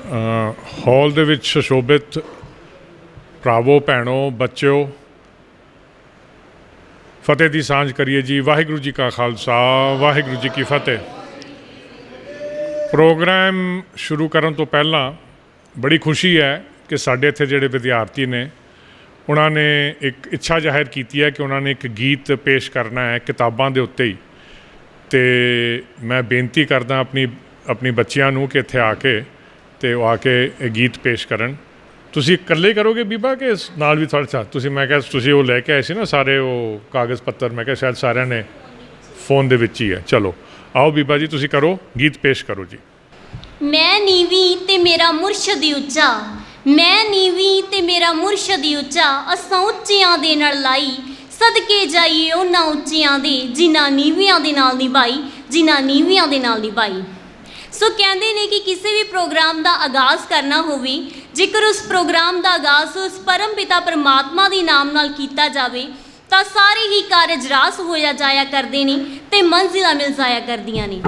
Hall दे विच सुशोभित भरावो भैणों बच्चों फतेह की सांझ करिए जी। वाहिगुरू जी का खालसा वाहिगुरू जी की फतेह। प्रोग्राम शुरू करन तो पहला बड़ी खुशी है कि साढ़े इत्थे जिहड़े विद्यार्थी ने उन्होंने एक इच्छा जाहिर की है कि उन्होंने एक गीत पेश करना है किताबां दे उत्ते ही। तो मैं बेनती करदा अपनी बच्चियां नूं कि इत्थे आके ते आके गीत पेश करन। तुसी इकल्ले करोगे बीबा कि नाल भी थोड़ा साथ तुसी? मैं तुसी वो लैके आए सी ना सारे वो कागज़ पत्तर, मैं क्या शायद सारिਆਂ ने फोन दे विच ही है। चलो आओ बीबा जी तुसी करो गीत पेश करो जी। मैं नीवी ते मेरा मुर्शद उच्चा, मैं नीवी ते मेरा मुर्शद उच्चा, असां उच्चियां दे नाल लाई सदके जाइए उन्हां उच्चियां दे जिन्हां नीवियां दे नाल निभाई, जिन्हां नीवियां दे नाल निभाई। सो कहते हैं कि किसी भी प्रोग्राम का आगाज़ करना होवे, जेकर उस प्रोग्राम का आगाज़ उस परम पिता परमात्मा के नाम नाल कीता जावे तो सारे ही कारज रास होया जाया करते हैं ते मंजिलां मिल जाया करदियां ने।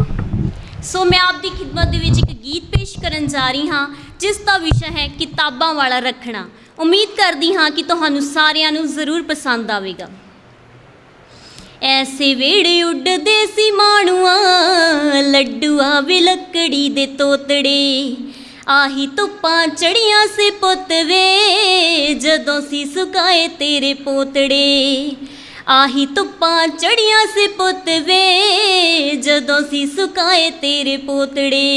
सो मैं आपकी खिदमत दे विच एक गीत पेश करन जा रही हाँ जिसका विषय है किताबां वाला रखना। उम्मीद करती हाँ कि तुहानू सारियां नू जरूर पसंद आवेगा। ऐसे वेड़े उड़दे सी माणुआ लड्डूआ वे लकड़ी दे तोतड़े, आही धुप्पां चढ़ियां से पुत वे जदों सी सुकाए तेरे पोतड़े, आही धुप्पां चढ़ियां से पुत वे जदों सी सुकाए तेरे पोतड़े।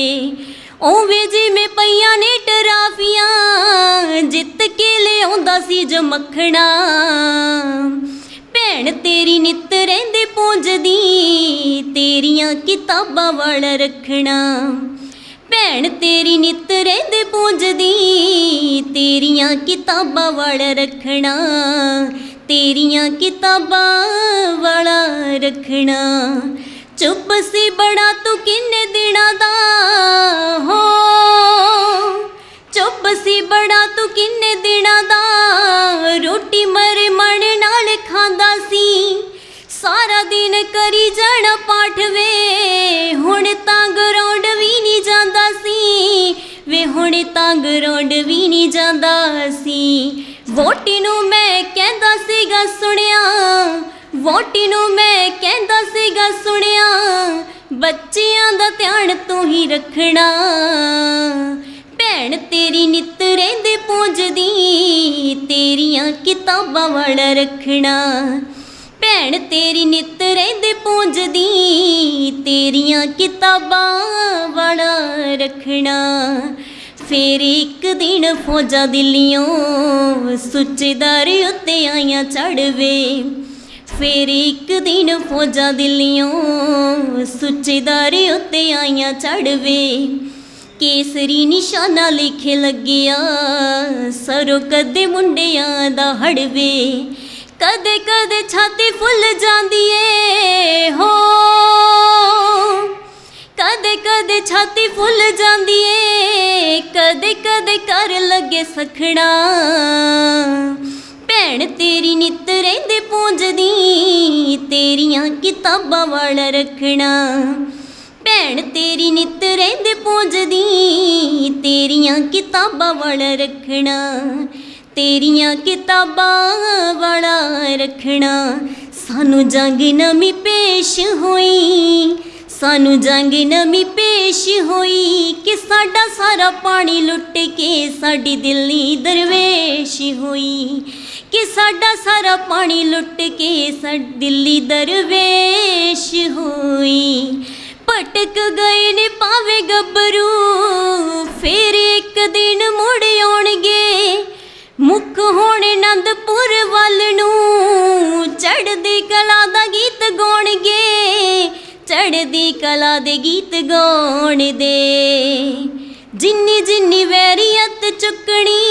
ओवे जिवें पईयां ने टराफियां जित के लिआउंदा सी जो मखना, भैन तेरी नित रहिंदे पूंजदी तेरियां किताबां वाला रखना, भैन तेरी नित रहिंदे पूंजदी तेरियां किताबां वाला रखना, तेरियां किताबां वाला रखना। चुप सी बड़ा तू किन्ने दिनां दा हो, चुप सी बड़ा तू किन्ने दिनां दा, रोटी मरे मन नाल खांदा सी, सारा दिन करी जाना पाठ वे हुण तां ग्राउंड भी नहीं जांदा सी, वे हुण तां ग्राउंड भी नहीं जांदा सी। वोटी नूं मैं कहंदा सीगा सुणिया, वोटी नूं मैं कहंदा सीगा सुणिया, बच्चियां दा ध्यान तू ही रखना, भैन तेरी नित रहिंदे पूंजदी तेरियां किताबां वाला रखना, भैन तेरी नित रहिंदे पूंजदी तेरियां किताबां वाला रखना। फिर एक दिन फौजा दिल्लियों सुचेदार उत्ते आइयां चढ़वे, फिर एक दिन फौजा दिल्लियों सुचेदार उत्ते आइयां चढ़वे, केसरी निशाना लिखे लग्गिया सरो कदे मुंडियां दा हड़वे, कदे कदे छाती फुल जांदी ए हो, कदे कदे छाती फुल जांदी ए, कदे कदे कर लगे सखना, भैन तेरी नित रहिंदे पूंजदी तेरियां किताबां वाला रखना, भैन तेरी नित रहिंदे पूंजदी तेरियां किताबां वाला रखना, तेरियां किताबां वाला रखना। सानू जंग नवी पेश होई, सानू जंग नवी पेश होई कि साडा सारा पानी लुट के साडी दिल्ली दरवेश होई, कि साडा सारा पानी लुट के साडी दिल्ली दरवेश होई। भटक गए ने पावे गब्बरू फिर एक दिन मुड़ आउणगे, मुख होणे आनंदपुर वल नूं चढ़दी कला दा गीत गाउणगे, चढ़दी कला दे गीत गाउण दे। जिन्नी जिन्नी वैरियत चुकनी,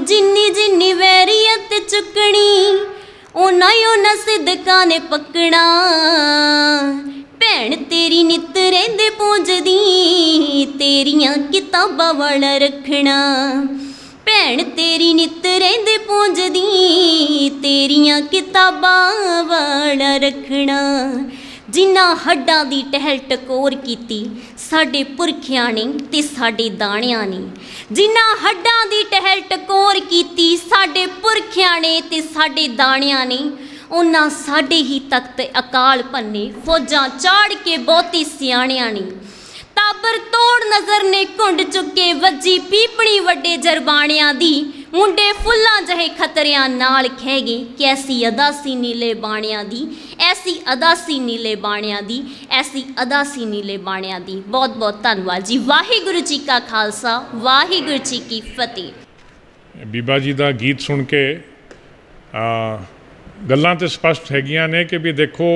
जिन्नी जिन्नी वैरियत चुकनी, ओना ही ओना सिदका ने पकना, भैन तेरी नित रहिंदे पूंजदी तेरियां किताबां वाला रखना, भैन तेरी नित रहिंदे पूंजदी तेरियां किताबां वाला रखना, ਜਿਨ੍ਹਾਂ ਹੱਡਾਂ ਦੀ ਟਹਿਲ ਟਕੋਰ ਕੀਤੀ ਸਾਡੇ ਪੁਰਖਿਆਂ ਨੇ ਤੇ ਸਾਡੇ ਦਾਣਿਆਂ ਨੇ। ਜਿਨ੍ਹਾਂ ਹੱਡਾਂ ਦੀ ਟਹਿਲ ਟਕੋਰ ਕੀਤੀ ਸਾਡੇ ਪੁਰਖਿਆਂ ਨੇ ਤੇ ਸਾਡੇ ਦਾਣਿਆਂ ਨੇ, ਉਹਨਾਂ ਸਾਡੇ ਹੀ ਤਖਤ ਅਕਾਲ ਭੰਨੇ ਫੌਜਾਂ ਚਾੜ ਕੇ ਬਹੁਤੇ ਸਿਆਣਿਆਂ ਨੇ। ਤਾਬਰ ਤੋੜ ਨਜ਼ਰ ਨੇ ਘੁੰਡ ਚੁੱਕੇ ਵੱਜੀ ਪੀਪਣੀ ਵੱਡੇ ਜਰਬਾਣਿਆਂ ਦੀ, ਮੁੰਡੇ ਫੁੱਲਾਂ ਜਿਹੇ ਖਤਰਿਆਂ ਨਾਲ ਖਹਿ ਗਏ ਕਿ ਐਸੀ ਅਦਾ ਸੀ ਨੀਲੇ ਬਾਣਿਆਂ ਦੀ, ਐਸੀ ਅਦਾ ਸੀ ਨੀਲੇ ਬਾਣਿਆਂ ਦੀ, ਐਸੀ ਅਦਾ ਸੀ ਨੀਲੇ ਬਾਣਿਆਂ ਦੀ। ਬਹੁਤ ਬਹੁਤ ਧੰਨਵਾਦ ਜੀ। ਵਾਹਿਗੁਰੂ ਜੀ ਕਾ ਖਾਲਸਾ, ਵਾਹਿਗੁਰੂ ਜੀ ਕੀ ਫਤਿਹ। ਬੀਬਾ ਜੀ ਦਾ ਗੀਤ ਸੁਣ ਕੇ ਗੱਲਾਂ ਤਾਂ ਸਪਸ਼ਟ ਹੈਗੀਆਂ ਨੇ ਕਿ ਵੀ ਦੇਖੋ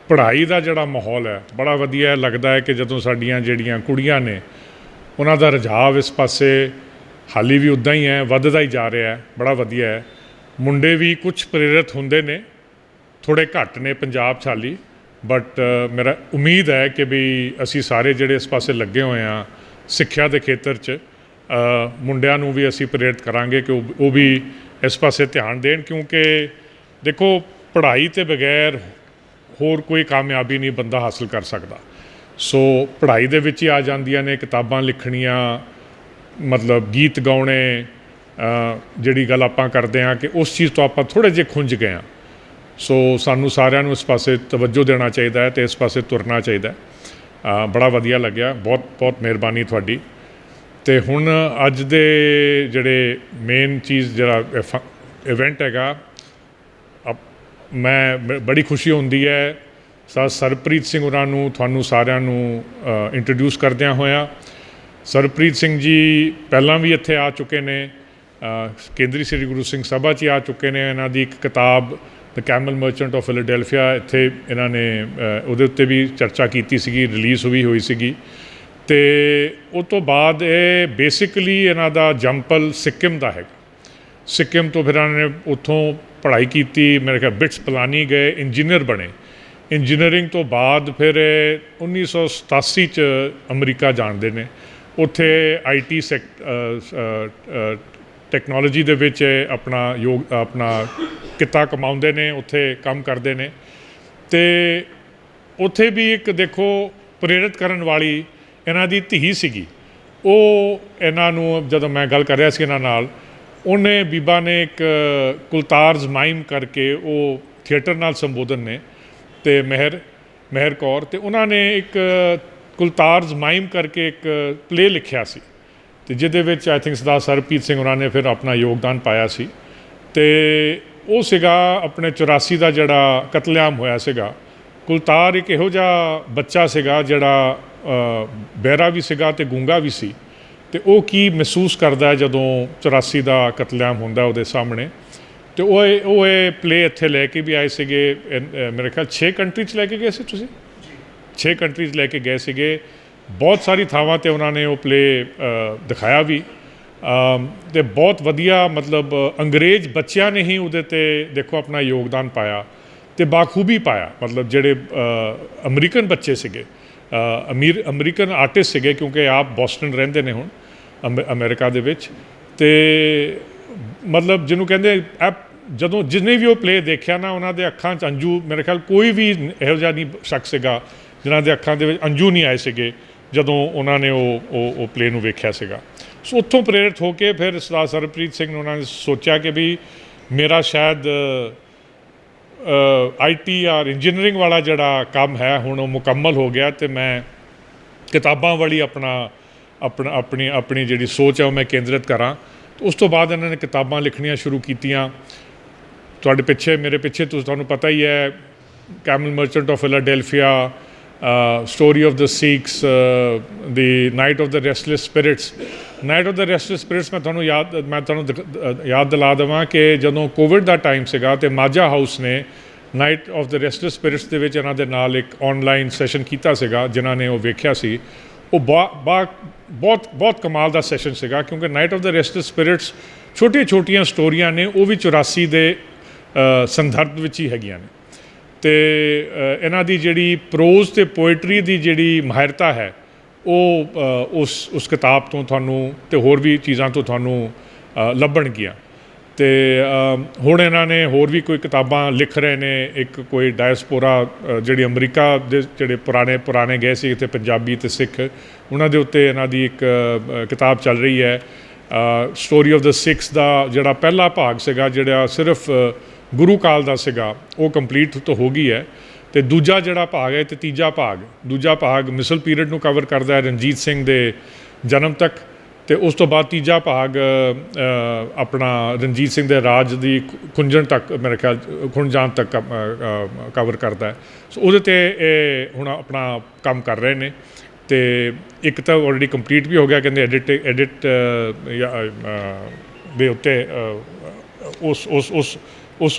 ਪੜ੍ਹਾਈ ਦਾ ਜਿਹੜਾ ਮਾਹੌਲ ਹੈ ਬੜਾ ਵਧੀਆ ਲੱਗਦਾ ਹੈ ਕਿ ਜਦੋਂ ਸਾਡੀਆਂ ਜਿਹੜੀਆਂ ਕੁੜੀਆਂ ਨੇ ਉਹਨਾਂ ਦਾ ਰੁਝਾਵ ਇਸ ਪਾਸੇ ਹਾਲੀ ਵੀ ਉੱਦਾਂ ਹੀ ਹੈ, ਵੱਧਦਾ ਹੀ ਜਾ ਰਿਹਾ ਹੈ, ਬੜਾ ਵਧੀਆ ਹੈ। ਮੁੰਡੇ ਵੀ ਕੁਝ ਪ੍ਰੇਰਿਤ ਹੁੰਦੇ ਨੇ, ਥੋੜ੍ਹੇ ਘੱਟ ਨੇ ਪੰਜਾਬ 'ਚ ਹਾਲੀ, ਬਟ ਮੇਰਾ ਉਮੀਦ ਹੈ ਕਿ ਵੀ ਅਸੀਂ ਸਾਰੇ ਜਿਹੜੇ ਇਸ ਪਾਸੇ ਲੱਗੇ ਹੋਏ ਹਾਂ ਸਿੱਖਿਆ ਦੇ ਖੇਤਰ 'ਚ, ਮੁੰਡਿਆਂ ਨੂੰ ਵੀ ਅਸੀਂ ਪ੍ਰੇਰਿਤ ਕਰਾਂਗੇ ਕਿ ਉਹ ਵੀ ਇਸ ਪਾਸੇ ਧਿਆਨ ਦੇਣ, ਕਿਉਂਕਿ ਦੇਖੋ ਪੜ੍ਹਾਈ ਤੋਂ ਬਗੈਰ ਹੋਰ ਕੋਈ ਕਾਮਯਾਬੀ ਨਹੀਂ ਬੰਦਾ ਹਾਸਲ ਕਰ ਸਕਦਾ। ਸੋ ਪੜ੍ਹਾਈ ਦੇ ਵਿੱਚ ਹੀ ਆ ਜਾਂਦੀਆਂ ਨੇ ਕਿਤਾਬਾਂ ਲਿਖਣੀਆਂ, ਮਤਲਬ ਗੀਤ ਗਾਉਣੇ, ਜਿਹੜੀ ਗੱਲ ਆਪਾਂ ਕਰਦੇ ਹਾਂ ਕਿ ਉਸ ਚੀਜ਼ ਤੋਂ ਆਪਾਂ ਥੋੜ੍ਹੇ ਜਿਹੇ ਖੁੰਝ ਗਏ ਹਾਂ। ਸੋ ਸਾਨੂੰ ਸਾਰਿਆਂ ਨੂੰ ਇਸ ਪਾਸੇ ਤਵੱਜੋ ਦੇਣਾ ਚਾਹੀਦਾ ਹੈ ਅਤੇ ਇਸ ਪਾਸੇ ਤੁਰਨਾ ਚਾਹੀਦਾ ਹੈ। ਬੜਾ ਵਧੀਆ ਲੱਗਿਆ, ਬਹੁਤ ਬਹੁਤ ਮਿਹਰਬਾਨੀ ਤੁਹਾਡੀ। ਅਤੇ ਹੁਣ ਅੱਜ ਦੇ ਜਿਹੜੇ ਮੇਨ ਚੀਜ਼ ਜਿਹੜਾ ਇਵੈਂਟ ਹੈਗਾ, ਮੈਂ ਬੜੀ ਖੁਸ਼ੀ ਹੁੰਦੀ ਹੈ ਸਰਪ੍ਰੀਤ ਸਿੰਘ ਹੋਰਾਂ ਨੂੰ ਤੁਹਾਨੂੰ ਸਾਰਿਆਂ ਨੂੰ ਇੰਟਰੋਡਿਊਸ ਕਰਦਿਆਂ ਹੋਇਆਂ। ਸਰਪ੍ਰੀਤ ਸਿੰਘ ਜੀ ਪਹਿਲਾਂ ਵੀ ਇੱਥੇ ਆ ਚੁੱਕੇ ਨੇ, ਕੇਂਦਰੀ ਸ੍ਰੀ ਗੁਰੂ ਸਿੰਘ ਸਭਾ 'ਚ ਆ ਚੁੱਕੇ ਨੇ। ਇਹਨਾਂ ਦੀ ਇੱਕ ਕਿਤਾਬ ਦ ਕੈਮਲ ਮਰਚੈਂਟ ਆਫ ਫਿਲਾਡੈਲਫੀਆ, ਇੱਥੇ ਇਹਨਾਂ ਨੇ ਉਹਦੇ ਉੱਤੇ ਵੀ ਚਰਚਾ ਕੀਤੀ ਸੀਗੀ, ਰਿਲੀਜ਼ ਵੀ ਹੋਈ ਸੀਗੀ। ਅਤੇ ਉਹ ਤੋਂ ਬਾਅਦ ਇਹ ਬੇਸਿਕਲੀ ਇਹਨਾਂ ਦਾ ਜੰਪਲ ਸਿੱਕਿਮ ਦਾ ਹੈਗਾ। ਸਿੱਕਿਮ ਤੋਂ ਫਿਰ ਇਹਨਾਂ ਨੇ ਉੱਥੋਂ ਪੜ੍ਹਾਈ ਕੀਤੀ, ਮੇਰੇ ਖਿਆਲ ਬਿਟਸ ਪਲਾਨੀ ਗਏ, ਇੰਜੀਨੀਅਰ ਬਣੇ। ਇੰਜੀਨੀਅਰਿੰਗ ਤੋਂ ਬਾਅਦ ਫਿਰ 1987 'ਚ ਅਮਰੀਕਾ ਜਾਣਦੇ ਨੇ। ਉੱਥੇ IT ਟੈਕਨੋਲੋਜੀ ਦੇ ਵਿੱਚ ਆਪਣਾ ਕਿੱਤਾ ਕਮਾਉਂਦੇ ਨੇ, ਉੱਥੇ ਕੰਮ ਕਰਦੇ ਨੇ। ਅਤੇ ਉੱਥੇ ਵੀ ਇੱਕ ਦੇਖੋ ਪ੍ਰੇਰਿਤ ਕਰਨ ਵਾਲੀ ਇਹਨਾਂ ਦੀ ਧੀ ਸੀਗੀ। ਉਹ ਇਹਨਾਂ ਨੂੰ ਜਦੋਂ ਮੈਂ ਗੱਲ ਕਰ ਰਿਹਾ ਸੀ ਇਹਨਾਂ ਨਾਲ, ਉਹਨੇ ਬੀਬਾ ਨੇ ਇੱਕ ਕੁਲਤਾਰਜ਼ ਮਾਈਮ ਕਰਕੇ, ਉਹ ਥੀਏਟਰ ਨਾਲ ਸੰਬੋਧਨ ਨੇ, ਅਤੇ ਮਹਿਰ ਕੌਰ, ਅਤੇ ਉਹਨਾਂ ਨੇ ਇੱਕ ਕੁਲਤਾਰਜ਼ ਮਾਈਮ ਕਰਕੇ ਇੱਕ ਪਲੇਅ ਲਿਖਿਆ ਸੀ, ਅਤੇ ਜਿਹਦੇ ਵਿੱਚ ਆਈ ਥਿੰਕ ਸਰਦਾਰ ਸਰਬਜੀਤ ਸਿੰਘ ਉਹਨਾਂ ਨੇ ਫਿਰ ਆਪਣਾ ਯੋਗਦਾਨ ਪਾਇਆ ਸੀ। ਅਤੇ ਉਹ ਸੀਗਾ ਆਪਣੇ 84 ਦਾ ਜਿਹੜਾ ਕਤਲੇਆਮ ਹੋਇਆ ਸੀਗਾ। ਕੁਲਤਾਰ ਇੱਕ ਇਹੋ ਜਿਹਾ ਬੱਚਾ ਸੀਗਾ ਜਿਹੜਾ ਬਹਿਰਾ ਵੀ ਸੀਗਾ ਅਤੇ ਗੂੰਗਾ ਵੀ ਸੀ, ਅਤੇ ਉਹ ਕੀ ਮਹਿਸੂਸ ਕਰਦਾ ਜਦੋਂ 84 ਦਾ ਕਤਲੇਆਮ ਹੁੰਦਾ ਉਹਦੇ ਸਾਹਮਣੇ। ਅਤੇ ਉਹ ਇਹ ਪਲੇਅ ਇੱਥੇ ਲੈ ਕੇ ਵੀ ਆਏ ਸੀਗੇ, ਮੇਰੇ ਖਿਆਲ 6 ਕੰਟਰੀ 'ਚ ਲੈ ਕੇ ਗਏ ਸੀ ਤੁਸੀਂ? 6 ਕੰਟਰੀ 'ਚ ਲੈ ਕੇ ਗਏ ਸੀਗੇ। ਬਹੁਤ ਸਾਰੀ ਥਾਵਾਂ 'ਤੇ ਉਹਨਾਂ ਨੇ ਉਹ ਪਲੇਅ ਦਿਖਾਇਆ ਵੀ, ਅਤੇ ਬਹੁਤ ਵਧੀਆ, ਮਤਲਬ ਅੰਗਰੇਜ਼ ਬੱਚਿਆਂ ਨੇ ਹੀ ਉਹਦੇ 'ਤੇ ਦੇਖੋ ਆਪਣਾ ਯੋਗਦਾਨ ਪਾਇਆ ਅਤੇ ਬਾਖੂਬੀ ਪਾਇਆ। ਮਤਲਬ ਜਿਹੜੇ ਅਮਰੀਕਨ ਬੱਚੇ ਸੀਗੇ, ਅਮਰੀਕਨ ਆਰਟਿਸਟ ਸੀਗੇ, ਕਿਉਂਕਿ ਆਪ ਬੋਸਟਨ ਰਹਿੰਦੇ ਨੇ ਹੁਣ ਅਮਰੀਕਾ ਦੇ ਵਿੱਚ। ਅਤੇ ਮਤਲਬ ਜਿਹਨੂੰ ਕਹਿੰਦੇ ਜਦੋਂ ਜਿਸਨੇ ਵੀ ਉਹ ਪਲੇਅ ਦੇਖਿਆ ਨਾ, ਉਹਨਾਂ ਦੇ ਅੱਖਾਂ 'ਚ ਅੰਜੂ, ਮੇਰੇ ਖਿਆਲ ਕੋਈ ਵੀ ਇਹੋ ਜਿਹਾ ਨਹੀਂ ਸ਼ਖਸ ਸੀਗਾ ਜਿਨ੍ਹਾਂ ਦੇ ਅੱਖਾਂ ਦੇ ਵਿੱਚ ਅੰਜੂ ਨਹੀਂ ਆਏ ਸੀਗੇ ਜਦੋਂ ਉਹਨਾਂ ਨੇ ਉਹ ਪਲੇਅ ਨੂੰ ਵੇਖਿਆ ਸੀਗਾ। ਸੋ ਉੱਥੋਂ ਪ੍ਰੇਰਿਤ ਹੋ ਕੇ ਫਿਰ ਸਰਦਾਰ ਸਰਬਜੀਤ ਸਿੰਘ ਨੇ ਉਹਨਾਂ ਨੇ ਸੋਚਿਆ ਕਿ ਵੀ ਮੇਰਾ ਸ਼ਾਇਦ IT ਔਰ ਇੰਜੀਨੀਅਰਿੰਗ ਵਾਲਾ ਜਿਹੜਾ ਕੰਮ ਹੈ ਹੁਣ ਉਹ ਮੁਕੰਮਲ ਹੋ ਗਿਆ, ਅਤੇ ਮੈਂ ਕਿਤਾਬਾਂ ਵਾਲੀ ਆਪਣੀ ਜਿਹੜੀ ਸੋਚ ਹੈ ਉਹ ਮੈਂ ਕੇਂਦਰਿਤ ਕਰਾਂ। ਉਸ ਤੋਂ ਬਾਅਦ ਇਹਨਾਂ ਨੇ ਕਿਤਾਬਾਂ ਲਿਖਣੀਆਂ ਸ਼ੁਰੂ ਕੀਤੀਆਂ। ਮੇਰੇ ਪਿੱਛੇ ਤੁਹਾਨੂੰ ਪਤਾ ਹੀ ਹੈ, camel merchant of Philadelphia, story of the Sikhs, the night of the restless spirits. Night of the restless spirits ਮੈਂ ਤੁਹਾਨੂੰ ਯਾਦ ਦਿਲਾ ਦੇਵਾਂ ਕਿ ਜਦੋਂ ਕੋਵਿਡ ਦਾ ਟਾਈਮ ਸੀਗਾ ਅਤੇ ਮਾਝਾ ਹਾਊਸ ਨੇ night of the restless spirits ਦੇ ਵਿੱਚ ਇਹਨਾਂ ਦੇ ਨਾਲ ਇੱਕ ਔਨਲਾਈਨ ਸੈਸ਼ਨ ਕੀਤਾ ਸੀਗਾ। ਜਿਨ੍ਹਾਂ ਨੇ ਉਹ ਵੇਖਿਆ ਸੀ, ਉਹ ਬਹੁਤ ਕਮਾਲ ਦਾ ਸੈਸ਼ਨ ਸੀਗਾ, ਕਿਉਂਕਿ night of the restless spirits ਛੋਟੀਆਂ ਸਟੋਰੀਆਂ ਨੇ, ਉਹ ਵੀ 84 ਦੇ ਸੰਦਰਭ ਵਿੱਚ ਹੀ ਹੈਗੀਆਂ ਨੇ। ਅਤੇ ਇਹਨਾਂ ਦੀ ਜਿਹੜੀ ਪ੍ਰੋਜ਼ ਅਤੇ ਪੋਇਟਰੀ ਦੀ ਜਿਹੜੀ ਮਾਹਿਰਤਾ ਹੈ ਉਹ ਉਸ ਕਿਤਾਬ ਤੋਂ ਤੁਹਾਨੂੰ ਅਤੇ ਹੋਰ ਵੀ ਚੀਜ਼ਾਂ ਤੋਂ ਤੁਹਾਨੂੰ ਲੱਭਣਗੀਆਂ। ਤੇ ਹੁਣ ਇਹਨਾਂ ਨੇ ਹੋਰ ਵੀ ਕੋਈ ਕਿਤਾਬਾਂ ਲਿਖ ਰਹੇ ਨੇ। ਇੱਕ ਕੋਈ ਡਾਇਸਪੋਰਾ ਜਿਹੜੀ ਅਮਰੀਕਾ ਦੇ ਜਿਹੜੇ ਪੁਰਾਣੇ ਗਏ ਸੀ ਇੱਥੇ ਪੰਜਾਬੀ ਅਤੇ ਸਿੱਖ, ਉਹਨਾਂ ਦੇ ਉੱਤੇ ਇਹਨਾਂ ਦੀ ਇੱਕ ਕਿਤਾਬ ਚੱਲ ਰਹੀ ਹੈ। ਸਟੋਰੀ ਆਫ ਦ ਸਿੱਖਸ ਦਾ ਜਿਹੜਾ ਪਹਿਲਾ ਭਾਗ ਸੀਗਾ, ਜਿਹੜਾ ਸਿਰਫ ਗੁਰੂ ਕਾਲ ਦਾ ਸੀਗਾ, ਉਹ ਕੰਪਲੀਟ ਤਾਂ ਹੋ ਗਈ ਹੈ। ਅਤੇ ਦੂਜਾ ਜਿਹੜਾ ਭਾਗ ਹੈ ਅਤੇ ਦੂਜਾ ਭਾਗ ਮਿਸਲ ਪੀਰੀਅਡ ਨੂੰ ਕਵਰ ਕਰਦਾ ਹੈ, ਰਣਜੀਤ ਸਿੰਘ ਦੇ ਜਨਮ ਤੱਕ। ਅਤੇ ਉਸ ਤੋਂ ਬਾਅਦ ਤੀਜਾ ਭਾਗ ਆਪਣਾ ਰਣਜੀਤ ਸਿੰਘ ਦੇ ਰਾਜ ਦੀ ਖੁੰਝਣ ਤੱਕ, ਮੇਰੇ ਖਿਆਲ ਖੁੰਝਾਣ ਤੱਕ ਕਵਰ ਕਰਦਾ ਹੈ। ਸੋ ਉਹਦੇ 'ਤੇ ਇਹ ਹੁਣ ਆਪਣਾ ਕੰਮ ਕਰ ਰਹੇ ਨੇ। ਅਤੇ ਇੱਕ ਤਾਂ ਆਲਰੇਡੀ ਕੰਪਲੀਟ ਵੀ ਹੋ ਗਿਆ, ਕਹਿੰਦੇ ਐਡਿਟ ਦੇ ਉੱਤੇ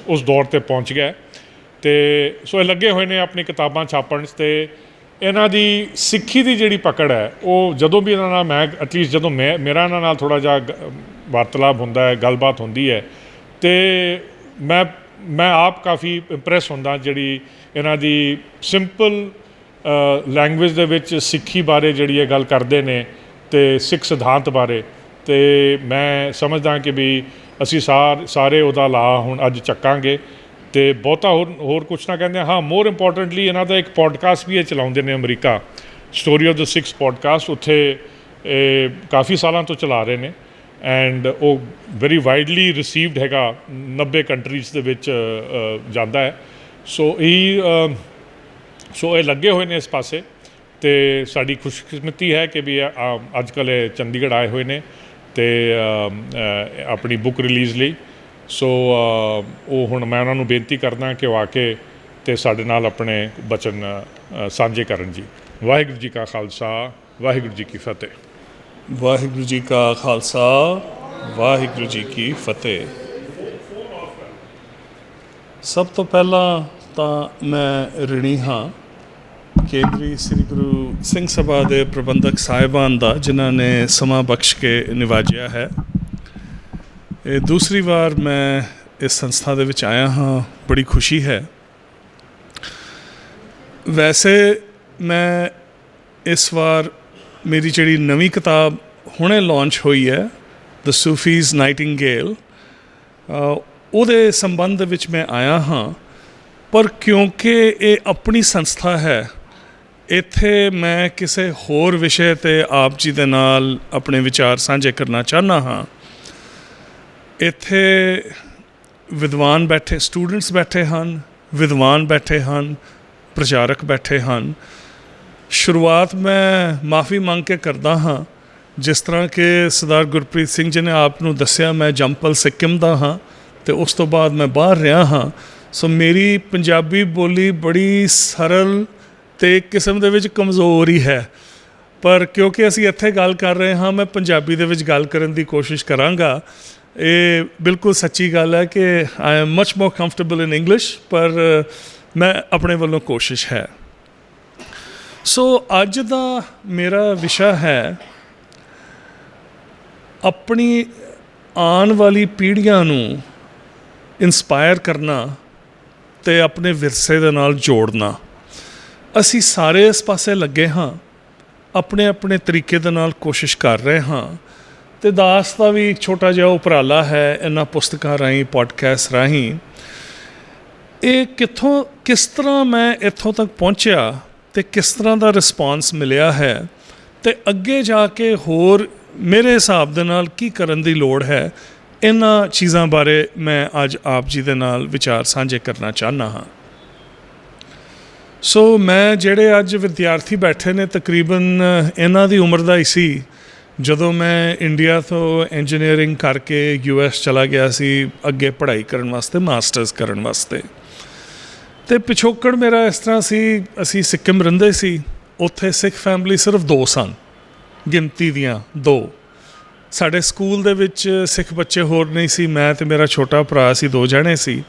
ਉਸ ਦੌਰ 'ਤੇ ਪਹੁੰਚ ਗਿਆ। ਅਤੇ ਸੋ ਇਹ ਲੱਗੇ ਹੋਏ ਨੇ ਆਪਣੀ ਕਿਤਾਬਾਂ ਛਾਪਣ 'ਚ। ਅਤੇ ਇਹਨਾਂ ਦੀ ਸਿੱਖੀ ਦੀ ਜਿਹੜੀ ਪਕੜ ਹੈ, ਉਹ ਜਦੋਂ ਵੀ ਇਹਨਾਂ ਨਾਲ ਮੈਂ ਐਟਲੀਸਟ ਜਦੋਂ ਮੇਰਾ ਇਹਨਾਂ ਨਾਲ ਥੋੜ੍ਹਾ ਜਿਹਾ ਵਾਰਤਾਲਾਪ ਹੁੰਦਾ ਹੈ, ਗੱਲਬਾਤ ਹੁੰਦੀ ਹੈ, ਅਤੇ ਮੈਂ ਆਪ ਕਾਫੀ ਇੰਪਰੈਸ ਹੁੰਦਾ ਜਿਹੜੀ ਇਹਨਾਂ ਦੀ ਸਿੰਪਲ ਲੈਂਗੁਏਜ ਦੇ ਵਿੱਚ ਸਿੱਖੀ ਬਾਰੇ ਜਿਹੜੀ ਇਹ ਗੱਲ ਕਰਦੇ ਨੇ ਅਤੇ ਸਿੱਖ ਸਿਧਾਂਤ ਬਾਰੇ। ਅਤੇ ਮੈਂ ਸਮਝਦਾ ਕਿ ਵੀ ਅਸੀਂ ਸਾਰੇ ਉਹਦਾ ਲਾਹਾ ਹੁਣ ਅੱਜ ਚੱਕਾਂਗੇ। ਅਤੇ ਬਹੁਤਾ ਹੋਰ ਕੁਛ ਨਾ ਕਹਿੰਦੇ ਹਾਂ। ਮੋਰ ਇੰਪੋਰਟੈਂਟਲੀ ਇਹਨਾਂ ਦਾ ਇੱਕ ਪੋਡਕਾਸਟ ਵੀ ਇਹ ਚਲਾਉਂਦੇ ਨੇ America, story of the Sikhs podcast. ਉੱਥੇ ਕਾਫੀ ਸਾਲਾਂ ਤੋਂ ਚਲਾ ਰਹੇ ਨੇ ਐਂਡ ਉਹ ਵੈਰੀ ਵਾਈਡਲੀ ਰਿਸੀਵਡ ਹੈਗਾ, 90 ਕੰਟਰੀਜ਼ ਦੇ ਵਿੱਚ ਜਾਂਦਾ ਹੈ। ਸੋ ਇਹ ਲੱਗੇ ਹੋਏ ਨੇ ਇਸ ਪਾਸੇ। ਅਤੇ ਸਾਡੀ ਖੁਸ਼ਕਿਸਮਤੀ ਹੈ ਕਿ ਵੀ ਅੱਜ ਕੱਲ੍ਹ ਇਹ ਚੰਡੀਗੜ੍ਹ ਆਏ ਹੋਏ ਨੇ ਅਤੇ ਆਪਣੀ ਬੁੱਕ ਰਿਲੀਜ਼ ਲਈ। ਸੋ ਉਹ ਹੁਣ ਮੈਂ ਉਹਨਾਂ ਨੂੰ ਬੇਨਤੀ ਕਰਦਾ ਕਿ ਉਹ ਆ ਕੇ ਅਤੇ ਸਾਡੇ ਨਾਲ ਆਪਣੇ ਬਚਨ ਸਾਂਝੇ ਕਰਨ ਜੀ। ਵਾਹਿਗੁਰੂ ਜੀ ਕਾ ਖਾਲਸਾ, ਵਾਹਿਗੁਰੂ ਜੀ ਕੀ ਫਤਿਹ। ਵਾਹਿਗੁਰੂ ਜੀ ਕਾ ਖਾਲਸਾ, ਵਾਹਿਗੁਰੂ ਜੀ ਕੀ ਫਤਿਹ। ਸਭ ਤੋਂ ਪਹਿਲਾਂ ਤਾਂ ਮੈਂ ਰਿਣੀ ਹਾਂ ਕੇਂਦਰੀ ਸ੍ਰੀ ਗੁਰੂ ਸਿੰਘ ਸਭਾ ਦੇ ਪ੍ਰਬੰਧਕ ਸਾਹਿਬਾਨ ਦਾ, ਜਿਨ੍ਹਾਂ ਨੇ ਸਮਾਂ ਬਖਸ਼ ਕੇ ਨਿਵਾਜਿਆ ਹੈ। ਇਹ ਦੂਸਰੀ ਵਾਰ ਮੈਂ ਇਸ ਸੰਸਥਾ ਦੇ ਵਿੱਚ ਆਇਆ ਹਾਂ, ਬੜੀ ਖੁਸ਼ੀ ਹੈ। ਵੈਸੇ ਮੈਂ ਇਸ ਵਾਰ ਮੇਰੀ ਜਿਹੜੀ ਨਵੀਂ ਕਿਤਾਬ ਹੁਣੇ ਲਾਂਚ ਹੋਈ ਹੈ, ਦ ਸੂਫੀਜ਼ ਨਾਈਟਿੰਗੇਲ, ਉਹਦੇ ਸੰਬੰਧ ਵਿੱਚ ਮੈਂ ਆਇਆ ਹਾਂ। ਪਰ ਕਿਉਂਕਿ ਇਹ ਆਪਣੀ ਸੰਸਥਾ ਹੈ, ਇੱਥੇ ਮੈਂ ਕਿਸੇ ਹੋਰ ਵਿਸ਼ੇ 'ਤੇ ਆਪ ਜੀ ਦੇ ਨਾਲ ਆਪਣੇ ਵਿਚਾਰ ਸਾਂਝੇ ਕਰਨਾ ਚਾਹੁੰਦਾ ਹਾਂ। ਇੱਥੇ ਵਿਦਵਾਨ ਬੈਠੇ, ਸਟੂਡੈਂਟਸ ਬੈਠੇ ਹਨ, ਵਿਦਵਾਨ ਬੈਠੇ ਹਨ, ਪ੍ਰਚਾਰਕ ਬੈਠੇ ਹਨ। ਸ਼ੁਰੂਆਤ ਮੈਂ ਮਾफ़ੀ ਮੰਗ ਕੇ ਕਰਦਾ ਹਾਂ, ਜਿਸ ਤਰ੍ਹਾਂ ਕਿ ਸਰਦਾਰ ਗੁਰਪ੍ਰੀਤ ਸਿੰਘ ਜੀ ਨੇ ਆਪ ਨੂੰ ਦੱਸਿਆ, ਮੈਂ ਜੰਮਪਲ ਸਿੱਕਿਮ ਦਾ ਹਾਂ ਅਤੇ ਉਸ ਤੋਂ ਬਾਅਦ ਮੈਂ ਬਾਹਰ ਰਿਹਾ ਹਾਂ। ਸੋ ਮੇਰੀ ਪੰਜਾਬੀ ਬੋਲੀ ਬੜੀ ਸਰਲ ਅਤੇ ਇੱਕ ਕਿਸਮ ਦੇ ਵਿੱਚ ਕਮਜ਼ੋਰ ਹੀ ਹੈ। ਪਰ ਕਿਉਂਕਿ ਅਸੀਂ ਇੱਥੇ ਗੱਲ ਕਰ ਰਹੇ ਹਾਂ, ਮੈਂ ਪੰਜਾਬੀ ਦੇ ਵਿੱਚ ਗੱਲ ਕਰਨ ਦੀ ਕੋਸ਼ਿਸ਼ ਕਰਾਂਗਾ। ਇਹ ਬਿਲਕੁਲ ਸੱਚੀ ਗੱਲ ਹੈ ਕਿ I am much more comfortable in English, ਪਰ ਮੈਂ ਆਪਣੇ ਵੱਲੋਂ ਕੋਸ਼ਿਸ਼ ਹੈ। ਸੋ ਅੱਜ ਦਾ ਮੇਰਾ ਵਿਸ਼ਾ ਹੈ ਆਪਣੀ ਆਉਣ ਵਾਲੀ ਪੀੜ੍ਹੀਆਂ ਨੂੰ ਇੰਸਪਾਇਰ ਕਰਨਾ ਅਤੇ ਆਪਣੇ ਵਿਰਸੇ ਦੇ ਨਾਲ ਜੋੜਨਾ। ਅਸੀਂ ਸਾਰੇ ਇਸ ਪਾਸੇ ਲੱਗੇ ਹਾਂ, ਆਪਣੇ ਆਪਣੇ ਤਰੀਕੇ ਦੇ ਨਾਲ ਕੋਸ਼ਿਸ਼ ਕਰ ਰਹੇ ਹਾਂ। ਅਤੇ ਦਾਸ ਦਾ ਵੀ ਇੱਕ ਛੋਟਾ ਜਿਹਾ ਉਪਰਾਲਾ ਹੈ ਇਹਨਾਂ ਪੁਸਤਕਾਂ ਰਾਹੀਂ, ਪੋਡਕਾਸਟ ਰਾਹੀਂ। ਇਹ ਕਿਸ ਤਰ੍ਹਾਂ ਮੈਂ ਇੱਥੋਂ ਤੱਕ ਪਹੁੰਚਿਆ ਅਤੇ ਕਿਸ ਤਰ੍ਹਾਂ ਦਾ ਰਿਸਪੌਂਸ ਮਿਲਿਆ ਹੈ, ਅਤੇ ਅੱਗੇ ਜਾ ਕੇ ਹੋਰ ਮੇਰੇ ਹਿਸਾਬ ਦੇ ਨਾਲ ਕੀ ਕਰਨ ਦੀ ਲੋੜ ਹੈ, ਇਹਨਾਂ ਚੀਜ਼ਾਂ ਬਾਰੇ ਮੈਂ ਅੱਜ ਆਪ ਜੀ ਦੇ ਨਾਲ ਵਿਚਾਰ ਸਾਂਝੇ ਕਰਨਾ ਚਾਹੁੰਦਾ ਹਾਂ। ਸੋ ਮੈਂ ਜਿਹੜੇ ਅੱਜ ਵਿਦਿਆਰਥੀ ਬੈਠੇ ਨੇ, ਤਕਰੀਬਨ ਇਹਨਾਂ ਦੀ ਉਮਰ ਦਾ ਹੀ ਸੀ ਜਦੋਂ ਮੈਂ ਇੰਡੀਆ ਤੋਂ ਇੰਜੀਨੀਅਰਿੰਗ ਕਰਕੇ US ਚਲਾ ਗਿਆ ਸੀ ਅੱਗੇ ਪੜ੍ਹਾਈ ਕਰਨ ਵਾਸਤੇ, ਮਾਸਟਰਸ ਕਰਨ ਵਾਸਤੇ। ਅਤੇ ਪਿਛੋਕੜ ਮੇਰਾ ਇਸ ਤਰ੍ਹਾਂ ਸੀ, ਅਸੀਂ ਸਿੱਕਿਮ ਰਹਿੰਦੇ ਸੀ, ਉੱਥੇ ਸਿੱਖ ਫੈਮਿਲੀ ਸਿਰਫ 2 ਸਨ, ਗਿਣਤੀ ਦੀਆਂ 2। ਸਾਡੇ ਸਕੂਲ ਦੇ ਵਿੱਚ ਸਿੱਖ ਬੱਚੇ ਹੋਰ ਨਹੀਂ ਸੀ, ਮੈਂ ਅਤੇ ਮੇਰਾ ਛੋਟਾ ਭਰਾ ਸੀ, 2 ਜਣੇ ਸੀ।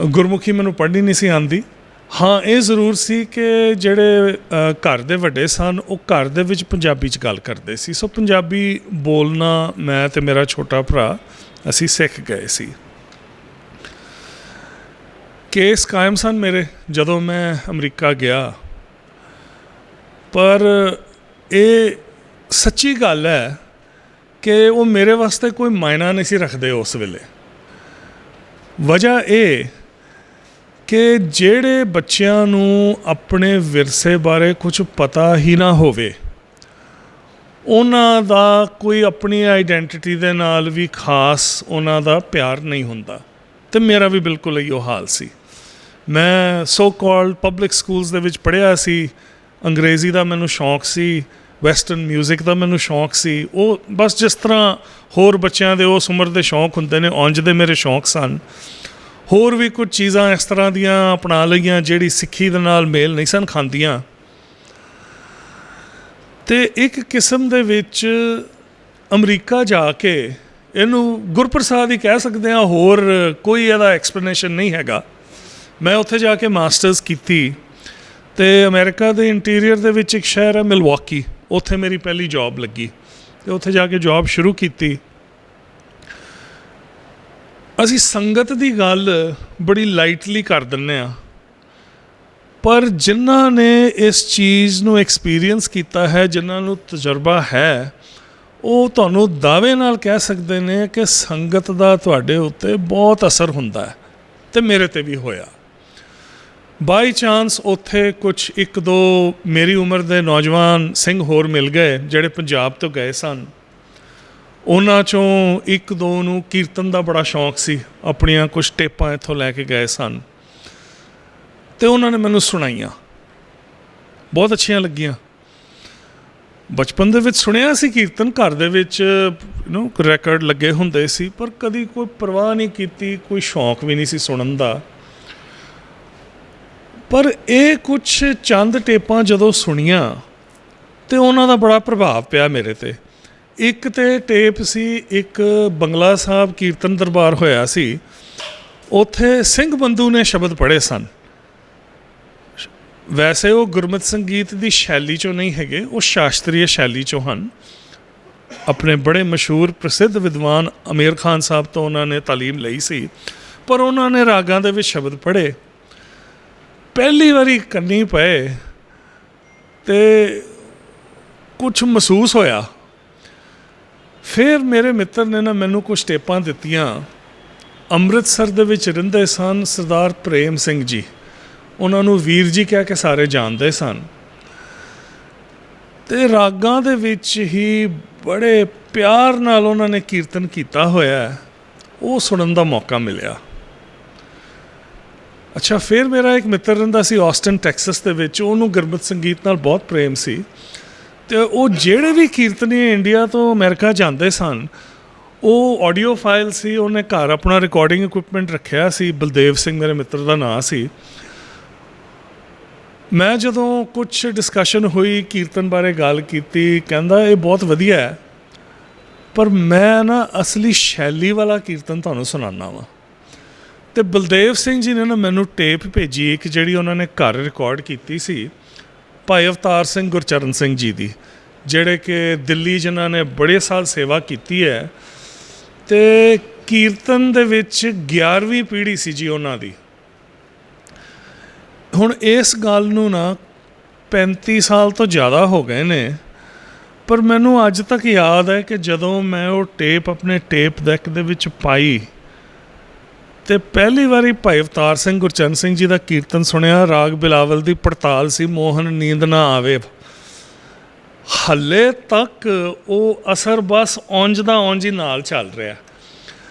ਗੁਰਮੁਖੀ ਮੈਨੂੰ ਪੜ੍ਹਨੀ ਨਹੀਂ ਸੀ ਆਉਂਦੀ। ਹਾਂ, ਇਹ ਜ਼ਰੂਰ ਸੀ ਕਿ ਜਿਹੜੇ ਘਰ ਦੇ ਵੱਡੇ ਸਨ, ਉਹ ਘਰ ਦੇ ਵਿੱਚ ਪੰਜਾਬੀ 'ਚ ਗੱਲ ਕਰਦੇ ਸੀ। ਸੋ ਪੰਜਾਬੀ ਬੋਲਣਾ ਮੈਂ ਅਤੇ ਮੇਰਾ ਛੋਟਾ ਭਰਾ ਅਸੀਂ ਸਿੱਖ ਗਏ ਸੀ। ਕੇਸ ਕਾਇਮ ਸਨ ਮੇਰੇ ਜਦੋਂ ਮੈਂ ਅਮਰੀਕਾ ਗਿਆ। ਪਰ ਇਹ ਸੱਚੀ ਗੱਲ ਹੈ ਕਿ ਉਹ ਮੇਰੇ ਵਾਸਤੇ ਕੋਈ ਮਾਇਨਾ ਨਹੀਂ ਸੀ ਰੱਖਦੇ ਉਸ ਵੇਲੇ। ਵਜ੍ਹਾ ਇਹ ਕਿ ਜਿਹੜੇ ਬੱਚਿਆਂ ਨੂੰ ਆਪਣੇ ਵਿਰਸੇ ਬਾਰੇ ਕੁਝ ਪਤਾ ਹੀ ਨਾ ਹੋਵੇ, ਉਹਨਾਂ ਦਾ ਕੋਈ ਆਪਣੀ ਆਈਡੈਂਟੀਟੀ ਦੇ ਨਾਲ ਵੀ ਖਾਸ ਉਹਨਾਂ ਦਾ ਪਿਆਰ ਨਹੀਂ ਹੁੰਦਾ। ਅਤੇ ਮੇਰਾ ਵੀ ਬਿਲਕੁਲ ਇਹੋ ਹਾਲ ਸੀ। ਮੈਂ ਸੋ ਕਾਲਡ ਪਬਲਿਕ ਸਕੂਲਸ ਦੇ ਵਿੱਚ ਪੜ੍ਹਿਆ ਸੀ। ਅੰਗਰੇਜ਼ੀ ਦਾ ਮੈਨੂੰ ਸ਼ੌਂਕ ਸੀ, ਵੈਸਟਰਨ ਮਿਊਜ਼ਿਕ ਦਾ ਮੈਨੂੰ ਸ਼ੌਂਕ ਸੀ। ਉਹ ਬਸ ਜਿਸ ਤਰ੍ਹਾਂ ਹੋਰ ਬੱਚਿਆਂ ਦੇ ਉਸ ਉਮਰ ਦੇ ਸ਼ੌਂਕ ਹੁੰਦੇ ਨੇ, ਉਂਝ ਦੇ ਮੇਰੇ ਸ਼ੌਂਕ ਸਨ। ਹੋਰ ਵੀ ਕੁਝ ਚੀਜ਼ਾਂ ਇਸ ਤਰ੍ਹਾਂ ਦੀਆਂ ਅਪਣਾ ਲਈਆਂ ਜਿਹੜੀ ਸਿੱਖੀ ਦੇ ਨਾਲ ਮੇਲ ਨਹੀਂ ਸਨ ਖਾਂਦੀਆਂ। ਅਤੇ ਇੱਕ ਕਿਸਮ ਦੇ ਵਿੱਚ ਅਮਰੀਕਾ ਜਾ ਕੇ, ਇਹਨੂੰ ਗੁਰਪ੍ਰਸਾਦ ਹੀ ਕਹਿ ਸਕਦੇ ਹਾਂ, ਹੋਰ ਕੋਈ ਇਹਦਾ ਐਕਸਪਲੇਨੇਸ਼ਨ ਨਹੀਂ ਹੈਗਾ। ਮੈਂ ਉੱਥੇ ਜਾ ਕੇ ਮਾਸਟਰਸ ਕੀਤੀ ਅਤੇ ਅਮਰੀਕਾ ਦੇ ਇੰਟੀਰੀਅਰ ਦੇ ਵਿੱਚ ਇੱਕ ਸ਼ਹਿਰ ਹੈ ਮਿਲਵਾਕੀ, ਉੱਥੇ ਮੇਰੀ ਪਹਿਲੀ ਜੋਬ ਲੱਗੀ ਅਤੇ ਉੱਥੇ ਜਾ ਕੇ ਜੋਬ ਸ਼ੁਰੂ ਕੀਤੀ। ਅਸੀਂ ਸੰਗਤ ਦੀ ਗੱਲ ਬੜੀ ਲਾਈਟਲੀ ਕਰ ਦਿੰਦੇ ਹਾਂ, ਪਰ ਜਿਨ੍ਹਾਂ ਨੇ ਇਸ ਚੀਜ਼ ਨੂੰ ਐਕਸਪੀਰੀਅੰਸ ਕੀਤਾ ਹੈ, ਜਿਨ੍ਹਾਂ ਨੂੰ ਤਜਰਬਾ ਹੈ, ਉਹ ਤੁਹਾਨੂੰ ਦਾਅਵੇ ਨਾਲ ਕਹਿ ਸਕਦੇ ਨੇ ਕਿ ਸੰਗਤ ਦਾ ਤੁਹਾਡੇ ਉੱਤੇ ਬਹੁਤ ਅਸਰ ਹੁੰਦਾ ਹੈ। ਅਤੇ ਮੇਰੇ 'ਤੇ ਵੀ ਹੋਇਆ। ਬਾਈ ਚਾਂਸ ਉੱਥੇ ਕੁਛ ਇੱਕ ਦੋ ਮੇਰੀ ਉਮਰ ਦੇ ਨੌਜਵਾਨ ਸਿੰਘ ਹੋਰ ਮਿਲ ਗਏ ਜਿਹੜੇ ਪੰਜਾਬ ਤੋਂ ਗਏ ਸਨ। ਉਹਨਾਂ 'ਚੋਂ ਇੱਕ ਦੋ ਨੂੰ ਕੀਰਤਨ ਦਾ ਬੜਾ ਸ਼ੌਂਕ ਸੀ, ਆਪਣੀਆਂ ਕੁਛ ਟੇਪਾਂ ਇੱਥੋਂ ਲੈ ਕੇ ਗਏ ਸਨ ਅਤੇ ਉਹਨਾਂ ਨੇ ਮੈਨੂੰ ਸੁਣਾਈਆਂ, ਬਹੁਤ ਅੱਛੀਆਂ ਲੱਗੀਆਂ। ਬਚਪਨ ਦੇ ਵਿੱਚ ਸੁਣਿਆ ਸੀ ਕੀਰਤਨ, ਘਰ ਦੇ ਵਿੱਚ ਰੈਕਰਡ ਲੱਗੇ ਹੁੰਦੇ ਸੀ, ਪਰ ਕਦੀ ਕੋਈ ਪਰਵਾਹ ਨਹੀਂ ਕੀਤੀ, ਕੋਈ ਸ਼ੌਂਕ ਵੀ ਨਹੀਂ ਸੀ ਸੁਣਨ ਦਾ। ਪਰ ਇਹ ਕੁਛ ਚੰਦ ਟੇਪਾਂ ਜਦੋਂ ਸੁਣੀਆਂ ਅਤੇ ਉਹਨਾਂ ਦਾ ਬੜਾ ਪ੍ਰਭਾਵ ਪਿਆ ਮੇਰੇ 'ਤੇ। ਇੱਕ ਤਾਂ ਟੇਪ ਸੀ, ਇੱਕ ਬੰਗਲਾ ਸਾਹਿਬ ਕੀਰਤਨ ਦਰਬਾਰ ਹੋਇਆ ਸੀ, ਉੱਥੇ ਸਿੰਘ ਬੰਧੂ ਨੇ ਸ਼ਬਦ ਪੜ੍ਹੇ ਸਨ। ਵੈਸੇ ਉਹ ਗੁਰਮਤਿ ਸੰਗੀਤ ਦੀ ਸ਼ੈਲੀ 'ਚੋਂ ਨਹੀਂ ਹੈਗੇ, ਉਹ ਸ਼ਾਸਤਰੀय ਸ਼ੈਲੀ 'ਚੋਂ ਹਨ। ਆਪਣੇ ਬੜੇ ਮਸ਼ਹੂਰ ਪ੍ਰਸਿੱਧ ਵਿਦਵਾਨ ਅਮੀਰ ਖਾਨ ਸਾਹਿਬ ਤੋਂ ਉਹਨਾਂ ਨੇ ਤਾਲੀਮ ਲਈ ਸੀ, ਪਰ ਉਹਨਾਂ ਨੇ ਰਾਗਾਂ ਦੇ ਵਿੱਚ ਸ਼ਬਦ ਪੜ੍ਹੇ। ਪਹਿਲੀ ਵਾਰੀ ਕੰਨੀ ਪਏ ਅਤੇ ਕੁਛ ਮਹਿਸੂਸ ਹੋਇਆ। ਫਿਰ ਮੇਰੇ ਮਿੱਤਰ ਨੇ ਨਾ ਮੈਨੂੰ ਕੁਛ ਟੇਪਾਂ ਦਿੱਤੀਆਂ। ਅੰਮ੍ਰਿਤਸਰ ਦੇ ਵਿੱਚ ਰਹਿੰਦੇ ਸਨ ਸਰਦਾਰ ਪ੍ਰੇਮ ਸਿੰਘ ਜੀ, ਉਹਨਾਂ ਨੂੰ ਵੀਰ ਜੀ ਕਹਿ ਕੇ ਸਾਰੇ ਜਾਣਦੇ ਸਨ, ਅਤੇ ਰਾਗਾਂ ਦੇ ਵਿੱਚ ਹੀ ਬੜੇ ਪਿਆਰ ਨਾਲ ਉਹਨਾਂ ਨੇ ਕੀਰਤਨ ਕੀਤਾ ਹੋਇਆ, ਉਹ ਸੁਣਨ ਦਾ ਮੌਕਾ ਮਿਲਿਆ। ਅੱਛਾ, ਫਿਰ ਮੇਰਾ ਇੱਕ ਮਿੱਤਰ ਰਹਿੰਦਾ ਸੀ ਆਸਟਨ ਟੈਕਸਸ ਦੇ ਵਿੱਚ, ਉਹਨੂੰ ਗੁਰਮਤਿ ਸੰਗੀਤ ਨਾਲ ਬਹੁਤ ਪ੍ਰੇਮ ਸੀ, ਅਤੇ ਉਹ ਜਿਹੜੇ ਵੀ ਕੀਰਤਨੀ ਇੰਡੀਆ ਤੋਂ ਅਮਰੀਕਾ ਜਾਂਦੇ ਸਨ, ਉਹ ਆਡੀਓ ਫਾਈਲ ਸੀ, ਉਹਨੇ ਘਰ ਆਪਣਾ ਰਿਕਾਰਡਿੰਗ ਇਕੁਇਪਮੈਂਟ ਰੱਖਿਆ ਸੀ। ਬਲਦੇਵ ਸਿੰਘ ਮੇਰੇ ਮਿੱਤਰ ਦਾ ਨਾਂ ਸੀ। ਮੈਂ ਜਦੋਂ ਕੁਛ ਡਿਸਕਸ਼ਨ ਹੋਈ ਕੀਰਤਨ ਬਾਰੇ ਗੱਲ ਕੀਤੀ, ਕਹਿੰਦਾ ਇਹ ਬਹੁਤ ਵਧੀਆ ਹੈ, ਪਰ ਮੈਂ ਨਾ ਅਸਲੀ ਸ਼ੈਲੀ ਵਾਲਾ ਕੀਰਤਨ ਤੁਹਾਨੂੰ ਸੁਣਾਉਂਦਾ ਵਾਂ। ਅਤੇ ਬਲਦੇਵ ਸਿੰਘ ਜੀ ਨੇ ਨਾ ਮੈਨੂੰ ਟੇਪ ਭੇਜੀ ਇੱਕ, ਜਿਹੜੀ ਉਹਨਾਂ ਨੇ ਘਰ ਰਿਕਾਰਡ ਕੀਤੀ ਸੀ ਭਾਈ ਅਵਤਾਰ ਸਿੰਘ ਗੁਰਚਰਨ ਸਿੰਘ ਜੀ ਦੀ, ਜਿਹੜੇ ਕਿ ਦਿੱਲੀ ਜਿਨ੍ਹਾਂ ਨੇ ਬੜੇ ਸਾਲ ਸੇਵਾ ਕੀਤੀ ਹੈ, ਅਤੇ ਕੀਰਤਨ ਦੇ ਵਿੱਚ 11ਵੀਂ ਪੀੜ੍ਹੀ ਸੀ ਜੀ ਉਹਨਾਂ ਦੀ। ਹੁਣ ਇਸ ਗੱਲ ਨੂੰ ਨਾ 35 ਸਾਲ ਤੋਂ ਜ਼ਿਆਦਾ ਹੋ ਗਏ ਨੇ, ਪਰ ਮੈਨੂੰ ਅੱਜ ਤੱਕ ਯਾਦ ਹੈ ਕਿ ਜਦੋਂ ਮੈਂ ਉਹ ਟੇਪ ਆਪਣੇ ਟੇਪ ਡੈਕ ਦੇ ਵਿੱਚ ਪਾਈ ਅਤੇ ਪਹਿਲੀ ਵਾਰੀ ਭਾਈ ਅਵਤਾਰ ਸਿੰਘ ਗੁਰਚਰਨ ਸਿੰਘ ਜੀ ਦਾ ਕੀਰਤਨ ਸੁਣਿਆ, ਰਾਗ ਬਿਲਾਵਲ ਦੀ ਪੜਤਾਲ ਸੀ, ਮੋਹਨ ਨੀਂਦ ਨਾ ਆਵੇ। ਹਾਲੇ ਤੱਕ ਉਹ ਅਸਰ ਬਸ ਉਂਝ ਦਾ ਉਂਝ ਹੀ ਨਾਲ ਚੱਲ ਰਿਹਾ।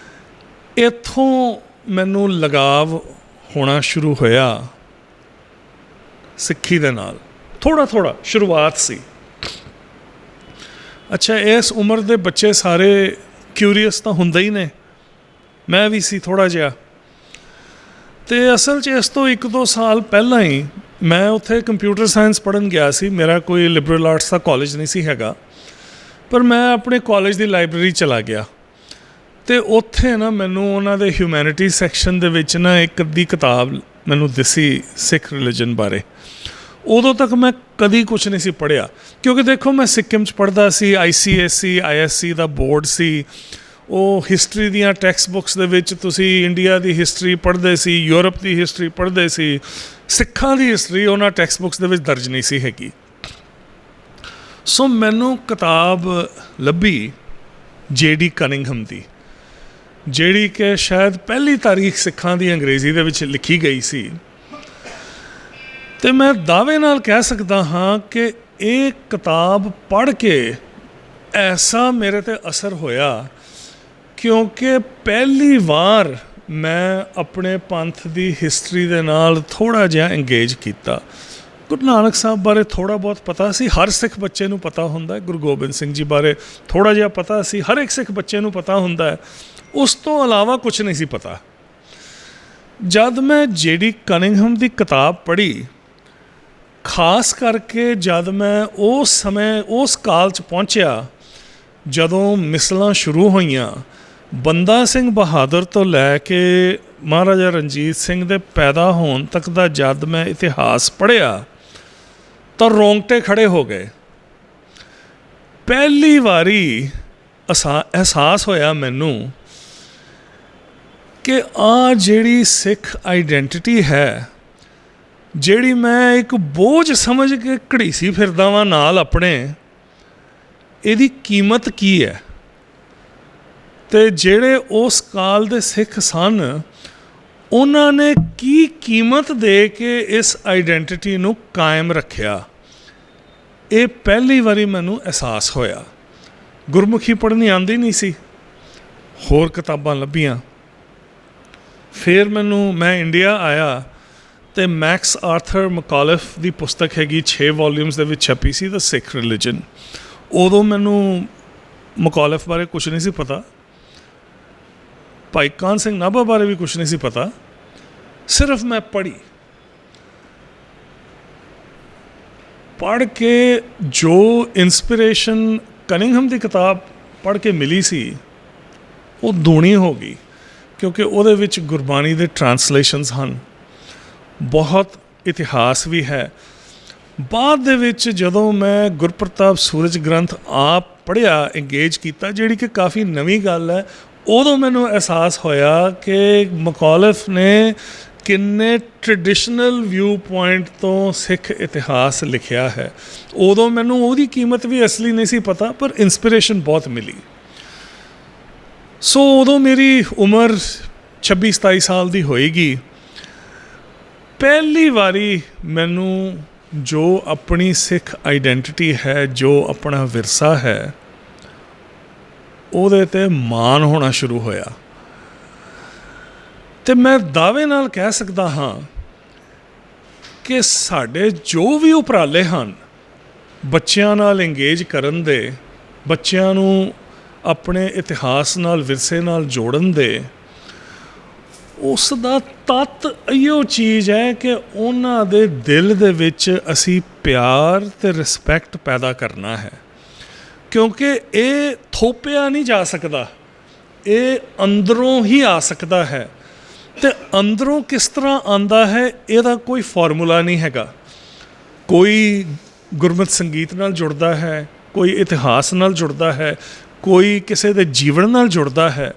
ਇੱਥੋਂ ਮੈਨੂੰ ਲਗਾਵ ਹੋਣਾ ਸ਼ੁਰੂ ਹੋਇਆ ਸਿੱਖੀ ਦੇ ਨਾਲ, ਥੋੜ੍ਹਾ ਥੋੜ੍ਹਾ ਸ਼ੁਰੂਆਤ ਸੀ। ਅੱਛਾ, ਇਸ ਉਮਰ ਦੇ ਬੱਚੇ ਸਾਰੇ ਕਿਊਰੀਅਸ ਤਾਂ ਹੁੰਦੇ ਹੀ ਨੇ, ਮੈਂ ਵੀ ਸੀ ਥੋੜ੍ਹਾ ਜਿਹਾ। ਅਤੇ ਅਸਲ 'ਚ ਇਸ ਤੋਂ 1-2 ਸਾਲ ਪਹਿਲਾਂ ਹੀ ਮੈਂ ਉੱਥੇ ਕੰਪਿਊਟਰ ਸਾਇੰਸ ਪੜ੍ਹਨ ਗਿਆ ਸੀ। ਮੇਰਾ ਕੋਈ ਲਿਬਰਲ ਆਰਟਸ ਦਾ ਕਾਲਜ ਨਹੀਂ ਸੀ ਹੈਗਾ, ਪਰ ਮੈਂ ਆਪਣੇ ਕਾਲਜ ਦੀ ਲਾਇਬ੍ਰੇਰੀ ਚਲਾ ਗਿਆ ਅਤੇ ਉੱਥੇ ਨਾ ਮੈਨੂੰ ਉਹਨਾਂ ਦੇ ਹਿਊਮੈਨਿਟੀ ਸੈਕਸ਼ਨ ਦੇ ਵਿੱਚ ਨਾ ਇੱਕ ਅੱਧੀ ਕਿਤਾਬ ਮੈਨੂੰ ਦਿਸੀ ਸਿੱਖ ਰਿਲੀਜਨ ਬਾਰੇ। ਉਦੋਂ ਤੱਕ ਮੈਂ ਕਦੀ ਕੁਛ ਨਹੀਂ ਸੀ ਪੜ੍ਹਿਆ, ਕਿਉਂਕਿ ਦੇਖੋ ਮੈਂ ਸਿੱਕਿਮ 'ਚ ਪੜ੍ਹਦਾ ਸੀ, ICSE ISC ਦਾ ਬੋਰਡ ਸੀ। ਉਹ ਹਿਸਟਰੀ ਦੀਆਂ ਟੈਕਸਟ ਬੁੱਕਸ ਦੇ ਵਿੱਚ ਤੁਸੀਂ ਇੰਡੀਆ ਦੀ ਹਿਸਟਰੀ ਪੜ੍ਹਦੇ ਸੀ, ਯੂਰਪ ਦੀ ਹਿਸਟਰੀ ਪੜ੍ਹਦੇ ਸੀ, ਸਿੱਖਾਂ ਦੀ ਹਿਸਟਰੀ ਉਹਨਾਂ ਟੈਕਸਟ ਬੁੱਕਸ ਦੇ ਵਿੱਚ ਦਰਜ ਨਹੀਂ ਸੀ ਹੈਗੀ। ਸੋ ਮੈਨੂੰ ਕਿਤਾਬ ਲੱਭੀ J.D. ਕਨਿੰਗਹਮ ਦੀ, ਜਿਹੜੀ ਕਿ ਸ਼ਾਇਦ ਪਹਿਲੀ ਤਾਰੀਖ ਸਿੱਖਾਂ ਦੀ ਅੰਗਰੇਜ਼ੀ ਦੇ ਵਿੱਚ ਲਿਖੀ ਗਈ ਸੀ। ਅਤੇ ਮੈਂ ਦਾਅਵੇ ਨਾਲ ਕਹਿ ਸਕਦਾ ਹਾਂ ਕਿ ਇਹ ਕਿਤਾਬ ਪੜ੍ਹ ਕੇ ਐਸਾ ਮੇਰੇ 'ਤੇ ਅਸਰ ਹੋਇਆ, ਕਿਉਂਕਿ ਪਹਿਲੀ ਵਾਰ ਮੈਂ ਆਪਣੇ ਪੰਥ ਦੀ ਹਿਸਟਰੀ ਦੇ ਨਾਲ ਥੋੜ੍ਹਾ ਜਿਹਾ ਇੰਗੇਜ ਕੀਤਾ। ਗੁਰੂ ਨਾਨਕ ਸਾਹਿਬ ਬਾਰੇ ਥੋੜ੍ਹਾ ਬਹੁਤ ਪਤਾ ਸੀ, ਹਰ ਸਿੱਖ ਬੱਚੇ ਨੂੰ ਪਤਾ ਹੁੰਦਾ। ਗੁਰੂ ਗੋਬਿੰਦ ਸਿੰਘ ਜੀ ਬਾਰੇ ਥੋੜ੍ਹਾ ਜਿਹਾ ਪਤਾ ਸੀ, ਹਰ ਇੱਕ ਸਿੱਖ ਬੱਚੇ ਨੂੰ ਪਤਾ ਹੁੰਦਾ ਹੈ। ਉਸ ਤੋਂ ਇਲਾਵਾ ਕੁਛ ਨਹੀਂ ਸੀ ਪਤਾ। ਜਦ ਮੈਂ J.D. ਕਨਿੰਗਹਮ ਦੀ ਕਿਤਾਬ ਪੜ੍ਹੀ, ਖਾਸ ਕਰਕੇ ਜਦ ਮੈਂ ਉਸ ਸਮੇਂ ਉਸ ਕਾਲ 'ਚ ਪਹੁੰਚਿਆ ਜਦੋਂ ਮਿਸਲਾਂ ਸ਼ੁਰੂ ਹੋਈਆਂ, ਬੰਦਾ ਸਿੰਘ ਬਹਾਦਰ ਤੋਂ ਲੈ ਕੇ ਮਹਾਰਾਜਾ ਰਣਜੀਤ ਸਿੰਘ ਦੇ ਪੈਦਾ ਹੋਣ ਤੱਕ ਦਾ ਜਦ ਮੈਂ ਇਤਿਹਾਸ ਪੜ੍ਹਿਆ ਤਾਂ ਰੋਂਗਟੇ ਖੜ੍ਹੇ ਹੋ ਗਏ। ਪਹਿਲੀ ਵਾਰੀ ਅਹਿਸਾਸ ਹੋਇਆ ਮੈਨੂੰ ਕਿ ਆਹ ਜਿਹੜੀ ਸਿੱਖ ਆਈਡੈਂਟੀਟੀ ਹੈ, ਜਿਹੜੀ ਮੈਂ ਇੱਕ ਬੋਝ ਸਮਝ ਕੇ ਘੜੀਸੀ ਫਿਰਦਾ ਵਾਂ ਨਾਲ ਆਪਣੇ, ਇਹਦੀ ਕੀਮਤ ਕੀ ਹੈ। ਅਤੇ ਜਿਹੜੇ ਉਸ ਕਾਲ ਦੇ ਸਿੱਖ ਸਨ, ਉਹਨਾਂ ਨੇ ਕੀ ਕੀਮਤ ਦੇ ਕੇ ਇਸ ਆਈਡੈਂਟੀਟੀ ਨੂੰ ਕਾਇਮ ਰੱਖਿਆ, ਇਹ ਪਹਿਲੀ ਵਾਰੀ ਮੈਨੂੰ ਅਹਿਸਾਸ ਹੋਇਆ। ਗੁਰਮੁਖੀ ਪੜ੍ਹਨੀ ਆਉਂਦੀ ਨਹੀਂ ਸੀ, ਹੋਰ ਕਿਤਾਬਾਂ ਲੱਭੀਆਂ। ਫਿਰ ਮੈਂ ਇੰਡੀਆ ਆਇਆ ਅਤੇ ਮੈਕਸ ਆਰਥਰ ਮਕੌਲਫ ਦੀ ਪੁਸਤਕ ਹੈਗੀ 6 ਵੋਲੀਅਮਸ ਦੇ ਵਿੱਚ ਛਪੀ ਸੀ, ਦ ਸਿੱਖ ਰਿਲੀਜਨ। ਉਦੋਂ ਮੈਨੂੰ ਮਕੌਲਫ ਬਾਰੇ ਕੁਛ ਨਹੀਂ ਸੀ ਪਤਾ, ਭਾਈ ਕਾਹਨ ਸਿੰਘ ਨਾਭਾ ਬਾਰੇ ਵੀ ਕੁਛ ਨਹੀਂ ਸੀ ਪਤਾ। ਸਿਰਫ ਮੈਂ ਪੜ੍ਹ ਕੇ ਜੋ ਇੰਸਪੀਰੇਸ਼ਨ ਕਨਿੰਗਹਮ ਦੀ ਕਿਤਾਬ ਪੜ੍ਹ ਕੇ ਮਿਲੀ ਸੀ, ਉਹ ਦੂਣੀ ਹੋ ਗਈ, ਕਿਉਂਕਿ ਉਹਦੇ ਵਿੱਚ ਗੁਰਬਾਣੀ ਦੇ ਟਰਾਂਸਲੇਸ਼ਨਸ ਹਨ, ਬਹੁਤ ਇਤਿਹਾਸ ਵੀ ਹੈ। ਬਾਅਦ ਦੇ ਵਿੱਚ ਜਦੋਂ ਮੈਂ ਗੁਰਪ੍ਰਤਾਪ ਸੂਰਜ ਗ੍ਰੰਥ ਆਪ ਪੜ੍ਹਿਆ, ਇੰਗੇਜ ਕੀਤਾ, ਜਿਹੜੀ ਕਿ ਕਾਫੀ ਨਵੀਂ ਗੱਲ ਹੈ, ਉਦੋਂ ਮੈਨੂੰ ਅਹਿਸਾਸ ਹੋਇਆ ਕਿ ਮਕੌਲਫ ਨੇ ਕਿੰਨੇ ਟ੍ਰੈਡੀਸ਼ਨਲ ਵਿਊ ਪੁਆਇੰਟ ਤੋਂ ਸਿੱਖ ਇਤਿਹਾਸ ਲਿਖਿਆ ਹੈ। ਉਦੋਂ ਮੈਨੂੰ ਉਹਦੀ ਕੀਮਤ ਵੀ ਅਸਲੀ ਨਹੀਂ ਸੀ ਪਤਾ, ਪਰ ਇੰਸਪੀਰੇਸ਼ਨ ਬਹੁਤ ਮਿਲੀ। ਸੋ ਉਦੋਂ ਮੇਰੀ ਉਮਰ 26-27 ਸਾਲ ਦੀ ਹੋਏਗੀ। ਪਹਿਲੀ ਵਾਰੀ ਮੈਨੂੰ ਜੋ ਆਪਣੀ ਸਿੱਖ ਆਈਡੈਂਟੀਟੀ ਹੈ, ਜੋ ਆਪਣਾ ਵਿਰਸਾ ਹੈ, ਉਹਦੇ 'ਤੇ ਮਾਣ ਹੋਣਾ ਸ਼ੁਰੂ ਹੋਇਆ। ਅਤੇ ਮੈਂ ਦਾਅਵੇ ਨਾਲ ਕਹਿ ਸਕਦਾ ਹਾਂ ਕਿ ਸਾਡੇ ਜੋ ਵੀ ਉਪਰਾਲੇ ਹਨ ਬੱਚਿਆਂ ਨਾਲ ਇੰਗੇਜ ਕਰਨ ਦੇ, ਬੱਚਿਆਂ ਨੂੰ ਆਪਣੇ ਇਤਿਹਾਸ ਨਾਲ, ਵਿਰਸੇ ਨਾਲ ਜੋੜਨ ਦੇ, ਉਸ ਦਾ ਤੱਤ ਇਹੋ ਚੀਜ਼ ਹੈ ਕਿ ਉਹਨਾਂ ਦੇ ਦਿਲ ਦੇ ਵਿੱਚ ਅਸੀਂ ਪਿਆਰ ਅਤੇ ਰਿਸਪੈਕਟ ਪੈਦਾ ਕਰਨਾ ਹੈ। ਕਿਉਂਕਿ ਇਹ ਥੋਪਿਆ ਨਹੀਂ ਜਾ ਸਕਦਾ, ਇਹ ਅੰਦਰੋਂ ਹੀ ਆ ਸਕਦਾ ਹੈ। ਅਤੇ ਅੰਦਰੋਂ ਕਿਸ ਤਰ੍ਹਾਂ ਆਉਂਦਾ ਹੈ, ਇਹਦਾ ਕੋਈ ਫਾਰਮੂਲਾ ਨਹੀਂ ਹੈਗਾ। ਕੋਈ ਗੁਰਮਤਿ ਸੰਗੀਤ ਨਾਲ ਜੁੜਦਾ ਹੈ, ਕੋਈ ਇਤਿਹਾਸ ਨਾਲ ਜੁੜਦਾ ਹੈ, ਕੋਈ ਕਿਸੇ ਦੇ ਜੀਵਨ ਨਾਲ ਜੁੜਦਾ ਹੈ,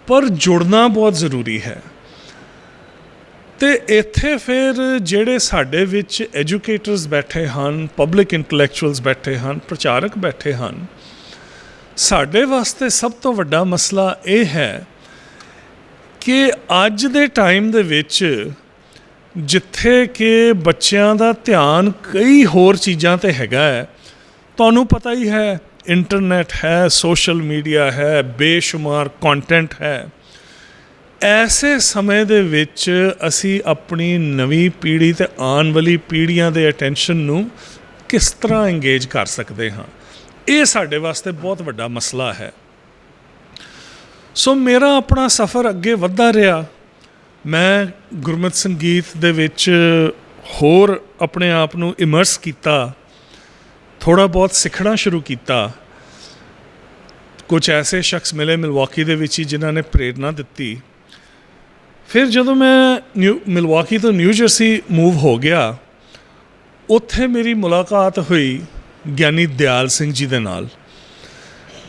ਪਰ ਜੁੜਨਾ ਬਹੁਤ ਜ਼ਰੂਰੀ ਹੈ। ਅਤੇ ਇੱਥੇ ਫਿਰ ਜਿਹੜੇ ਸਾਡੇ ਵਿੱਚ ਐਜੂਕੇਟਰਸ ਬੈਠੇ ਹਨ, ਪਬਲਿਕ ਇੰਟਲੈਕਚੁਅਲਸ ਬੈਠੇ ਹਨ, ਪ੍ਰਚਾਰਕ ਬੈਠੇ ਹਨ, ਸਾਡੇ ਵਾਸਤੇ ਸਭ ਤੋਂ ਵੱਡਾ ਮਸਲਾ ਇਹ ਹੈ ਕਿ ਅੱਜ ਦੇ ਟਾਈਮ ਦੇ ਵਿੱਚ ਜਿੱਥੇ ਕਿ ਬੱਚਿਆਂ ਦਾ ਧਿਆਨ ਕਈ ਹੋਰ ਚੀਜ਼ਾਂ 'ਤੇ ਹੈਗਾ ਹੈ, ਤੁਹਾਨੂੰ ਪਤਾ ਹੀ ਹੈ, ਇੰਟਰਨੈਟ ਹੈ, ਸੋਸ਼ਲ ਮੀਡੀਆ ਹੈ, ਬੇਸ਼ੁਮਾਰ ਕੰਟੈਂਟ ਹੈ। ਐਸੇ ਸਮੇਂ ਦੇ ਵਿੱਚ ਅਸੀਂ ਆਪਣੀ ਨਵੀਂ ਪੀੜ੍ਹੀ ਅਤੇ ਆਉਣ ਵਾਲੀ ਪੀੜ੍ਹੀਆਂ ਦੇ ਅਟੈਂਸ਼ਨ ਨੂੰ ਕਿਸ ਤਰ੍ਹਾਂ ਇੰਗੇਜ ਕਰ ਸਕਦੇ ਹਾਂ, ਇਹ ਸਾਡੇ ਵਾਸਤੇ ਬਹੁਤ ਵੱਡਾ ਮਸਲਾ ਹੈ। ਸੋ ਮੇਰਾ ਆਪਣਾ ਸਫ਼ਰ ਅੱਗੇ ਵੱਧਦਾ ਰਿਹਾ। ਮੈਂ ਗੁਰਮਤਿ ਸੰਗੀਤ ਦੇ ਵਿੱਚ ਹੋਰ ਆਪਣੇ ਆਪ ਨੂੰ ਇਮਰਸ ਕੀਤਾ, ਥੋੜ੍ਹਾ ਬਹੁਤ ਸਿੱਖਣਾ ਸ਼ੁਰੂ ਕੀਤਾ। ਕੁਝ ਐਸੇ ਸ਼ਖਸ ਮਿਲੇ ਮਿਲਵਾਕੀ ਦੇ ਵਿੱਚ ਹੀ ਜਿਨ੍ਹਾਂ ਨੇ ਪ੍ਰੇਰਨਾ ਦਿੱਤੀ। ਫਿਰ ਜਦੋਂ ਮੈਂ ਮਿਲਵਾਕੀ ਤੋਂ ਨਿਊ ਜਰਸੀ ਮੂਵ ਹੋ ਗਿਆ, ਉੱਥੇ ਮੇਰੀ ਮੁਲਾਕਾਤ ਹੋਈ ਗਿਆਨੀ ਦਿਆਲ ਸਿੰਘ ਜੀ ਦੇ ਨਾਲ,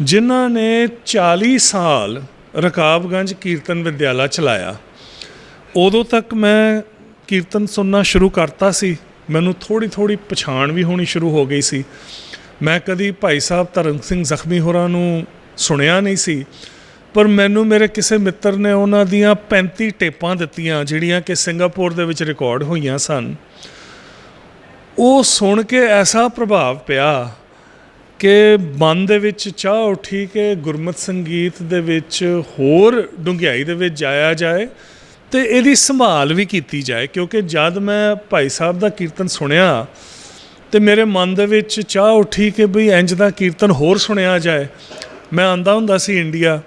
ਜਿਨ੍ਹਾਂ ਨੇ 40 ਸਾਲ ਰਕਾਬਗੰਜ ਕੀਰਤਨ ਵਿਦਿਆਲਾ ਚਲਾਇਆ। ਉਦੋਂ ਤੱਕ ਮੈਂ ਕੀਰਤਨ ਸੁਣਨਾ ਸ਼ੁਰੂ ਕਰਤਾ ਸੀ, ਮੈਨੂੰ ਥੋੜ੍ਹੀ ਪਛਾਣ ਵੀ ਹੋਣੀ ਸ਼ੁਰੂ ਹੋ ਗਈ ਸੀ। ਮੈਂ ਕਦੀ ਭਾਈ ਸਾਹਿਬ ਧਰਮ ਸਿੰਘ ਜ਼ਖਮੀ ਹੋਰਾਂ ਨੂੰ ਸੁਣਿਆ ਨਹੀਂ ਸੀ। ਪਰ ਮੈਨੂੰ ਮੇਰੇ ਕਿਸੇ ਮਿੱਤਰ ਨੇ ਉਹਨਾਂ ਦੀਆਂ 35 ਟੇਪਾਂ ਦਿੱਤੀਆਂ ਜਿਹੜੀਆਂ ਕਿ ਸਿੰਗਾਪੁਰ ਦੇ ਵਿੱਚ ਰਿਕਾਰਡ ਹੋਈਆਂ ਸਨ। ਉਹ ਸੁਣ ਕੇ ਐਸਾ ਪ੍ਰਭਾਵ ਪਿਆ ਕਿ ਮਨ ਦੇ ਵਿੱਚ ਚਾਹ ਉੱਠੀ ਕਿ ਗੁਰਮਤਿ ਸੰਗੀਤ ਦੇ ਵਿੱਚ ਹੋਰ ਡੂੰਘਾਈ ਦੇ ਵਿੱਚ ਜਾਇਆ ਜਾਏ ਅਤੇ ਇਹਦੀ ਸੰਭਾਲ ਵੀ ਕੀਤੀ ਜਾਏ। ਕਿਉਂਕਿ ਜਦ ਮੈਂ ਭਾਈ ਸਾਹਿਬ ਦਾ ਕੀਰਤਨ ਸੁਣਿਆ ਅਤੇ ਮੇਰੇ ਮਨ ਦੇ ਵਿੱਚ ਚਾਹ ਉੱਠੀ ਕਿ ਬਈ ਇੰਝ ਦਾ ਕੀਰਤਨ ਹੋਰ ਸੁਣਿਆ ਜਾਏ। ਮੈਂ ਆਉਂਦਾ ਹੁੰਦਾ ਸੀ ਇੰਡੀਆ,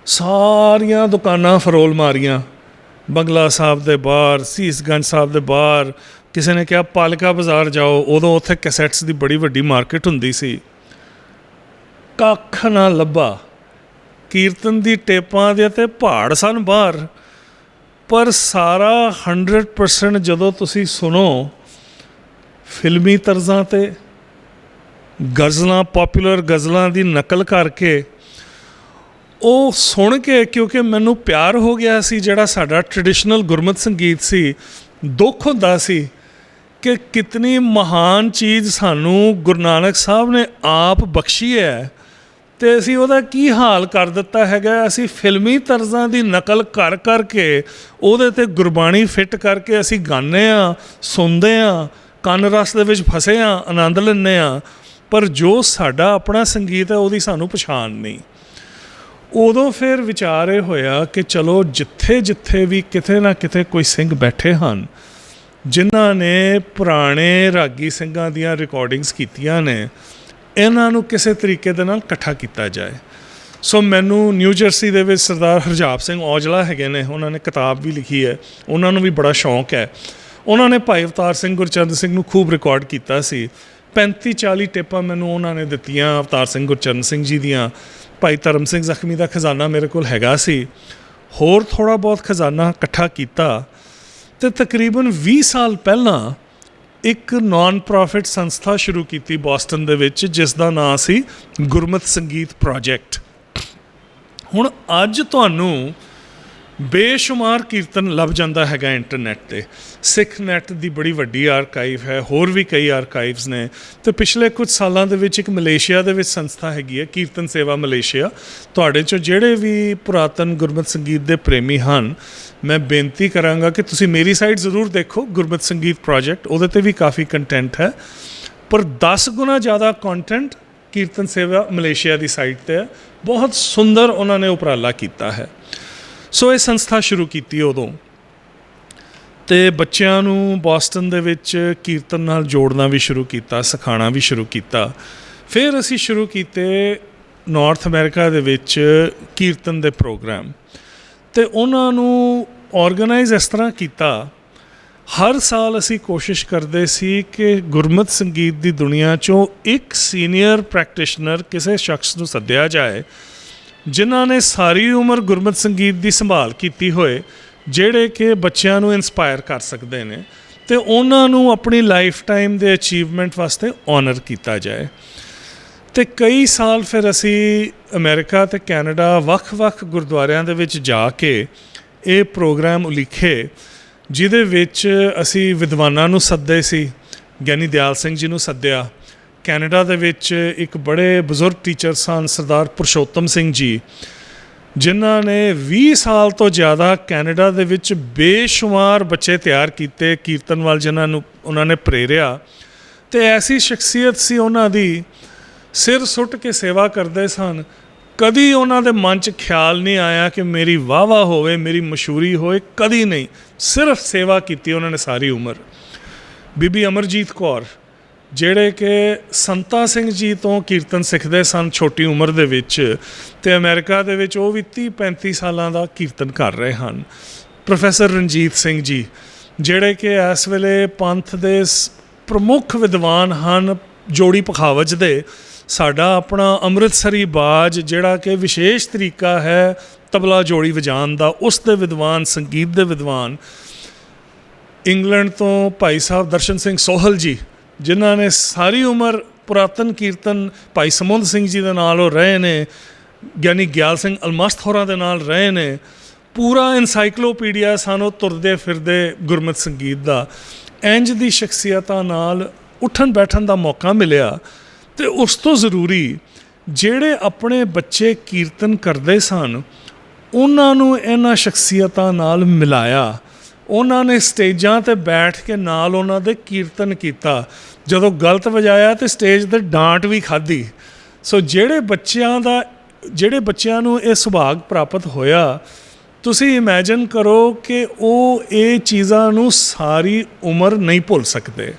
ਸਾਰੀਆਂ ਦੁਕਾਨਾਂ ਫਰੋਲ ਮਾਰੀਆਂ, ਬੰਗਲਾ ਸਾਹਿਬ ਦੇ ਬਾਹਰ, ਸੀਸਗੰਜ ਸਾਹਿਬ ਦੇ ਬਾਹਰ। ਕਿਸੇ ਨੇ ਕਿਹਾ ਪਾਲਕਾ ਬਾਜ਼ਾਰ ਜਾਓ, ਉਦੋਂ ਉੱਥੇ ਕੈਸੈਟਸ ਦੀ ਬੜੀ ਵੱਡੀ ਮਾਰਕੀਟ ਹੁੰਦੀ ਸੀ। ਕੱਖ ਨਾ ਲੱਭਾ, ਕੀਰਤਨ ਦੀ ਟੇਪਾਂ ਦੇ ਤੇ ਪਹਾੜ ਸਨ ਬਾਹਰ। ਪਰ ਸਾਰਾ 100% ਜਦੋਂ ਤੁਸੀਂ ਸੁਣੋ ਫਿਲਮੀ ਤਰਜ਼ਾਂ 'ਤੇ ਗਜ਼ਲਾਂ, ਪੋਪੂਲਰ ਗਜ਼ਲਾਂ ਦੀ ਨਕਲ ਕਰਕੇ, ਉਹ ਸੁਣ ਕੇ ਕਿਉਂਕਿ ਮੈਨੂੰ ਪਿਆਰ ਹੋ ਗਿਆ ਸੀ ਜਿਹੜਾ ਸਾਡਾ ਟ੍ਰੈਡੀਸ਼ਨਲ ਗੁਰਮਤਿ ਸੰਗੀਤ ਸੀ। ਦੁੱਖ ਹੁੰਦਾ ਸੀ ਕਿ ਕਿਤਨੀ ਮਹਾਨ ਚੀਜ਼ ਸਾਨੂੰ ਗੁਰੂ ਨਾਨਕ ਸਾਹਿਬ ਨੇ ਆਪ ਬਖਸ਼ੀ ਹੈ ਅਤੇ ਅਸੀਂ ਉਹਦਾ ਕੀ ਹਾਲ ਕਰ ਦਿੱਤਾ ਹੈਗਾ। ਅਸੀਂ ਫਿਲਮੀ ਤਰਜ਼ਾਂ ਦੀ ਨਕਲ ਕਰ ਕਰਕੇ ਉਹਦੇ 'ਤੇ ਗੁਰਬਾਣੀ ਫਿੱਟ ਕਰਕੇ ਅਸੀਂ ਗਾਉਂਦੇ ਹਾਂ, ਸੁਣਦੇ ਹਾਂ, ਕੰਨ ਰਸ ਦੇ ਵਿੱਚ ਫਸੇ ਹਾਂ, ਆਨੰਦ ਲੈਂਦੇ ਹਾਂ। ਪਰ ਜੋ ਸਾਡਾ ਆਪਣਾ ਸੰਗੀਤ ਹੈ ਉਹਦੀ ਸਾਨੂੰ ਪਛਾਣ ਨਹੀਂ। ਉਦੋਂ ਫਿਰ ਵਿਚਾਰ ਇਹ ਹੋਇਆ ਕਿ ਚਲੋ ਜਿੱਥੇ ਜਿੱਥੇ ਵੀ ਕਿਤੇ ਨਾ ਕਿਤੇ ਕੋਈ ਸਿੰਘ ਬੈਠੇ ਹਨ ਜਿਨ੍ਹਾਂ ਨੇ ਪੁਰਾਣੇ ਰਾਗੀ ਸਿੰਘਾਂ ਦੀਆਂ ਰਿਕਾਰਡਿੰਗਸ ਕੀਤੀਆਂ ਨੇ, ਇਹਨਾਂ ਨੂੰ ਕਿਸੇ ਤਰੀਕੇ ਦੇ ਨਾਲ ਇਕੱਠਾ ਕੀਤਾ ਜਾਏ। ਸੋ ਮੈਨੂੰ ਨਿਊ ਜਰਸੀ ਦੇ ਵਿੱਚ ਸਰਦਾਰ ਹਰਜਾਪ ਸਿੰਘ ਔਜਲਾ ਹੈਗੇ ਨੇ, ਉਹਨਾਂ ਨੇ ਕਿਤਾਬ ਵੀ ਲਿਖੀ ਹੈ, ਉਹਨਾਂ ਨੂੰ ਵੀ ਬੜਾ ਸ਼ੌਂਕ ਹੈ। ਉਹਨਾਂ ਨੇ ਭਾਈ ਅਵਤਾਰ ਸਿੰਘ ਗੁਰਚਰਨ ਸਿੰਘ ਨੂੰ ਖੂਬ ਰਿਕਾਰਡ ਕੀਤਾ ਸੀ। 35-40 ਟੇਪਾਂ ਮੈਨੂੰ ਉਹਨਾਂ ਨੇ ਦਿੱਤੀਆਂ ਅਵਤਾਰ ਸਿੰਘ ਗੁਰਚਰਨ ਸਿੰਘ ਜੀ ਦੀਆਂ। ਭਾਈ ਧਰਮ ਸਿੰਘ ਜ਼ਖਮੀ ਦਾ ਖਜ਼ਾਨਾ ਮੇਰੇ ਕੋਲ ਹੈਗਾ ਸੀ। ਹੋਰ ਥੋੜ੍ਹਾ ਬਹੁਤ ਖਜ਼ਾਨਾ ਇਕੱਠਾ ਕੀਤਾ ਅਤੇ ਤਕਰੀਬਨ 20 ਸਾਲ ਪਹਿਲਾਂ ਇੱਕ ਨਾਨ ਪ੍ਰੋਫਿਟ ਸੰਸਥਾ ਸ਼ੁਰੂ ਕੀਤੀ ਬੋਸਟਨ ਦੇ ਵਿੱਚ, ਜਿਸ ਦਾ ਨਾਂ ਸੀ ਗੁਰਮਤਿ ਸੰਗੀਤ ਪ੍ਰੋਜੈਕਟ। ਹੁਣ ਅੱਜ ਤੁਹਾਨੂੰ ਬੇਸ਼ੁਮਾਰ ਕੀਰਤਨ ਲੱਭ ਜਾਂਦਾ ਹੈਗਾ ਇੰਟਰਨੈੱਟ 'ਤੇ। ਸਿੱਖ ਨੈੱਟ ਦੀ ਬੜੀ ਵੱਡੀ ਆਰਕਾਈਵ ਹੈ, ਹੋਰ ਵੀ ਕਈ ਆਰਕਾਈਵਸ ਨੇ। ਅਤੇ ਪਿਛਲੇ ਕੁਝ ਸਾਲਾਂ ਦੇ ਵਿੱਚ ਇੱਕ ਮਲੇਸ਼ੀਆ ਦੇ ਵਿੱਚ ਸੰਸਥਾ ਹੈਗੀ ਹੈ, ਕੀਰਤਨ ਸੇਵਾ ਮਲੇਸ਼ੀਆ। ਤੁਹਾਡੇ 'ਚੋਂ ਜਿਹੜੇ ਵੀ ਪੁਰਾਤਨ ਗੁਰਮਤਿ ਸੰਗੀਤ ਦੇ ਪ੍ਰੇਮੀ ਹਨ, ਮੈਂ ਬੇਨਤੀ ਕਰਾਂਗਾ ਕਿ ਤੁਸੀਂ ਮੇਰੀ ਸਾਈਟ ਜ਼ਰੂਰ ਦੇਖੋ, ਗੁਰਮਤਿ ਸੰਗੀਤ ਪ੍ਰੋਜੈਕਟ। ਉਹਦੇ 'ਤੇ ਵੀ ਕਾਫੀ ਕੰਟੈਂਟ ਹੈ, ਪਰ 10 ਗੁਣਾ ਜ਼ਿਆਦਾ ਕੰਟੈਂਟ ਕੀਰਤਨ ਸੇਵਾ ਮਲੇਸ਼ੀਆ ਦੀ ਸਾਈਟ 'ਤੇ ਹੈ। ਬਹੁਤ ਸੁੰਦਰ ਉਹਨਾਂ ਨੇ ਉਪਰਾਲਾ ਕੀਤਾ ਹੈ। ਸੋ ਇਹ ਸੰਸਥਾ ਸ਼ੁਰੂ ਕੀਤੀ ਉਦੋਂ, ਅਤੇ ਬੱਚਿਆਂ ਨੂੰ ਬੋਸਟਨ ਦੇ ਵਿੱਚ ਕੀਰਤਨ ਨਾਲ ਜੋੜਨਾ ਵੀ ਸ਼ੁਰੂ ਕੀਤਾ, ਸਿਖਾਉਣਾ ਵੀ ਸ਼ੁਰੂ ਕੀਤਾ। ਫਿਰ ਅਸੀਂ ਸ਼ੁਰੂ ਕੀਤੇ ਨਾਰਥ ਅਮਰੀਕਾ ਦੇ ਵਿੱਚ ਕੀਰਤਨ ਦੇ ਪ੍ਰੋਗਰਾਮ, ਅਤੇ ਉਹਨਾਂ ਨੂੰ ਔਰਗਨਾਈਜ਼ ਇਸ ਤਰ੍ਹਾਂ ਕੀਤਾ। ਹਰ ਸਾਲ ਅਸੀਂ ਕੋਸ਼ਿਸ਼ ਕਰਦੇ ਸੀ ਕਿ ਗੁਰਮਤਿ ਸੰਗੀਤ ਦੀ ਦੁਨੀਆ 'ਚੋਂ ਇੱਕ ਸੀਨੀਅਰ ਪ੍ਰੈਕਟੀਸ਼ਨਰ ਕਿਸੇ ਸ਼ਖਸ ਨੂੰ ਸੱਦਿਆ ਜਾਏ ਜਿਨ੍ਹਾਂ ਨੇ ਸਾਰੀ ਉਮਰ ਗੁਰਮਤਿ ਸੰਗੀਤ ਦੀ ਸੰਭਾਲ ਕੀਤੀ ਹੋਏ, ਜਿਹੜੇ ਕਿ ਬੱਚਿਆਂ ਨੂੰ ਇੰਸਪਾਇਰ ਕਰ ਸਕਦੇ ਨੇ, ਅਤੇ ਉਹਨਾਂ ਨੂੰ ਆਪਣੀ ਲਾਈਫ ਟਾਈਮ ਦੇ ਅਚੀਵਮੈਂਟ ਵਾਸਤੇ ਔਨਰ ਕੀਤਾ ਜਾਏ। ਅਤੇ ਕਈ ਸਾਲ ਫਿਰ ਅਸੀਂ ਅਮਰੀਕਾ ਅਤੇ ਕੈਨੇਡਾ ਵੱਖ-ਵੱਖ ਗੁਰਦੁਆਰਿਆਂ ਦੇ ਵਿੱਚ ਜਾ ਕੇ ਇਹ ਪ੍ਰੋਗਰਾਮ ਉਲੀਖੇ, ਜਿਹਦੇ ਵਿੱਚ ਅਸੀਂ ਵਿਦਵਾਨਾਂ ਨੂੰ ਸੱਦੇ ਸੀ। ਗਿਆਨੀ ਦਿਆਲ ਸਿੰਘ ਜੀ ਨੂੰ ਸੱਦਿਆ। ਕੈਨੇਡਾ ਦੇ ਵਿੱਚ ਇੱਕ ਬੜੇ ਬਜ਼ੁਰਗ ਟੀਚਰ ਸਨ ਸਰਦਾਰ ਪੁਰਸ਼ੋਤਮ ਸਿੰਘ ਜੀ, ਜਿਨ੍ਹਾਂ ਨੇ 20 ਸਾਲ ਤੋਂ ਜ਼ਿਆਦਾ ਕੈਨੇਡਾ ਦੇ ਵਿੱਚ ਬੇਸ਼ੁਮਾਰ ਬੱਚੇ ਤਿਆਰ ਕੀਤੇ ਕੀਰਤਨ ਵੱਲ, ਜਿਨ੍ਹਾਂ ਨੂੰ ਉਹਨਾਂ ਨੇ ਪ੍ਰੇਰਿਆ। ਅਤੇ ਐਸੀ ਸ਼ਖਸੀਅਤ ਸੀ ਉਹਨਾਂ ਦੀ, ਸਿਰ ਸੁੱਟ ਕੇ ਸੇਵਾ ਕਰਦੇ ਸਨ। ਕਦੀ ਉਹਨਾਂ ਦੇ ਮਨ 'ਚ ਖਿਆਲ ਨਹੀਂ ਆਇਆ ਕਿ ਮੇਰੀ ਵਾਹ-ਵਾਹ ਹੋਵੇ, ਮੇਰੀ ਮਸ਼ਹੂਰੀ ਹੋਏ, ਕਦੀ ਨਹੀਂ। ਸਿਰਫ ਸੇਵਾ ਕੀਤੀ ਉਹਨਾਂ ਨੇ ਸਾਰੀ ਉਮਰ। ਬੀਬੀ ਅਮਰਜੀਤ ਕੌਰ, ਜਿਹੜੇ ਕਿ ਸੰਤਾ ਸਿੰਘ ਜੀ ਤੋਂ ਕੀਰਤਨ ਸਿੱਖਦੇ ਸਨ ਛੋਟੀ ਉਮਰ ਦੇ ਵਿੱਚ, ਅਤੇ ਅਮਰੀਕਾ ਦੇ ਵਿੱਚ ਉਹ ਵੀ 30-35 ਸਾਲਾਂ ਦਾ ਕੀਰਤਨ ਕਰ ਰਹੇ ਹਨ। ਪ੍ਰੋਫੈਸਰ ਰਣਜੀਤ ਸਿੰਘ ਜੀ, ਜਿਹੜੇ ਕਿ ਇਸ ਵੇਲੇ ਪੰਥ ਦੇ ਪ੍ਰਮੁੱਖ ਵਿਦਵਾਨ ਹਨ, ਜੋੜੀ ਪਖਾਵਜ ਦੇ। ਸਾਡਾ ਆਪਣਾ ਅੰਮ੍ਰਿਤਸਰੀ ਬਾਜ, ਜਿਹੜਾ ਕਿ ਵਿਸ਼ੇਸ਼ ਤਰੀਕਾ ਹੈ ਤਬਲਾ ਜੋੜੀ ਵਜਾਉਣ ਦਾ, ਉਸ ਦੇ ਵਿਦਵਾਨ, ਸੰਗੀਤ ਦੇ ਵਿਦਵਾਨ। ਇੰਗਲੈਂਡ ਤੋਂ ਭਾਈ ਸਾਹਿਬ ਦਰਸ਼ਨ ਸਿੰਘ ਸੋਹਲ ਜੀ, ਜਿਨ੍ਹਾਂ ਨੇ ਸਾਰੀ ਉਮਰ ਪੁਰਾਤਨ ਕੀਰਤਨ ਭਾਈ ਸਮੁੰਦ ਸਿੰਘ ਜੀ ਦੇ ਨਾਲ ਉਹ ਰਹੇ ਨੇ, ਗਿਆਨੀ ਗਿਆਲ ਸਿੰਘ ਅਲਮਸਤ ਹੋਰਾਂ ਦੇ ਨਾਲ ਰਹੇ ਨੇ। ਪੂਰਾ ਇਨਸਾਈਕਲੋਪੀਡੀਆ ਸਾਨੂੰ ਤੁਰਦੇ ਫਿਰਦੇ ਗੁਰਮਤਿ ਸੰਗੀਤ ਦਾ। ਇੰਝ ਦੀ ਸ਼ਖਸੀਅਤਾਂ ਨਾਲ ਉੱਠਣ ਬੈਠਣ ਦਾ ਮੌਕਾ ਮਿਲਿਆ। ਅਤੇ ਉਸ ਤੋਂ ਜ਼ਰੂਰੀ ਜਿਹੜੇ ਆਪਣੇ ਬੱਚੇ ਕੀਰਤਨ ਕਰਦੇ ਸਨ ਉਹਨਾਂ ਨੂੰ ਇਹਨਾਂ ਸ਼ਖਸੀਅਤਾਂ ਨਾਲ ਮਿਲਾਇਆ। ਉਹਨਾਂ ਨੇ ਸਟੇਜਾਂ 'ਤੇ ਬੈਠ ਕੇ ਨਾਲ ਉਹਨਾਂ ਦੇ ਕੀਰਤਨ ਕੀਤਾ। ਜਦੋਂ ਗਲਤ ਵਜਾਇਆ ਤੇ ਸਟੇਜ 'ਤੇ ਡਾਂਟ ਵੀ ਖਾਧੀ। ਸੋ ਜਿਹੜੇ ਬੱਚਿਆਂ ਨੂੰ ਇਹ ਸੁਭਾਗ ਪ੍ਰਾਪਤ ਹੋਇਆ, ਤੁਸੀਂ ਇਮੈਜਿਨ ਕਰੋ ਕਿ ਉਹ ਇਹ ਚੀਜ਼ਾਂ ਨੂੰ ਸਾਰੀ ਉਮਰ ਨਹੀਂ ਭੁੱਲ ਸਕਦੇ।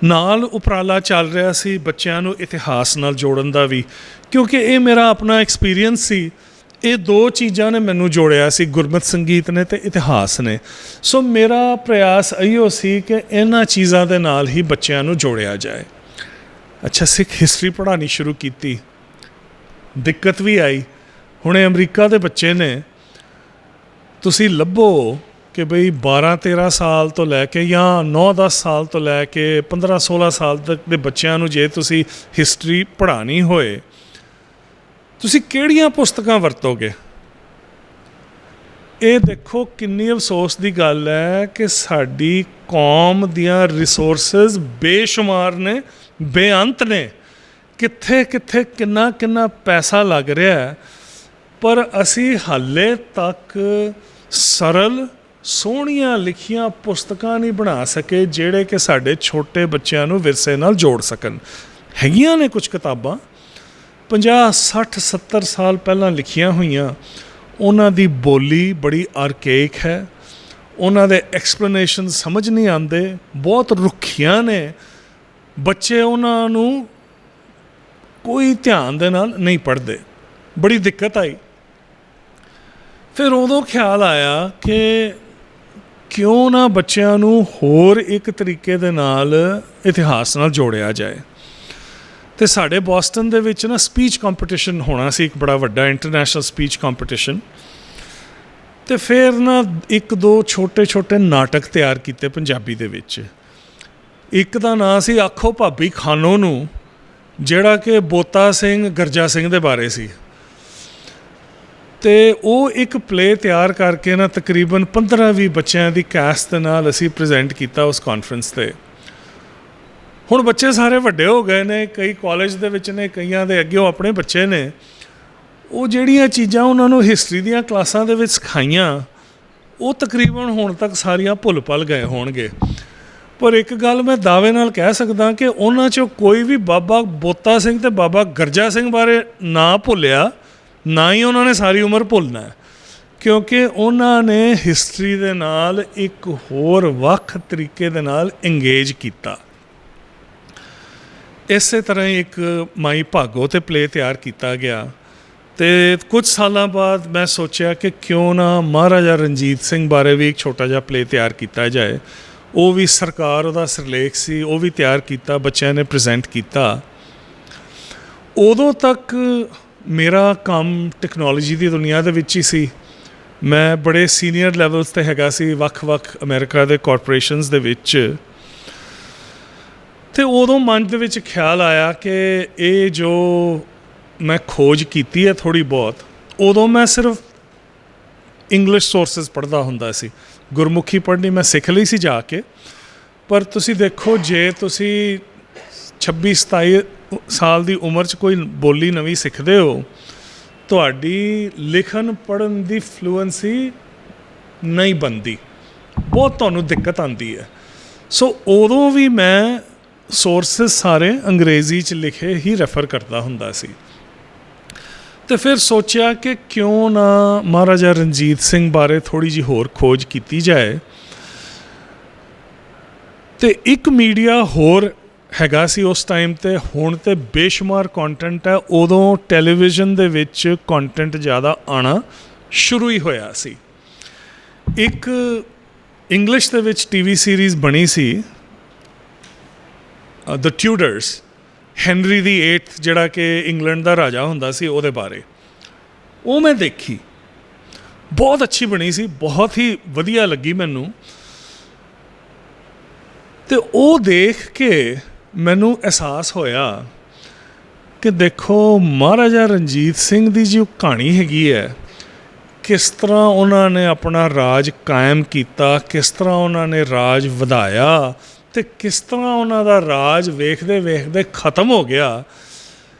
ਨਾਲ ਉਪਰਾਲਾ ਚੱਲ ਰਿਹਾ ਸੀ ਬੱਚਿਆਂ ਨੂੰ ਇਤਿਹਾਸ ਨਾਲ ਜੋੜਨ ਦਾ ਵੀ, ਕਿਉਂਕਿ ਇਹ ਮੇਰਾ ਆਪਣਾ ਐਕਸਪੀਰੀਅੰਸ ਸੀ। ਇਹ ਦੋ ਚੀਜ਼ਾਂ ਨੇ ਮੈਨੂੰ ਜੋੜਿਆ ਸੀ, ਗੁਰਮਤਿ ਸੰਗੀਤ ਨੇ ਤੇ ਇਤਿਹਾਸ ਨੇ। ਸੋ ਮੇਰਾ ਪ੍ਰਯਾਸ ਇਹੋ ਸੀ ਕਿ ਇਹਨਾਂ ਚੀਜ਼ਾਂ ਦੇ ਨਾਲ ਹੀ ਬੱਚਿਆਂ ਨੂੰ ਜੋੜਿਆ ਜਾਏ। ਅੱਛਾ, ਸਿੱਖ ਹਿਸਟਰੀ ਪੜ੍ਹਾਉਣੀ ਸ਼ੁਰੂ ਕੀਤੀ, ਦਿੱਕਤ ਵੀ ਆਈ। ਹੁਣੇ ਅਮਰੀਕਾ ਦੇ ਬੱਚੇ ਨੇ, ਤੁਸੀਂ ਲੱਭੋ ਕਿ ਬਈ 12-13 ਸਾਲ ਤੋਂ ਲੈ ਕੇ ਜਾਂ 9-10 ਸਾਲ ਤੋਂ ਲੈ ਕੇ 15-16 ਸਾਲ ਤੱਕ ਦੇ ਬੱਚਿਆਂ ਨੂੰ ਜੇ ਤੁਸੀਂ ਹਿਸਟਰੀ ਪੜ੍ਹਾਉਣੀ ਹੋਏ, ਤੁਸੀਂ ਕਿਹੜੀਆਂ ਪੁਸਤਕਾਂ ਵਰਤੋਗੇ? ਇਹ ਦੇਖੋ ਕਿੰਨੀ ਅਫਸੋਸ ਦੀ ਗੱਲ ਹੈ ਕਿ ਸਾਡੀ ਕੌਮ ਦੀਆਂ ਰਿਸੋਰਸਿਸ ਬੇਸ਼ੁਮਾਰ ਨੇ, ਬੇਅੰਤ ਨੇ। ਕਿੱਥੇ ਕਿੱਥੇ ਕਿੰਨਾ ਕਿੰਨਾ ਪੈਸਾ ਲੱਗ ਰਿਹਾ ਹੈ, ਪਰ ਅਸੀਂ ਹਾਲੇ ਤੱਕ ਸਰਲ ਸੋਹਣੀਆਂ ਲਿਖੀਆਂ ਪੁਸਤਕਾਂ ਨਹੀਂ ਬਣਾ ਸਕੇ ਜਿਹੜੇ ਕਿ ਸਾਡੇ ਛੋਟੇ ਬੱਚਿਆਂ ਨੂੰ ਵਿਰਸੇ ਨਾਲ ਜੋੜ ਸਕਣ। ਹੈਗੀਆਂ ਨੇ ਕੁਝ ਕਿਤਾਬਾਂ 50, 60, 70 ਸਾਲ ਪਹਿਲਾਂ ਲਿਖੀਆਂ ਹੋਈਆਂ, ਉਹਨਾਂ ਦੀ ਬੋਲੀ ਬੜੀ ਆਰਕੇਕ ਹੈ, ਉਹਨਾਂ ਦੇ ਐਕਸਪਲੇਨੇਸ਼ਨ ਸਮਝ ਨਹੀਂ ਆਉਂਦੇ, ਬਹੁਤ ਰੁੱਖੀਆਂ ਨੇ। ਬੱਚੇ ਉਹਨਾਂ ਨੂੰ ਕੋਈ ਧਿਆਨ ਦੇ ਨਾਲ ਨਹੀਂ ਪੜ੍ਹਦੇ। ਬੜੀ ਦਿੱਕਤ ਆਈ। ਫਿਰ ਉਦੋਂ ਖਿਆਲ ਆਇਆ ਕਿ ਕਿਉਂ ਨਾ ਬੱਚਿਆਂ ਨੂੰ ਹੋਰ ਇੱਕ ਤਰੀਕੇ ਦੇ ਨਾਲ ਇਤਿਹਾਸ ਨਾਲ ਜੋੜਿਆ ਜਾਏ। ਅਤੇ ਸਾਡੇ ਬੋਸਟਨ ਦੇ ਵਿੱਚ ਨਾ ਸਪੀਚ ਕੰਪੀਟੀਸ਼ਨ ਹੋਣਾ ਸੀ, ਇੱਕ ਬੜਾ ਵੱਡਾ ਇੰਟਰਨੈਸ਼ਨਲ ਸਪੀਚ ਕੰਪੀਟੀਸ਼ਨ। ਅਤੇ ਫਿਰ ਨਾ 1-2 ਛੋਟੇ ਨਾਟਕ ਤਿਆਰ ਕੀਤੇ ਪੰਜਾਬੀ ਦੇ ਵਿੱਚ। ਇੱਕ ਦਾ ਨਾਂ ਸੀ ਆਖੋ ਭਾਬੀ ਖਾਨੋ ਨੂੰ, ਜਿਹੜਾ ਕਿ ਬੋਤਾ ਸਿੰਘ ਗਰਜਾ ਸਿੰਘ ਦੇ ਬਾਰੇ ਸੀ। ਅਤੇ ਉਹ ਇੱਕ ਪਲੇ ਤਿਆਰ ਕਰਕੇ ਨਾ ਤਕਰੀਬਨ 15-20 ਬੱਚਿਆਂ ਦੀ ਕੈਸਟ ਦੇ ਨਾਲ ਅਸੀਂ ਪ੍ਰੈਜ਼ੈਂਟ ਕੀਤਾ ਉਸ ਕਾਨਫਰੰਸ 'ਤੇ। ਹੁਣ ਬੱਚੇ ਸਾਰੇ ਵੱਡੇ ਹੋ ਗਏ ਨੇ, ਕਈ ਕਾਲਜ ਦੇ ਵਿੱਚ ਨੇ, ਕਈਆਂ ਦੇ ਅੱਗੇ ਆਪਣੇ ਬੱਚੇ ਨੇ। ਉਹ ਜਿਹੜੀਆਂ ਚੀਜ਼ਾਂ ਉਹਨਾਂ ਨੂੰ ਹਿਸਟਰੀ ਦੀਆਂ ਕਲਾਸਾਂ ਦੇ ਵਿੱਚ ਸਿਖਾਈਆਂ, ਉਹ ਤਕਰੀਬਨ ਹੁਣ ਤੱਕ ਸਾਰੀਆਂ ਭੁੱਲ ਭੱਲ ਗਏ ਹੋਣਗੇ। ਪਰ ਇੱਕ ਗੱਲ ਮੈਂ ਦਾਅਵੇ ਨਾਲ ਕਹਿ ਸਕਦਾ ਕਿ ਉਹਨਾਂ 'ਚੋਂ ਕੋਈ ਵੀ ਬਾਬਾ ਬੋਤਾ ਸਿੰਘ ਅਤੇ ਬਾਬਾ ਗਰਜਾ ਸਿੰਘ ਬਾਰੇ ਨਾ ਭੁੱਲਿਆ, ਨਾ ਹੀ ਉਹਨਾਂ ਨੇ ਸਾਰੀ ਉਮਰ ਭੁੱਲਣਾ, ਕਿਉਂਕਿ ਉਹਨਾਂ ਨੇ ਹਿਸਟਰੀ ਦੇ ਨਾਲ ਇੱਕ ਹੋਰ ਵੱਖ ਤਰੀਕੇ ਦੇ ਨਾਲ ਇੰਗੇਜ ਕੀਤਾ। ਇਸੇ ਤਰ੍ਹਾਂ ਹੀ ਇੱਕ ਮਾਈ ਭਾਗੋ 'ਤੇ ਪਲੇ ਤਿਆਰ ਕੀਤਾ ਗਿਆ। ਅਤੇ ਕੁਝ ਸਾਲਾਂ ਬਾਅਦ ਮੈਂ ਸੋਚਿਆ ਕਿ ਕਿਉਂ ਨਾ ਮਹਾਰਾਜਾ ਰਣਜੀਤ ਸਿੰਘ ਬਾਰੇ ਵੀ ਇੱਕ ਛੋਟਾ ਜਿਹਾ ਪਲੇ ਤਿਆਰ ਕੀਤਾ ਜਾਏ। ਉਹ ਵੀ ਸਰਕਾਰ ਉਹਦਾ ਸਿਰਲੇਖ ਸੀ, ਉਹ ਵੀ ਤਿਆਰ ਕੀਤਾ, ਬੱਚਿਆਂ ਨੇ ਪ੍ਰੈਜ਼ੈਂਟ ਕੀਤਾ। ਉਦੋਂ ਤੱਕ ਮੇਰਾ ਕੰਮ ਟੈਕਨੋਲੋਜੀ ਦੀ ਦੁਨੀਆ ਦੇ ਵਿੱਚ ਹੀ ਸੀ। ਮੈਂ ਬੜੇ ਸੀਨੀਅਰ ਲੈਵਲਸ 'ਤੇ ਹੈਗਾ ਸੀ ਵੱਖ-ਵੱਖ ਅਮਰੀਕਾ ਦੇ ਕਾਰਪੋਰੇਸ਼ਨਸ ਦੇ ਵਿੱਚ। ਅਤੇ ਉਦੋਂ ਮਨ ਦੇ ਵਿੱਚ ਖਿਆਲ ਆਇਆ ਕਿ ਇਹ ਜੋ ਮੈਂ ਖੋਜ ਕੀਤੀ ਹੈ ਥੋੜ੍ਹੀ ਬਹੁਤ, ਉਦੋਂ ਮੈਂ ਸਿਰਫ ਇੰਗਲਿਸ਼ ਸੋਰਸਿਸ ਪੜ੍ਹਦਾ ਹੁੰਦਾ ਸੀ। ਗੁਰਮੁਖੀ ਪੜ੍ਹਨੀ ਮੈਂ ਸਿੱਖ ਲਈ ਸੀ ਜਾ ਕੇ। ਪਰ ਤੁਸੀਂ ਦੇਖੋ, ਜੇ ਤੁਸੀਂ 26-27 ਸਾਲ ਦੀ ਉਮਰ 'ਚ ਕੋਈ ਬੋਲੀ ਨਵੀਂ ਸਿੱਖਦੇ ਹੋ, ਤੁਹਾਡੀ ਲਿਖਣ ਪੜ੍ਹਨ ਦੀ ਫਲੂਐਂਸੀ ਨਹੀਂ ਬਣਦੀ, ਬਹੁਤ ਤੁਹਾਨੂੰ ਦਿੱਕਤ ਆਉਂਦੀ ਹੈ। ਸੋ ਉਦੋਂ ਵੀ ਮੈਂ ਸੋਰਸਿਸ ਸਾਰੇ ਅੰਗਰੇਜ਼ੀ 'ਚ ਲਿਖੇ ਹੀ ਰੈਫਰ ਕਰਦਾ ਹੁੰਦਾ ਸੀ। ਅਤੇ ਫਿਰ ਸੋਚਿਆ ਕਿ ਕਿਉਂ ਨਾ ਮਹਾਰਾਜਾ ਰਣਜੀਤ ਸਿੰਘ ਬਾਰੇ ਥੋੜ੍ਹੀ ਜਿਹੀ ਹੋਰ ਖੋਜ ਕੀਤੀ ਜਾਏ। ਅਤੇ ਇੱਕ ਮੀਡੀਆ ਹੋਰ ਹੈਗਾ ਸੀ ਉਸ ਟਾਈਮ 'ਤੇ, ਹੁਣ ਤਾਂ ਬੇਸ਼ੁਮਾਰ ਕੰਟੈਂਟ ਹੈ, ਉਦੋਂ ਟੈਲੀਵਿਜ਼ਨ ਦੇ ਵਿੱਚ ਕੰਟੈਂਟ ਜ਼ਿਆਦਾ ਆਉਣਾ ਸ਼ੁਰੂ ਹੀ ਹੋਇਆ ਸੀ। ਇੱਕ ਇੰਗਲਿਸ਼ ਦੇ ਵਿੱਚ TV ਸੀਰੀਜ਼ ਬਣੀ ਸੀ ਦ ਟਿਊਡਰਸ, ਹੈਨਰੀ ਦੀ 8th ਜਿਹੜਾ ਕਿ ਇੰਗਲੈਂਡ ਦਾ ਰਾਜਾ ਹੁੰਦਾ ਸੀ, ਉਹਦੇ ਬਾਰੇ। ਉਹ ਮੈਂ ਦੇਖੀ, ਬਹੁਤ ਅੱਛੀ ਬਣੀ ਸੀ, ਬਹੁਤ ਹੀ ਵਧੀਆ ਲੱਗੀ ਮੈਨੂੰ। ਅਤੇ ਉਹ ਦੇਖ ਕੇ ਮੈਨੂੰ ਅਹਿਸਾਸ ਹੋਇਆ ਕਿ ਦੇਖੋ ਮਹਾਰਾਜਾ ਰਣਜੀਤ ਸਿੰਘ ਦੀ ਜੋ ਕਹਾਣੀ ਹੈਗੀ ਹੈ, ਕਿਸ ਤਰ੍ਹਾਂ ਉਹਨਾਂ ਨੇ ਆਪਣਾ ਰਾਜ ਕਾਇਮ ਕੀਤਾ, ਕਿਸ ਤਰ੍ਹਾਂ ਉਹਨਾਂ ਨੇ ਰਾਜ ਵਧਾਇਆ, ਅਤੇ ਕਿਸ ਤਰ੍ਹਾਂ ਉਹਨਾਂ ਦਾ ਰਾਜ ਵੇਖਦੇ ਵੇਖਦੇ ਖਤਮ ਹੋ ਗਿਆ।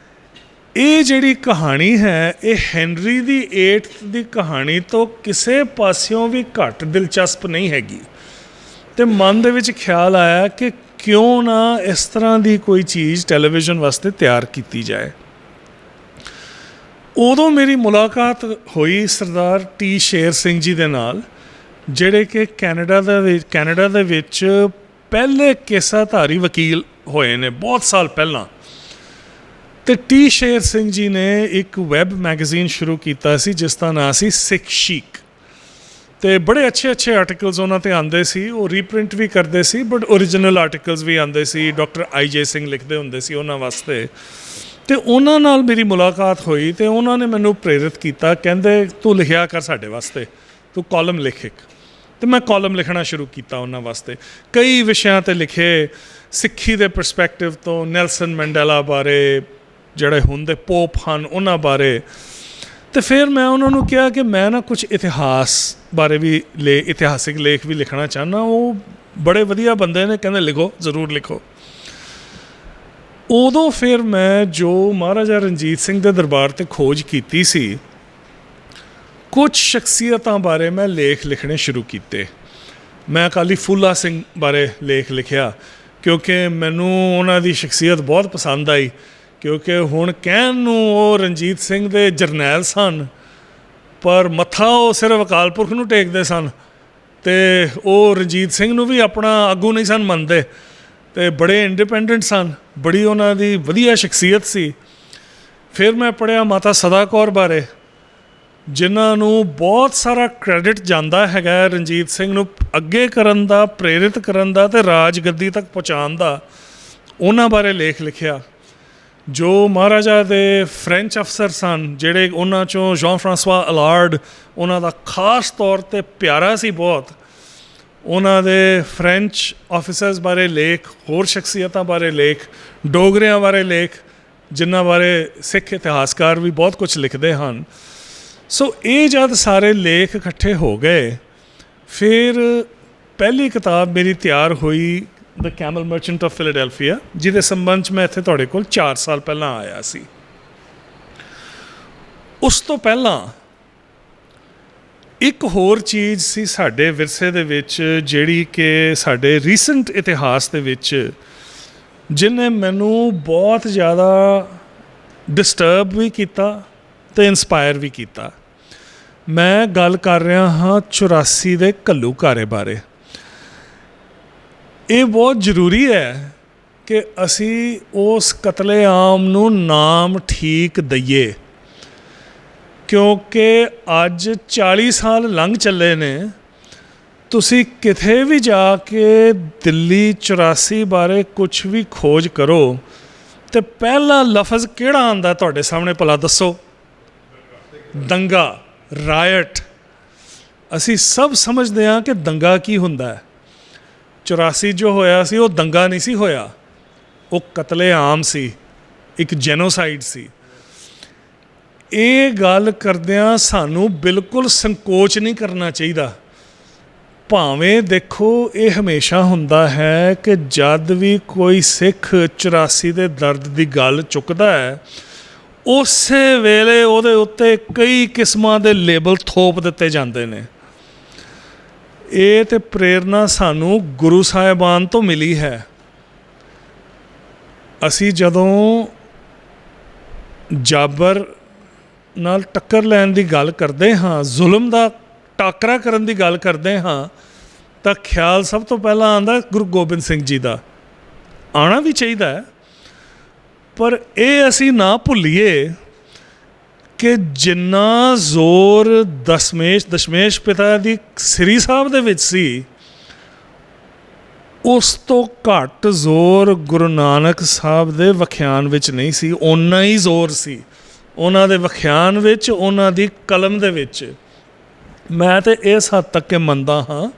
ਇਹ ਜਿਹੜੀ ਕਹਾਣੀ ਹੈ ਇਹ ਹੈਨਰੀ ਦੀ 8th ਦੀ ਕਹਾਣੀ ਤੋਂ ਕਿਸੇ ਪਾਸਿਓਂ ਵੀ ਘੱਟ ਦਿਲਚਸਪ ਨਹੀਂ ਹੈਗੀ। ਤੇ ਮਨ ਦੇ ਵਿੱਚ ਖਿਆਲ ਆਇਆ ਕਿ ਕਿਉਂ ਨਾ ਇਸ ਤਰ੍ਹਾਂ ਦੀ ਕੋਈ ਚੀਜ਼ ਟੈਲੀਵਿਜ਼ਨ ਵਾਸਤੇ ਤਿਆਰ ਕੀਤੀ ਜਾਏ। ਉਦੋਂ ਮੇਰੀ ਮੁਲਾਕਾਤ ਹੋਈ ਸਰਦਾਰ ਟੀ ਸ਼ੇਰ ਸਿੰਘ ਜੀ ਦੇ ਨਾਲ, ਜਿਹੜੇ ਕਿ ਕੈਨੇਡਾ ਦੇ ਵਿੱਚ ਪਹਿਲੇ ਕੇਸਾਧਾਰੀ ਵਕੀਲ ਹੋਏ ਨੇ ਬਹੁਤ ਸਾਲ ਪਹਿਲਾਂ। ਤੇ ਟੀ ਸ਼ੇਰ ਸਿੰਘ ਜੀ ਨੇ ਇੱਕ ਵੈਬ ਮੈਗਜ਼ੀਨ ਸ਼ੁਰੂ ਕੀਤਾ ਸੀ ਜਿਸ ਦਾ ਨਾਂ ਸੀ ਸਿੱਖ ਸ਼ੀਕ। ਤੇ ਬੜੇ ਅੱਛੇ ਆਰਟੀਕਲਸ ਉਹਨਾਂ 'ਤੇ ਆਉਂਦੇ ਸੀ, ਉਹ ਰੀਪ੍ਰਿੰਟ ਵੀ ਕਰਦੇ ਸੀ, ਬਟ ਓਰੀਜਨਲ ਆਰਟੀਕਲਸ ਵੀ ਆਉਂਦੇ ਸੀ। ਡਾਕਟਰ IJ ਸਿੰਘ ਲਿਖਦੇ ਹੁੰਦੇ ਸੀ ਉਹਨਾਂ ਵਾਸਤੇ। ਤੇ ਉਹਨਾਂ ਨਾਲ ਮੇਰੀ ਮੁਲਾਕਾਤ ਹੋਈ ਤੇ ਉਹਨਾਂ ਨੇ ਮੈਨੂੰ ਪ੍ਰੇਰਿਤ ਕੀਤਾ, ਕਹਿੰਦੇ ਤੂੰ ਲਿਖਿਆ ਕਰ ਸਾਡੇ ਵਾਸਤੇ, ਤੂੰ ਕਾਲਮ ਲਿਖ ਇੱਕ। ਤੇ ਮੈਂ ਕਾਲਮ ਲਿਖਣਾ ਸ਼ੁਰੂ ਕੀਤਾ ਉਹਨਾਂ ਵਾਸਤੇ, ਕਈ ਵਿਸ਼ਿਆਂ 'ਤੇ ਲਿਖੇ, ਸਿੱਖੀ ਦੇ ਪਰਸਪੈਕਟਿਵ ਤੋਂ, ਨੈਲਸਨ ਮੈਂਡੇਲਾ ਬਾਰੇ, ਜਿਹੜੇ ਹੁਣ ਦੇ ਪੋਪ ਹਨ ਉਹਨਾਂ ਬਾਰੇ। ਤੇ ਫਿਰ ਮੈਂ ਉਹਨਾਂ ਨੂੰ ਕਿਹਾ ਕਿ ਮੈਂ ਨਾ ਕੁਝ ਇਤਿਹਾਸ ਬਾਰੇ ਵੀ ਇਤਿਹਾਸਿਕ ਲੇਖ ਵੀ ਲਿਖਣਾ ਚਾਹੁੰਦਾ। ਉਹ ਬੜੇ ਵਧੀਆ ਬੰਦੇ ਨੇ, ਕਹਿੰਦੇ ਲਿਖੋ, ਜ਼ਰੂਰ ਲਿਖੋ। ਉਦੋਂ ਫਿਰ ਮੈਂ ਜੋ ਮਹਾਰਾਜਾ ਰਣਜੀਤ ਸਿੰਘ ਦੇ ਦਰਬਾਰ 'ਤੇ ਖੋਜ ਕੀਤੀ ਸੀ, ਕੁਝ ਸ਼ਖਸੀਅਤਾਂ ਬਾਰੇ ਮੈਂ ਲੇਖ ਲਿਖਣੇ ਸ਼ੁਰੂ ਕੀਤੇ। ਮੈਂ ਅਕਾਲੀ ਫੂਲਾ ਸਿੰਘ ਬਾਰੇ ਲੇਖ ਲਿਖਿਆ ਕਿਉਂਕਿ ਮੈਨੂੰ ਉਹਨਾਂ ਦੀ ਸ਼ਖਸੀਅਤ ਬਹੁਤ ਪਸੰਦ ਆਈ, ਕਿਉਂਕਿ ਹੁਣ ਕਹਿਣ ਨੂੰ ਉਹ ਰਣਜੀਤ ਸਿੰਘ ਦੇ ਜਰਨੈਲ ਸਨ, ਪਰ ਮੱਥਾ ਉਹ ਸਿਰਫ ਅਕਾਲ ਪੁਰਖ ਨੂੰ ਟੇਕਦੇ ਸਨ ਅਤੇ ਉਹ ਰਣਜੀਤ ਸਿੰਘ ਨੂੰ ਵੀ ਆਪਣਾ ਆਗੂ ਨਹੀਂ ਸਨ ਮੰਨਦੇ, ਅਤੇ ਬੜੇ ਇੰਡੀਪੈਂਡੈਂਟ ਸਨ, ਬੜੀ ਉਹਨਾਂ ਦੀ ਵਧੀਆ ਸ਼ਖਸੀਅਤ ਸੀ। ਫਿਰ ਮੈਂ ਪੜ੍ਹਿਆ ਮਾਤਾ ਸਦਾ ਕੌਰ ਬਾਰੇ, ਜਿਨ੍ਹਾਂ ਨੂੰ ਬਹੁਤ ਸਾਰਾ ਕ੍ਰੈਡਿਟ ਜਾਂਦਾ ਹੈਗਾ ਰਣਜੀਤ ਸਿੰਘ ਨੂੰ ਅੱਗੇ ਕਰਨ ਦਾ, ਪ੍ਰੇਰਿਤ ਕਰਨ ਦਾ ਅਤੇ ਰਾਜਗੱਦੀ ਤੱਕ ਪਹੁੰਚਾਉਣ ਦਾ। ਉਹਨਾਂ ਬਾਰੇ ਲੇਖ ਲਿਖਿਆ। ਜੋ ਮਹਾਰਾਜਾ ਦੇ ਫ੍ਰੈਂਚ ਅਫਸਰ ਸਨ, ਜਿਹੜੇ ਉਹਨਾਂ 'ਚੋਂ ਜੌਨ ਫਰਾਂਸਵਾ ਅਲਾਰਡ ਉਹਨਾਂ ਦਾ ਖਾਸ ਤੌਰ 'ਤੇ ਪਿਆਰਾ ਸੀ ਬਹੁਤ, ਉਹਨਾਂ ਦੇ ਫ੍ਰੈਂਚ ਆਫਿਸਰਸ ਬਾਰੇ ਲੇਖ, ਹੋਰ ਸ਼ਖਸੀਅਤਾਂ ਬਾਰੇ ਲੇਖ, ਡੋਗਰਿਆਂ ਬਾਰੇ ਲੇਖ, ਜਿਨ੍ਹਾਂ ਬਾਰੇ ਸਿੱਖ ਇਤਿਹਾਸਕਾਰ ਵੀ ਬਹੁਤ ਕੁਝ ਲਿਖਦੇ ਹਨ। ਸੋ ਇਹ ਜਦ ਸਾਰੇ ਲੇਖ ਇਕੱਠੇ ਹੋ ਗਏ, ਫਿਰ ਪਹਿਲੀ ਕਿਤਾਬ ਮੇਰੀ ਤਿਆਰ ਹੋਈ ਦ ਕੈਮਲ ਮਰਚੈਂਟ ਆਫ ਫਿਲਾਡੈਲਫੀਆ, ਜਿਹਦੇ ਸੰਬੰਧ 'ਚ ਮੈਂ ਇੱਥੇ ਤੁਹਾਡੇ ਕੋਲ 4 ਸਾਲ ਪਹਿਲਾਂ ਆਇਆ ਸੀ। ਉਸ ਤੋਂ ਪਹਿਲਾਂ ਇੱਕ ਹੋਰ ਚੀਜ਼ ਸੀ ਸਾਡੇ ਵਿਰਸੇ ਦੇ ਵਿੱਚ, ਜਿਹੜੀ ਕਿ ਸਾਡੇ ਰੀਸੈਂਟ ਇਤਿਹਾਸ ਦੇ ਵਿੱਚ ਜਿਹਨੇ ਮੈਨੂੰ ਬਹੁਤ ਜ਼ਿਆਦਾ ਡਿਸਟਰਬ ਵੀ ਕੀਤਾ ਅਤੇ ਇੰਸਪਾਇਰ ਵੀ ਕੀਤਾ। ਮੈਂ ਗੱਲ ਕਰ ਰਿਹਾ ਹਾਂ 84 ਦੇ ਘੱਲੂਘਾਰੇ ਬਾਰੇ। ਇਹ ਬਹੁਤ ਜ਼ਰੂਰੀ ਹੈ ਕਿ ਅਸੀਂ ਉਸ ਕਤਲੇਆਮ ਨੂੰ ਨਾਮ ਠੀਕ ਦਈਏ, ਕਿਉਂਕਿ ਅੱਜ 40 ਸਾਲ ਲੰਘ ਚੱਲੇ ਨੇ। ਤੁਸੀਂ ਕਿਤੇ ਵੀ ਜਾ ਕੇ ਦਿੱਲੀ 84 ਬਾਰੇ ਕੁਛ ਵੀ ਖੋਜ ਕਰੋ ਤੇ ਪਹਿਲਾ ਲਫ਼ਜ਼ ਕਿਹੜਾ ਆਉਂਦਾ ਤੁਹਾਡੇ ਸਾਹਮਣੇ, ਭਲਾ ਦੱਸੋ? ਦੰਗਾ, ਰਾਇਟ। ਅਸੀਂ ਸਭ ਸਮਝਦੇ ਹਾਂ ਕਿ ਦੰਗਾ ਕੀ ਹੁੰਦਾ ਹੈ। 84 ਜੋ ਹੋਇਆ ਸੀ ਉਹ ਦੰਗਾ ਨਹੀਂ ਸੀ ਹੋਇਆ, ਉਹ ਕਤਲੇਆਮ ਸੀ, ਇੱਕ ਜੈਨੋਸਾਈਡ ਸੀ। ਇਹ ਗੱਲ ਕਰਦਿਆਂ ਸਾਨੂੰ ਬਿਲਕੁਲ ਸੰਕੋਚ ਨਹੀਂ ਕਰਨਾ ਚਾਹੀਦਾ। ਭਾਵੇਂ ਦੇਖੋ, ਇਹ ਹਮੇਸ਼ਾ ਹੁੰਦਾ ਹੈ ਕਿ ਜਦ ਵੀ ਕੋਈ ਸਿੱਖ 84 ਦੇ ਦਰਦ ਦੀ ਗੱਲ ਚੁੱਕਦਾ ਹੈ, ਉਸੇ ਵੇਲੇ ਉਹਦੇ ਉੱਤੇ ਕਈ ਕਿਸਮਾਂ ਦੇ ਲੇਬਲ ਥੋਪ ਦਿੱਤੇ ਜਾਂਦੇ ਨੇ। ਇਹ ਤਾਂ ਪ੍ਰੇਰਨਾ ਸਾਨੂੰ ਗੁਰੂ ਸਾਹਿਬਾਨ ਤੋਂ ਮਿਲੀ ਹੈ। ਅਸੀਂ ਜਦੋਂ ਜਾਬਰ ਨਾਲ ਟੱਕਰ ਲੈਣ ਦੀ ਗੱਲ ਕਰਦੇ ਹਾਂ, ਜ਼ੁਲਮ ਦਾ ਟਾਕਰਾ ਕਰਨ ਦੀ ਗੱਲ ਕਰਦੇ ਹਾਂ, ਤਾਂ ਖਿਆਲ ਸਭ ਤੋਂ ਪਹਿਲਾਂ ਆਉਂਦਾ ਗੁਰੂ ਗੋਬਿੰਦ ਸਿੰਘ ਜੀ ਦਾ। ਆਉਣਾ ਵੀ ਚਾਹੀਦਾ ਹੈ, ਪਰ ਇਹ ਅਸੀਂ ਨਾ ਭੁੱਲੀਏ ਕਿ ਜਿੰਨਾ ਜ਼ੋਰ ਦਸ਼ਮੇਸ਼ ਪਿਤਾ ਦੀ ਸ੍ਰੀ ਸਾਹਿਬ ਦੇ ਵਿੱਚ ਸੀ, ਉਸ ਤੋਂ ਘੱਟ ਜ਼ੋਰ ਗੁਰੂ ਨਾਨਕ ਸਾਹਿਬ ਦੇ ਵਖਿਆਨ ਵਿੱਚ ਨਹੀਂ ਸੀ। ਓਨਾ ਹੀ ਜ਼ੋਰ ਸੀ ਉਹਨਾਂ ਦੇ ਵਖਿਆਨ ਵਿੱਚ, ਉਹਨਾਂ ਦੀ ਕਲਮ ਦੇ ਵਿੱਚ। ਮੈਂ ਤਾਂ ਇਸ ਹੱਦ ਤੱਕ ਮੰਨਦਾ ਹਾਂ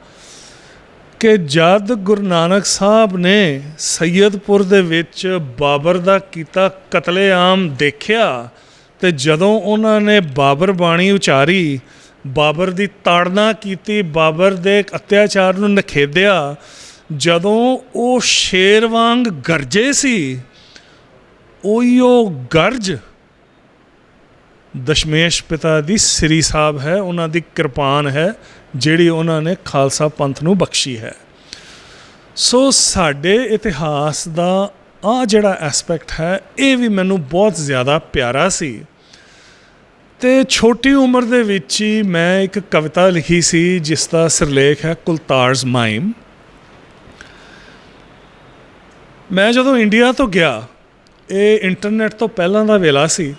ਕਿ ਜਦ ਗੁਰੂ ਨਾਨਕ ਸਾਹਿਬ ਨੇ ਸੈਯਦਪੁਰ ਦੇ ਵਿੱਚ ਬਾਬਰ ਦਾ ਕੀਤਾ ਕਤਲੇਆਮ ਦੇਖਿਆ, ਅਤੇ ਜਦੋਂ ਉਹਨਾਂ ਨੇ ਬਾਬਰ ਬਾਣੀ ਉਚਾਰੀ, ਬਾਬਰ ਦੀ ਤਾੜਨਾ ਕੀਤੀ, ਬਾਬਰ ਦੇ ਅਤਿਆਚਾਰ ਨੂੰ ਨਿਖੇਧਿਆ, ਜਦੋਂ ਉਹ ਸ਼ੇਰ ਵਾਂਗ ਗਰਜੇ ਸੀ, ਉਹੀ ਉਹ ਗਰਜ ਦਸ਼ਮੇਸ਼ ਪਿਤਾ ਦੀ ਸ੍ਰੀ ਸਾਹਿਬ ਹੈ, ਉਹਨਾਂ ਦੀ ਕਿਰਪਾਨ ਹੈ ਜਿਹੜੀ ਉਹਨਾਂ ਨੇ ਖਾਲਸਾ ਪੰਥ ਨੂੰ ਬਖਸ਼ੀ ਹੈ। ਸੋ ਸਾਡੇ ਇਤਿਹਾਸ ਦਾ ਆਹ ਜਿਹੜਾ ਐਸਪੈਕਟ ਹੈ ਇਹ ਵੀ ਮੈਨੂੰ ਬਹੁਤ ਜ਼ਿਆਦਾ ਪਿਆਰਾ ਸੀ। ਅਤੇ ਛੋਟੀ ਉਮਰ ਦੇ ਵਿੱਚ ਹੀ ਮੈਂ ਇੱਕ ਕਵਿਤਾ ਲਿਖੀ ਸੀ ਜਿਸ ਦਾ ਸਿਰਲੇਖ ਹੈ ਕੁਲਤਾਰਜ਼ ਮਾਈਮ। ਮੈਂ ਜਦੋਂ ਇੰਡੀਆ ਤੋਂ ਗਿਆ, ਇਹ ਇੰਟਰਨੈਟ ਤੋਂ ਪਹਿਲਾਂ ਦਾ ਵੇਲਾ ਸੀ,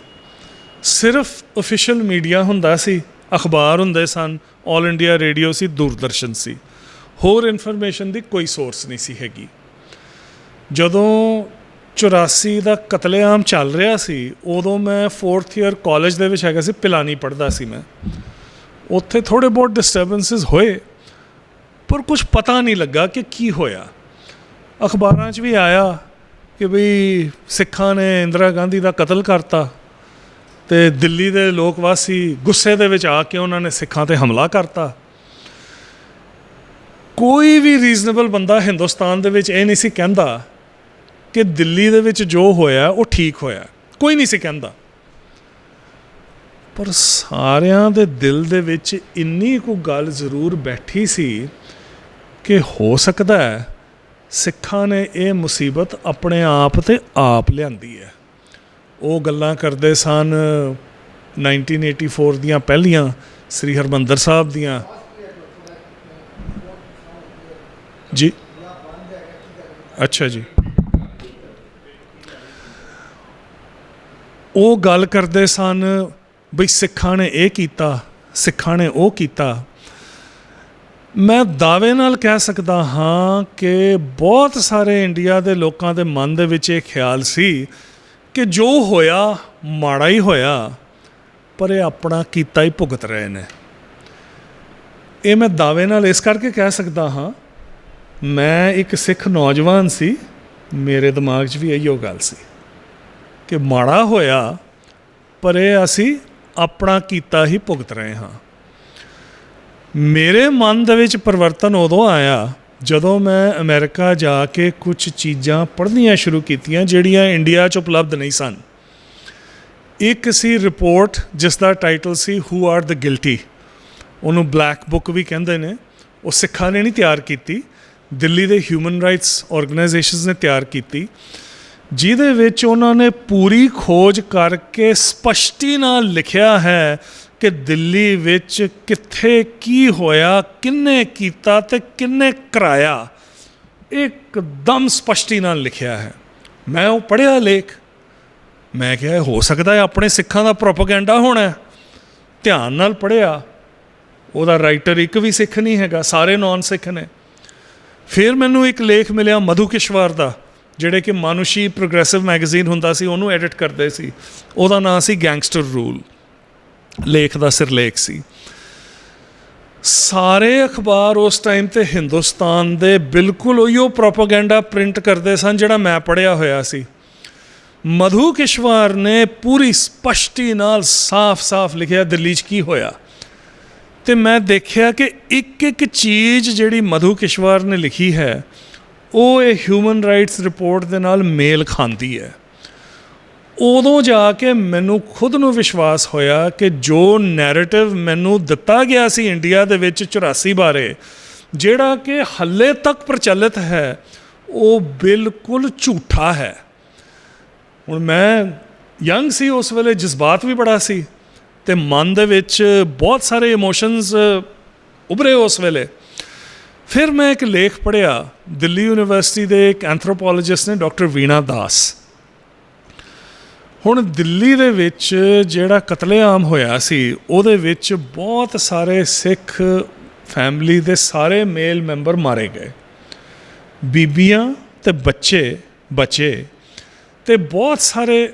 ਸਿਰਫ ਓਫੀਸ਼ੀਅਲ ਮੀਡੀਆ ਹੁੰਦਾ ਸੀ, ਅਖਬਾਰ ਹੁੰਦੇ ਸਨ, ਆਲ ਇੰਡੀਆ ਰੇਡੀਓ ਸੀ, ਦੂਰਦਰਸ਼ਨ ਸੀ, ਹੋਰ ਇਨਫੋਰਮੇਸ਼ਨ ਦੀ ਕੋਈ ਸੋਰਸ ਨਹੀਂ ਸੀ ਹੈਗੀ। ਜਦੋਂ 84 ਦਾ ਕਤਲੇਆਮ ਚੱਲ ਰਿਹਾ ਸੀ ਉਦੋਂ ਮੈਂ 4th ਈਅਰ ਕਾਲਜ ਦੇ ਵਿੱਚ ਹੈਗਾ ਸੀ, ਪਿਲਾਨੀ ਪੜ੍ਹਦਾ ਸੀ ਮੈਂ। ਉੱਥੇ ਥੋੜ੍ਹੇ ਬਹੁਤ ਡਿਸਟਰਬੈਂਸਿਸ ਹੋਏ ਪਰ ਕੁਝ ਪਤਾ ਨਹੀਂ ਲੱਗਾ ਕਿ ਕੀ ਹੋਇਆ। ਅਖਬਾਰਾਂ 'ਚ ਵੀ ਆਇਆ ਕਿ ਬਈ ਸਿੱਖਾਂ ਨੇ ਇੰਦਰਾ ਗਾਂਧੀ ਦਾ ਕਤਲ ਕਰਤਾ ਅਤੇ ਦਿੱਲੀ ਦੇ ਲੋਕ ਵਾਸੀ ਗੁੱਸੇ ਦੇ ਵਿੱਚ ਆ ਕੇ ਉਹਨਾਂ ਨੇ ਸਿੱਖਾਂ 'ਤੇ ਹਮਲਾ ਕਰਤਾ। ਕੋਈ ਵੀ ਰੀਜ਼ਨੇਬਲ ਬੰਦਾ ਹਿੰਦੁਸਤਾਨ ਦੇ ਵਿੱਚ ਇਹ ਨਹੀਂ ਸੀ ਕਹਿੰਦਾ ਕਿ ਦਿੱਲੀ ਦੇ ਵਿੱਚ ਜੋ ਹੋਇਆ ਉਹ ਠੀਕ ਹੋਇਆ, ਕੋਈ ਨਹੀਂ ਸੀ ਕਹਿੰਦਾ। ਪਰ ਸਾਰਿਆਂ ਦੇ ਦਿਲ ਦੇ ਵਿੱਚ ਇੰਨੀ ਕੁ ਗੱਲ ਜ਼ਰੂਰ ਬੈਠੀ ਸੀ ਕਿ ਹੋ ਸਕਦਾ ਹੈ ਸਿੱਖਾਂ ਨੇ ਇਹ ਮੁਸੀਬਤ ਆਪਣੇ ਆਪ 'ਤੇ ਆਪ ਲਿਆਂਦੀ ਹੈ। ਉਹ ਗੱਲਾਂ ਕਰਦੇ ਸਨ 1984 ਦੀਆਂ ਪਹਿਲੀਆਂ, ਸ੍ਰੀ ਹਰਿਮੰਦਰ ਸਾਹਿਬ ਦੀਆਂ। ਜੀ ਅੱਛਾ ਜੀ, ਉਹ ਗੱਲ ਕਰਦੇ ਸਨ ਬਈ ਸਿੱਖਾਂ ਨੇ ਇਹ ਕੀਤਾ, ਸਿੱਖਾਂ ਨੇ ਉਹ ਕੀਤਾ। ਮੈਂ ਦਾਅਵੇ ਨਾਲ ਕਹਿ ਸਕਦਾ ਹਾਂ ਕਿ ਬਹੁਤ ਸਾਰੇ ਇੰਡੀਆ ਦੇ ਲੋਕਾਂ ਦੇ ਮਨ ਦੇ ਵਿੱਚ ਇਹ ਖਿਆਲ ਸੀ ਕਿ ਜੋ ਹੋਇਆ ਮਾੜਾ ਹੀ ਹੋਇਆ, ਪਰ ਇਹ ਆਪਣਾ ਕੀਤਾ ਹੀ ਭੁਗਤ ਰਹੇ ਨੇ। ਇਹ ਮੈਂ ਦਾਅਵੇ ਨਾਲ ਇਸ ਕਰਕੇ ਕਹਿ ਸਕਦਾ ਹਾਂ, ਮੈਂ ਇੱਕ ਸਿੱਖ ਨੌਜਵਾਨ ਸੀ, ਮੇਰੇ ਦਿਮਾਗ 'ਚ ਵੀ ਇਹੀਓ ਗੱਲ ਸੀ ਕਿ ਮਾੜਾ ਹੋਇਆ ਪਰ ਇਹ ਅਸੀਂ ਆਪਣਾ ਕੀਤਾ ਹੀ ਭੁਗਤ ਰਹੇ ਹਾਂ। ਮੇਰੇ ਮਨ ਦੇ ਵਿੱਚ ਪਰਿਵਰਤਨ ਉਦੋਂ ਆਇਆ ਜਦੋਂ ਮੈਂ ਅਮਰੀਕਾ ਜਾ ਕੇ ਕੁਝ ਚੀਜ਼ਾਂ ਪੜ੍ਹਨੀਆਂ ਸ਼ੁਰੂ ਕੀਤੀਆਂ ਜਿਹੜੀਆਂ ਇੰਡੀਆ 'ਚ ਉਪਲਬਧ ਨਹੀਂ ਸਨ। ਇੱਕ ਸੀ ਰਿਪੋਰਟ ਜਿਸ ਦਾ ਟਾਈਟਲ ਸੀ ਹੂ ਆਰ ਦ ਗਿਲਟੀ, ਉਹਨੂੰ ਬਲੈਕ ਬੁੱਕ ਵੀ ਕਹਿੰਦੇ ਨੇ। ਉਹ ਸਿੱਖਾਂ ਨੇ ਨਹੀਂ ਤਿਆਰ ਕੀਤੀ, ਦਿੱਲੀ ਦੇ ਹਿਊਮਨ ਰਾਈਟਸ ਆਰਗੇਨਾਈਜੇਸ਼ਨਸ ਨੇ ਤਿਆਰ ਕੀਤੀ, ਜਿਹਦੇ ਵਿੱਚ ਉਹਨਾਂ ਨੇ ਪੂਰੀ ਖੋਜ ਕਰਕੇ ਸਪਸ਼ਟੀ ਨਾਲ ਲਿਖਿਆ ਹੈ ਕਿ ਦਿੱਲੀ ਵਿੱਚ ਕਿੱਥੇ ਕੀ ਹੋਇਆ, ਕਿਹਨੇ ਕੀਤਾ ਅਤੇ ਕਿਹਨੇ ਕਰਾਇਆ, ਇੱਕਦਮ ਸਪਸ਼ਟੀ ਨਾਲ ਲਿਖਿਆ ਹੈ। ਮੈਂ ਉਹ ਪੜ੍ਹਿਆ ਲੇਖ, ਮੈਂ ਕਿਹਾ ਹੋ ਸਕਦਾ ਹੈ ਆਪਣੇ ਸਿੱਖਾਂ ਦਾ ਪ੍ਰੋਪੇਗੈਂਡਾ ਹੋਣਾ। ਧਿਆਨ ਨਾਲ ਪੜ੍ਹਿਆ, ਉਹਦਾ ਰਾਈਟਰ ਇੱਕ ਵੀ ਸਿੱਖ ਨਹੀਂ ਹੈਗਾ, ਸਾਰੇ ਨੌਨ ਸਿੱਖ ਨੇ। ਫਿਰ ਮੈਨੂੰ ਇੱਕ ਲੇਖ ਮਿਲਿਆ ਮਧੂ ਕਿਸ਼ਵਾਰ ਦਾ, ਜਿਹੜੇ ਕਿ ਮਾਨੁਸ਼ੀ ਪ੍ਰੋਗਰੈਸਿਵ ਮੈਗਜ਼ੀਨ ਹੁੰਦਾ ਸੀ, ਉਹਨੂੰ ਐਡਿਟ ਕਰਦੇ ਸੀ। ਉਹਦਾ ਨਾਂ ਸੀ ਗੈਂਗਸਟਰ ਰੂਲ, ਲੇਖ ਦਾ ਸਿਰਲੇਖ ਸੀ। ਸਾਰੇ ਅਖਬਾਰ ਉਸ ਟਾਈਮ 'ਤੇ ਹਿੰਦੁਸਤਾਨ ਦੇ ਬਿਲਕੁਲ ਉਹੀਓ ਪ੍ਰੋਪੇਗੈਂਡਾ ਪ੍ਰਿੰਟ ਕਰਦੇ ਸਨ ਜਿਹੜਾ ਮੈਂ ਪੜ੍ਹਿਆ ਹੋਇਆ ਸੀ। ਮਧੂ ਕਿਸ਼ਵਾਰ ਨੇ ਪੂਰੀ ਸਪਸ਼ਟੀ ਨਾਲ ਸਾਫ਼-ਸਾਫ਼ ਲਿਖਿਆ ਦਿੱਲੀ 'ਚ ਕੀ ਹੋਇਆ। ਅਤੇ ਮੈਂ ਦੇਖਿਆ ਕਿ ਇੱਕ ਇੱਕ ਚੀਜ਼ ਜਿਹੜੀ ਮਧੂ ਕਿਸ਼ਵਾਰ ਨੇ ਲਿਖੀ ਹੈ ਉਹ ਇਹ ਹਿਊਮਨ ਰਾਈਟਸ ਰਿਪੋਰਟ ਦੇ ਨਾਲ ਮੇਲ ਖਾਂਦੀ ਹੈ। ਉਦੋਂ ਜਾ ਕੇ ਮੈਨੂੰ ਖੁਦ ਨੂੰ ਵਿਸ਼ਵਾਸ ਹੋਇਆ ਕਿ ਜੋ ਨੈਰੇਟਿਵ ਮੈਨੂੰ ਦਿੱਤਾ ਗਿਆ ਸੀ ਇੰਡੀਆ ਦੇ ਵਿੱਚ 84 ਬਾਰੇ, ਜਿਹੜਾ ਕਿ ਹਾਲੇ ਤੱਕ ਪ੍ਰਚਲਿਤ ਹੈ, ਉਹ ਬਿਲਕੁਲ ਝੂਠਾ ਹੈ। ਹੁਣ ਮੈਂ ਯੰਗ ਸੀ ਉਸ ਵੇਲੇ, ਜਜ਼ਬਾਤ ਵੀ ਬੜਾ ਸੀ ਅਤੇ ਮਨ ਦੇ ਵਿੱਚ ਬਹੁਤ ਸਾਰੇ ਇਮੋਸ਼ਨਸ ਉਭਰੇ ਉਸ ਵੇਲੇ। ਫਿਰ ਮੈਂ ਇੱਕ ਲੇਖ ਪੜ੍ਹਿਆ, ਦਿੱਲੀ ਯੂਨੀਵਰਸਿਟੀ ਦੇ ਇੱਕ ਐਂਥਰੋਪੋਲੋਜਿਸਟ ਨੇ, ਡਾਕਟਰ ਵੀਣਾ ਦਾਸ। ਹੁਣ ਦਿੱਲੀ ਦੇ ਵਿੱਚ ਜਿਹੜਾ ਕਤਲੇਆਮ ਹੋਇਆ ਸੀ ਉਹਦੇ ਵਿੱਚ ਬਹੁਤ ਸਾਰੇ ਸਿੱਖ ਫੈਮਿਲੀ ਦੇ ਸਾਰੇ ਮੇਲ ਮੈਂਬਰ ਮਾਰੇ ਗਏ, ਬੀਬੀਆਂ ਅਤੇ ਬੱਚੇ ਬਚੇ, ਅਤੇ ਬਹੁਤ ਸਾਰੇ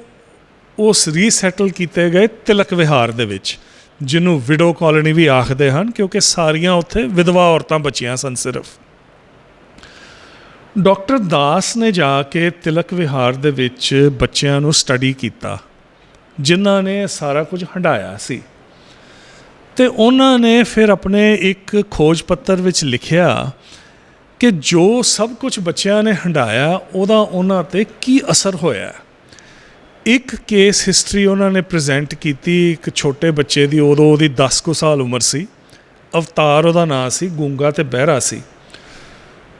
ਉਸ ਰੀਸੈਟਲ ਕੀਤੇ ਗਏ ਤਿਲਕ ਵਿਹਾਰ ਦੇ ਵਿੱਚ, ਜਿਹਨੂੰ ਵਿਡੋ ਕਾਲੋਨੀ ਵੀ ਆਖਦੇ ਹਨ, ਕਿਉਂਕਿ ਸਾਰੀਆਂ ਉੱਥੇ ਵਿਧਵਾ ਔਰਤਾਂ ਬਚੀਆਂ ਸਨ ਸਿਰਫ। ਡਾਕਟਰ ਦਾਸ ਨੇ ਜਾ ਕੇ ਤਿਲਕ ਵਿਹਾਰ ਦੇ ਵਿੱਚ ਬੱਚਿਆਂ ਨੂੰ ਸਟੱਡੀ ਕੀਤਾ, ਜਿਨ੍ਹਾਂ ਨੇ ਸਾਰਾ ਕੁਝ ਹੰਢਾਇਆ ਸੀ, ਅਤੇ ਉਹਨਾਂ ਨੇ ਫਿਰ ਆਪਣੇ ਇੱਕ ਖੋਜ ਪੱਤਰ ਵਿੱਚ ਲਿਖਿਆ ਕਿ ਜੋ ਸਭ ਕੁਝ ਬੱਚਿਆਂ ਨੇ ਹੰਢਾਇਆ ਉਹਦਾ ਉਹਨਾਂ 'ਤੇ ਕੀ ਅਸਰ ਹੋਇਆ। ਇੱਕ ਕੇਸ ਹਿਸਟਰੀ ਉਹਨਾਂ ਨੇ ਪ੍ਰੈਜ਼ੈਂਟ ਕੀਤੀ ਇੱਕ ਛੋਟੇ ਬੱਚੇ ਦੀ, ਉਦੋਂ ਉਹਦੀ 10 ਕੁ ਸਾਲ ਉਮਰ ਸੀ। ਅਵਤਾਰ ਉਹਦਾ ਨਾਂ ਸੀ, ਗੂੰਗਾ ਤੇ ਬਹਿਰਾ ਸੀ।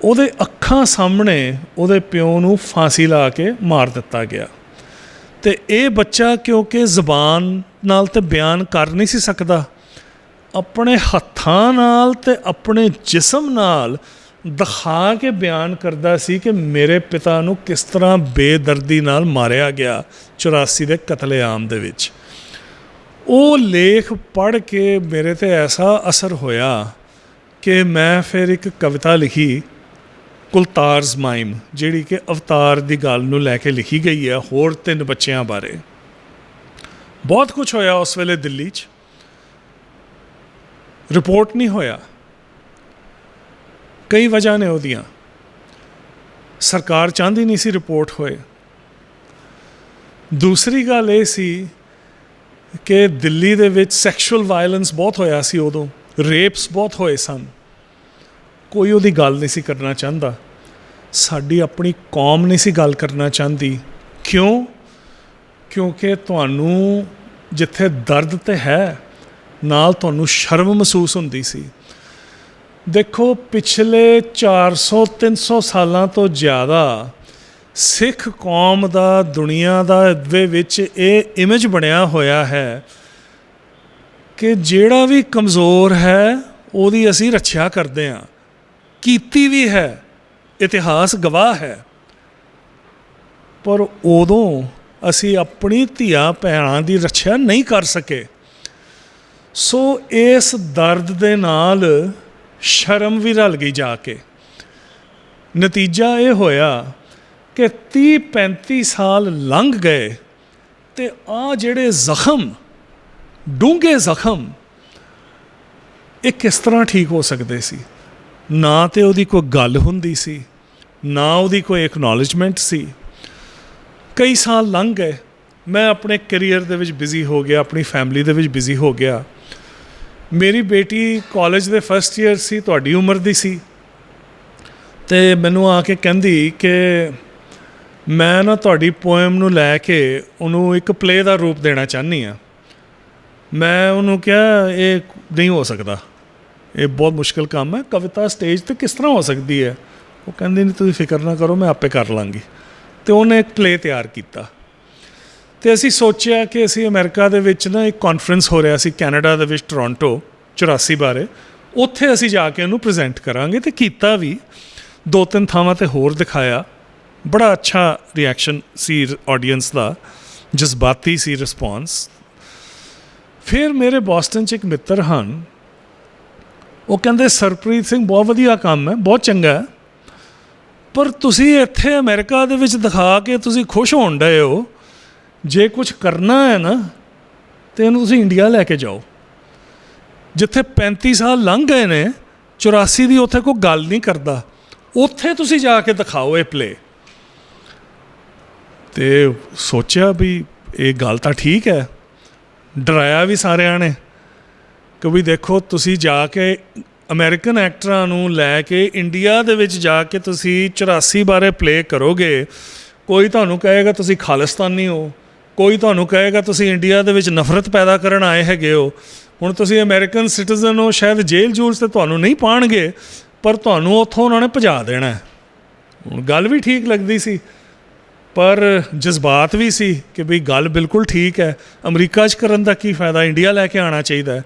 ਉਹਦੇ ਅੱਖਾਂ ਸਾਹਮਣੇ ਉਹਦੇ ਪਿਓ ਨੂੰ ਫਾਂਸੀ ਲਾ ਕੇ ਮਾਰ ਦਿੱਤਾ ਗਿਆ। ਅਤੇ ਇਹ ਬੱਚਾ ਕਿਉਂਕਿ ਜ਼ਬਾਨ ਨਾਲ ਤਾਂ ਬਿਆਨ ਕਰ ਨਹੀਂ ਸੀ ਸਕਦਾ, ਆਪਣੇ ਹੱਥਾਂ ਨਾਲ ਅਤੇ ਆਪਣੇ ਜਿਸਮ ਨਾਲ ਦਿਖਾ ਕੇ ਬਿਆਨ ਕਰਦਾ ਸੀ ਕਿ ਮੇਰੇ ਪਿਤਾ ਨੂੰ ਕਿਸ ਤਰ੍ਹਾਂ ਬੇਦਰਦੀ ਨਾਲ ਮਾਰਿਆ ਗਿਆ 84 ਦੇ ਕਤਲੇਆਮ ਦੇ ਵਿੱਚ। ਉਹ ਲੇਖ ਪੜ੍ਹ ਕੇ ਮੇਰੇ 'ਤੇ ਐਸਾ ਅਸਰ ਹੋਇਆ ਕਿ ਮੈਂ ਫਿਰ ਇੱਕ ਕਵਿਤਾ ਲਿਖੀ, ਕੁਲਤਾਰਜ਼ ਮਾਈਮ, ਜਿਹੜੀ ਕਿ ਅਵਤਾਰ ਦੀ ਗੱਲ ਨੂੰ ਲੈ ਕੇ ਲਿਖੀ ਗਈ ਹੈ, ਹੋਰ 3 ਬੱਚਿਆਂ ਬਾਰੇ। ਬਹੁਤ ਕੁਛ ਹੋਇਆ ਉਸ ਵੇਲੇ ਦਿੱਲੀ 'ਚ, ਰਿਪੋਰਟ ਨਹੀਂ ਹੋਇਆ। ਕਈ ਵਜ੍ਹਾ ਨੇ ਉਹਦੀਆਂ, ਸਰਕਾਰ ਚਾਹੁੰਦੀ ਨਹੀਂ ਸੀ ਰਿਪੋਰਟ ਹੋਏ। ਦੂਸਰੀ ਗੱਲ ਇਹ ਸੀ ਕਿ ਦਿੱਲੀ ਦੇ ਵਿੱਚ ਸੈਕਸ਼ੂਅਲ ਵਾਇਲੈਂਸ ਬਹੁਤ ਹੋਇਆ ਸੀ ਉਦੋਂ, ਰੇਪਸ ਬਹੁਤ ਹੋਏ ਸਨ। ਕੋਈ ਉਹਦੀ ਗੱਲ ਨਹੀਂ ਸੀ ਕਰਨਾ ਚਾਹੁੰਦਾ। ਸਾਡੀ ਆਪਣੀ ਕੌਮ ਨਹੀਂ ਸੀ ਗੱਲ ਕਰਨਾ ਚਾਹੁੰਦੀ। ਕਿਉਂ? ਕਿਉਂਕਿ ਤੁਹਾਨੂੰ ਜਿੱਥੇ ਦਰਦ ਤੇ ਹੈ ਨਾਲ ਤੁਹਾਨੂੰ ਸ਼ਰਮ ਮਹਿਸੂਸ ਹੁੰਦੀ ਸੀ। ਦੇਖੋ, ਪਿਛਲੇ 400-300 ਸਾਲਾਂ ਤੋਂ ਜ਼ਿਆਦਾ ਸਿੱਖ ਕੌਮ ਦਾ ਦੁਨੀਆ ਦੇ ਵਿੱਚ ਇਹ ਇਮੇਜ ਬਣਿਆ ਹੋਇਆ ਹੈ ਕਿ ਜਿਹੜਾ ਵੀ ਕਮਜ਼ੋਰ ਹੈ ਉਹਦੀ ਅਸੀਂ ਰੱਖਿਆ ਕਰਦੇ ਹਾਂ, ਕੀਤੀ ਵੀ ਹੈ, ਇਤਿਹਾਸ ਗਵਾਹ ਹੈ। ਪਰ ਉਦੋਂ ਅਸੀਂ ਆਪਣੀ ਧੀਆਂ ਭੈਣਾਂ ਦੀ ਰੱਖਿਆ ਨਹੀਂ ਕਰ ਸਕੇ। ਸੋ ਇਸ ਦਰਦ ਦੇ ਨਾਲ ਸ਼ਰਮ ਵੀ ਰਲ ਗਈ ਜਾ ਕੇ। ਨਤੀਜਾ ਇਹ ਹੋਇਆ ਕਿ 30-35 ਸਾਲ ਲੰਘ ਗਏ ਅਤੇ ਆਹ ਜਿਹੜੇ ਜ਼ਖਮ, ਡੂੰਘੇ ਜ਼ਖਮ, ਇਹ ਕਿਸ ਤਰ੍ਹਾਂ ਠੀਕ ਹੋ ਸਕਦੇ ਸੀ? ਨਾ ਤਾਂ ਉਹਦੀ ਕੋਈ ਗੱਲ ਹੁੰਦੀ ਸੀ, ਨਾ ਉਹਦੀ ਕੋਈ ਐਕਨੋਲਜਮੈਂਟ ਸੀ। ਕਈ ਸਾਲ ਲੰਘ ਗਏ, ਮੈਂ ਆਪਣੇ ਕੈਰੀਅਰ ਦੇ ਵਿੱਚ ਬਿਜ਼ੀ ਹੋ ਗਿਆ, ਆਪਣੀ ਫੈਮਿਲੀ ਦੇ ਵਿੱਚ ਬਿਜ਼ੀ ਹੋ ਗਿਆ। ਮੇਰੀ ਬੇਟੀ ਕਾਲਜ ਦੇ ਫਸਟ ਈਅਰ ਸੀ, ਤੁਹਾਡੀ ਉਮਰ ਦੀ ਸੀ, ਅਤੇ ਮੈਨੂੰ ਆ ਕੇ ਕਹਿੰਦੀ ਕਿ ਮੈਂ ਨਾ ਤੁਹਾਡੀ ਪੋਇਮ ਨੂੰ ਲੈ ਕੇ ਉਹਨੂੰ ਇੱਕ ਪਲੇ ਦਾ ਰੂਪ ਦੇਣਾ ਚਾਹੁੰਦੀ ਹਾਂ। ਮੈਂ ਉਹਨੂੰ ਕਿਹਾ ਇਹ ਨਹੀਂ ਹੋ ਸਕਦਾ, ਇਹ ਬਹੁਤ ਮੁਸ਼ਕਿਲ ਕੰਮ ਹੈ, ਕਵਿਤਾ ਸਟੇਜ 'ਤੇ ਕਿਸ ਤਰ੍ਹਾਂ ਹੋ ਸਕਦੀ ਹੈ? ਉਹ ਕਹਿੰਦੀ ਨਹੀਂ, ਤੁਸੀਂ ਫਿਕਰ ਨਾ ਕਰੋ, ਮੈਂ ਆਪੇ ਕਰ ਲਾਂਗੀ। ਅਤੇ ਉਹਨੇ ਇੱਕ ਪਲੇ ਤਿਆਰ ਕੀਤਾ ਅਤੇ ਅਸੀਂ ਸੋਚਿਆ ਕਿ ਅਸੀਂ ਅਮਰੀਕਾ ਦੇ ਵਿੱਚ ਨਾ ਇੱਕ ਕਾਨਫਰੰਸ ਹੋ ਰਿਹਾ ਸੀ ਕੈਨੇਡਾ ਦੇ ਵਿੱਚ, ਟੋਰਾਂਟੋ, 84 ਬਾਰੇ, ਉੱਥੇ ਅਸੀਂ ਜਾ ਕੇ ਉਹਨੂੰ ਪ੍ਰੈਜ਼ੈਂਟ ਕਰਾਂਗੇ। ਅਤੇ ਕੀਤਾ ਵੀ, 2-3 ਥਾਵਾਂ 'ਤੇ ਹੋਰ ਦਿਖਾਇਆ। ਬੜਾ ਅੱਛਾ ਰਿਐਕਸ਼ਨ ਸੀ ਆਡੀਅנס ਦਾ, ਜਜ਼ਬਾਤੀ ਸੀ ਰਿਸਪੌਂਸ। ਫਿਰ ਮੇਰੇ ਬੋਸਟਨ 'ਚ ਇੱਕ ਮਿੱਤਰ ਹਨ, ਉਹ ਕਹਿੰਦੇ ਸਰਪ੍ਰੀਤ ਸਿੰਘ ਬਹੁਤ ਵਧੀਆ ਕੰਮ ਹੈ, ਬਹੁਤ ਚੰਗਾ ਹੈ, ਪਰ ਤੁਸੀਂ ਇੱਥੇ ਅਮਰੀਕਾ ਦੇ ਵਿੱਚ ਦਿਖਾ ਕੇ ਤੁਸੀਂ ਖੁਸ਼ ਹੋਣ ਡਏ ਹੋ। ਜੇ ਕੁਝ ਕਰਨਾ ਹੈ ਨਾ ਤਾਂ ਇਹਨੂੰ ਤੁਸੀਂ ਇੰਡੀਆ ਲੈ ਕੇ ਜਾਓ, ਜਿੱਥੇ 35 ਸਾਲ ਲੰਘ ਗਏ ਨੇ, 84 ਦੀ ਉੱਥੇ ਕੋਈ ਗੱਲ ਨਹੀਂ ਕਰਦਾ, ਉੱਥੇ ਤੁਸੀਂ ਜਾ ਕੇ ਦਿਖਾਓ ਇਹ ਪਲੇ। ਅਤੇ ਸੋਚਿਆ ਵੀ ਇਹ ਗੱਲ ਤਾਂ ਠੀਕ ਹੈ। ਡਰਾਇਆ ਵੀ ਸਾਰਿਆਂ ਨੇ ਕਿ ਵੀ ਦੇਖੋ, ਤੁਸੀਂ ਜਾ ਕੇ ਅਮਰੀਕਨ ਐਕਟਰਾਂ ਨੂੰ ਲੈ ਕੇ ਇੰਡੀਆ ਦੇ ਵਿੱਚ ਜਾ ਕੇ ਤੁਸੀਂ 84 ਬਾਰੇ ਪਲੇ ਕਰੋਗੇ, ਕੋਈ ਤੁਹਾਨੂੰ ਕਹੇਗਾ ਤੁਸੀਂ ਖਾਲਿਸਤਾਨੀ ਹੋ, ਕੋਈ ਤੁਹਾਨੂੰ ਕਹੇਗਾ ਤੁਸੀਂ ਇੰਡੀਆ ਦੇ ਵਿੱਚ ਨਫ਼ਰਤ ਪੈਦਾ ਕਰਨ ਆਏ ਹੈਗੇ ਹੋ। ਹੁਣ ਤੁਸੀਂ ਅਮਰੀਕਨ ਸਿਟੀਜ਼ਨ ਹੋ, ਸ਼ਾਇਦ ਜੇਲ੍ਹ ਜੂਲ੍ਹ 'ਤੇ ਤੁਹਾਨੂੰ ਨਹੀਂ ਪਾਉਣਗੇ, ਪਰ ਤੁਹਾਨੂੰ ਉੱਥੋਂ ਉਹਨਾਂ ਨੇ ਭਜਾ ਦੇਣਾ। ਹੁਣ ਗੱਲ ਵੀ ਠੀਕ ਲੱਗਦੀ ਸੀ, ਪਰ ਜਜ਼ਬਾਤ ਵੀ ਸੀ ਕਿ ਬਈ ਗੱਲ ਬਿਲਕੁਲ ਠੀਕ ਹੈ, ਅਮਰੀਕਾ 'ਚ ਕਰਨ ਦਾ ਕੀ ਫਾਇਦਾ, ਇੰਡੀਆ ਲੈ ਕੇ ਆਉਣਾ ਚਾਹੀਦਾ ਹੈ।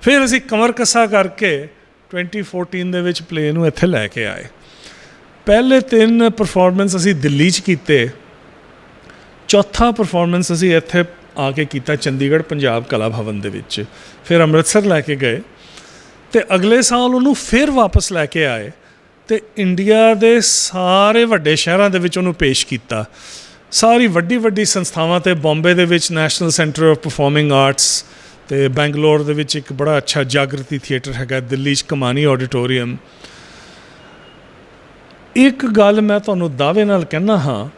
ਫਿਰ ਅਸੀਂ ਕਮਰ ਕੱਸਾ ਕਰਕੇ 2014 ਦੇ ਵਿੱਚ ਪਲੇ ਨੂੰ ਇੱਥੇ ਲੈ ਕੇ ਆਏ। ਪਹਿਲੇ 3 ਪਰਫੋਰਮੈਂਸ ਅਸੀਂ ਦਿੱਲੀ 'ਚ ਕੀਤੇ, ਚੌਥਾ ਪਰਫੋਰਮੈਂਸ ਅਸੀਂ ਇੱਥੇ ਆ ਕੇ ਕੀਤਾ ਚੰਡੀਗੜ੍ਹ ਪੰਜਾਬ ਕਲਾ ਭਵਨ ਦੇ ਵਿੱਚ। ਫਿਰ ਅੰਮ੍ਰਿਤਸਰ ਲੈ ਕੇ ਗਏ ਅਤੇ ਅਗਲੇ ਸਾਲ ਉਹਨੂੰ ਫਿਰ ਵਾਪਸ ਲੈ ਕੇ ਆਏ ਅਤੇ ਇੰਡੀਆ ਦੇ ਸਾਰੇ ਵੱਡੇ ਸ਼ਹਿਰਾਂ ਦੇ ਵਿੱਚ ਉਹਨੂੰ ਪੇਸ਼ ਕੀਤਾ। ਸਾਰੀ ਵੱਡੀ ਸੰਸਥਾਵਾਂ 'ਤੇ, ਬੰਬੇ ਦੇ ਵਿੱਚ national centre of performing arts, ਅਤੇ ਬੈਂਗਲੋਰ ਦੇ ਵਿੱਚ ਇੱਕ ਬੜਾ ਅੱਛਾ ਜਾਗਰਤੀ ਥੀਏਟਰ ਹੈਗਾ, ਦਿੱਲੀ 'ਚ ਕਮਾਨੀ ਆਡੀਟੋਰੀਅਮ। ਇੱਕ ਗੱਲ ਮੈਂ ਤੁਹਾਨੂੰ ਦਾਅਵੇ ਨਾਲ ਕਹਿੰਦਾ ਹਾਂ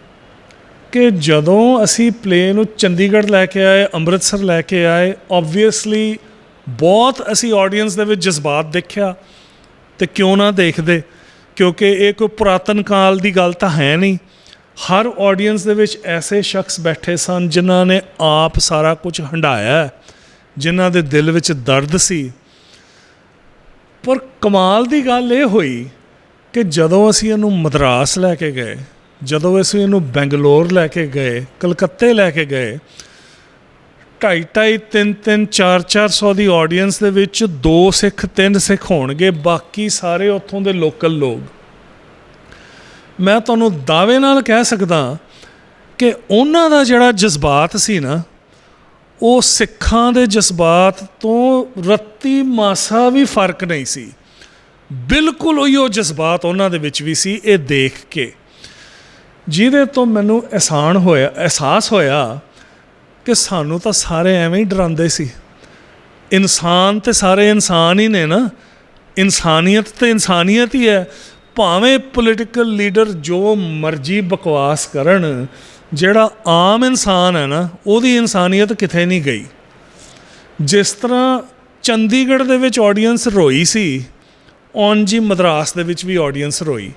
ਕਿ ਜਦੋਂ ਅਸੀਂ ਪਲੇ ਨੂੰ ਚੰਡੀਗੜ੍ਹ ਲੈ ਕੇ ਆਏ, ਅੰਮ੍ਰਿਤਸਰ ਲੈ ਕੇ ਆਏ, ਓਬਵੀਅਸਲੀ ਬਹੁਤ ਅਸੀਂ ਆਡੀਅנס ਦੇ ਵਿੱਚ ਜਜ਼ਬਾਤ ਦੇਖਿਆ। ਅਤੇ ਕਿਉਂ ਨਾ ਦੇਖਦੇ, ਕਿਉਂਕਿ ਇਹ ਕੋਈ ਪੁਰਾਤਨ ਕਾਲ ਦੀ ਗੱਲ ਤਾਂ ਹੈ ਨਹੀਂ। ਹਰ ਆਡੀਅנס ਦੇ ਵਿੱਚ ਐਸੇ ਸ਼ਖਸ ਬੈਠੇ ਸਨ ਜਿਨ੍ਹਾਂ ਨੇ ਆਪ ਸਾਰਾ ਕੁਝ ਹੰਢਾਇਆ, ਜਿਨ੍ਹਾਂ ਦੇ ਦਿਲ ਵਿੱਚ ਦਰਦ ਸੀ। ਪਰ ਕਮਾਲ ਦੀ ਗੱਲ ਇਹ ਹੋਈ ਕਿ ਜਦੋਂ ਅਸੀਂ ਇਹਨੂੰ ਮਦਰਾਸ ਲੈ ਕੇ ਗਏ, ਜਦੋਂ ਅਸੀਂ ਇਹਨੂੰ ਬੈਂਗਲੋਰ ਲੈ ਕੇ ਗਏ, ਕਲਕੱਤੇ ਲੈ ਕੇ ਗਏ, 250, 300, 400 ਦੀ ਆਡੀਅנס ਦੇ ਵਿੱਚ 2 ਸਿੱਖ 3 ਸਿੱਖ ਹੋਣਗੇ, ਬਾਕੀ ਸਾਰੇ ਉੱਥੋਂ ਦੇ ਲੋਕਲ ਲੋਕ। ਮੈਂ ਤੁਹਾਨੂੰ ਦਾਅਵੇ ਨਾਲ ਕਹਿ ਸਕਦਾ ਕਿ ਉਹਨਾਂ ਦਾ ਜਿਹੜਾ ਜਜ਼ਬਾਤ ਸੀ ਨਾ, ਉਹ ਸਿੱਖਾਂ ਦੇ ਜਜ਼ਬਾਤ ਤੋਂ ਰੱਤੀ ਮਾਸਾ ਵੀ ਫਰਕ ਨਹੀਂ ਸੀ। ਬਿਲਕੁਲ ਉਹੀ ਉਹ ਜਜ਼ਬਾਤ ਉਹਨਾਂ ਦੇ ਵਿੱਚ ਵੀ ਸੀ। ਇਹ ਦੇਖ ਕੇ ਜਿਹਦੇ ਤੋਂ ਮੈਨੂੰ ਅਹਿਸਾਸ ਹੋਇਆ ਕਿ ਸਾਨੂੰ ਤਾਂ ਸਾਰੇ ਐਵੇਂ ਹੀ ਡਰਾਉਂਦੇ ਸੀ। ਇਨਸਾਨ ਤੇ ਸਾਰੇ ਇਨਸਾਨ ਹੀ ਨੇ ਨਾ, ਇਨਸਾਨੀਅਤ ਤੇ ਇਨਸਾਨੀਅਤ ਹੀ ਹੈ। ਭਾਵੇਂ ਪੋਲੀਟੀਕਲ ਲੀਡਰ ਜੋ ਮਰਜ਼ੀ ਬਕਵਾਸ ਕਰਨ, ਜਿਹੜਾ ਆਮ ਇਨਸਾਨ ਹੈ ਨਾ, ਉਹਦੀ ਇਨਸਾਨੀਅਤ ਕਿਤੇ ਨਹੀਂ ਗਈ। ਜਿਸ ਤਰ੍ਹਾਂ ਚੰਡੀਗੜ੍ਹ ਦੇ ਵਿੱਚ ਆਡੀਅנס ਰੋਈ ਸੀ, ਉਂਝ ਮਦਰਾਸ ਦੇ ਵਿੱਚ ਵੀ ਆਡੀਅנס ਰੋਈ।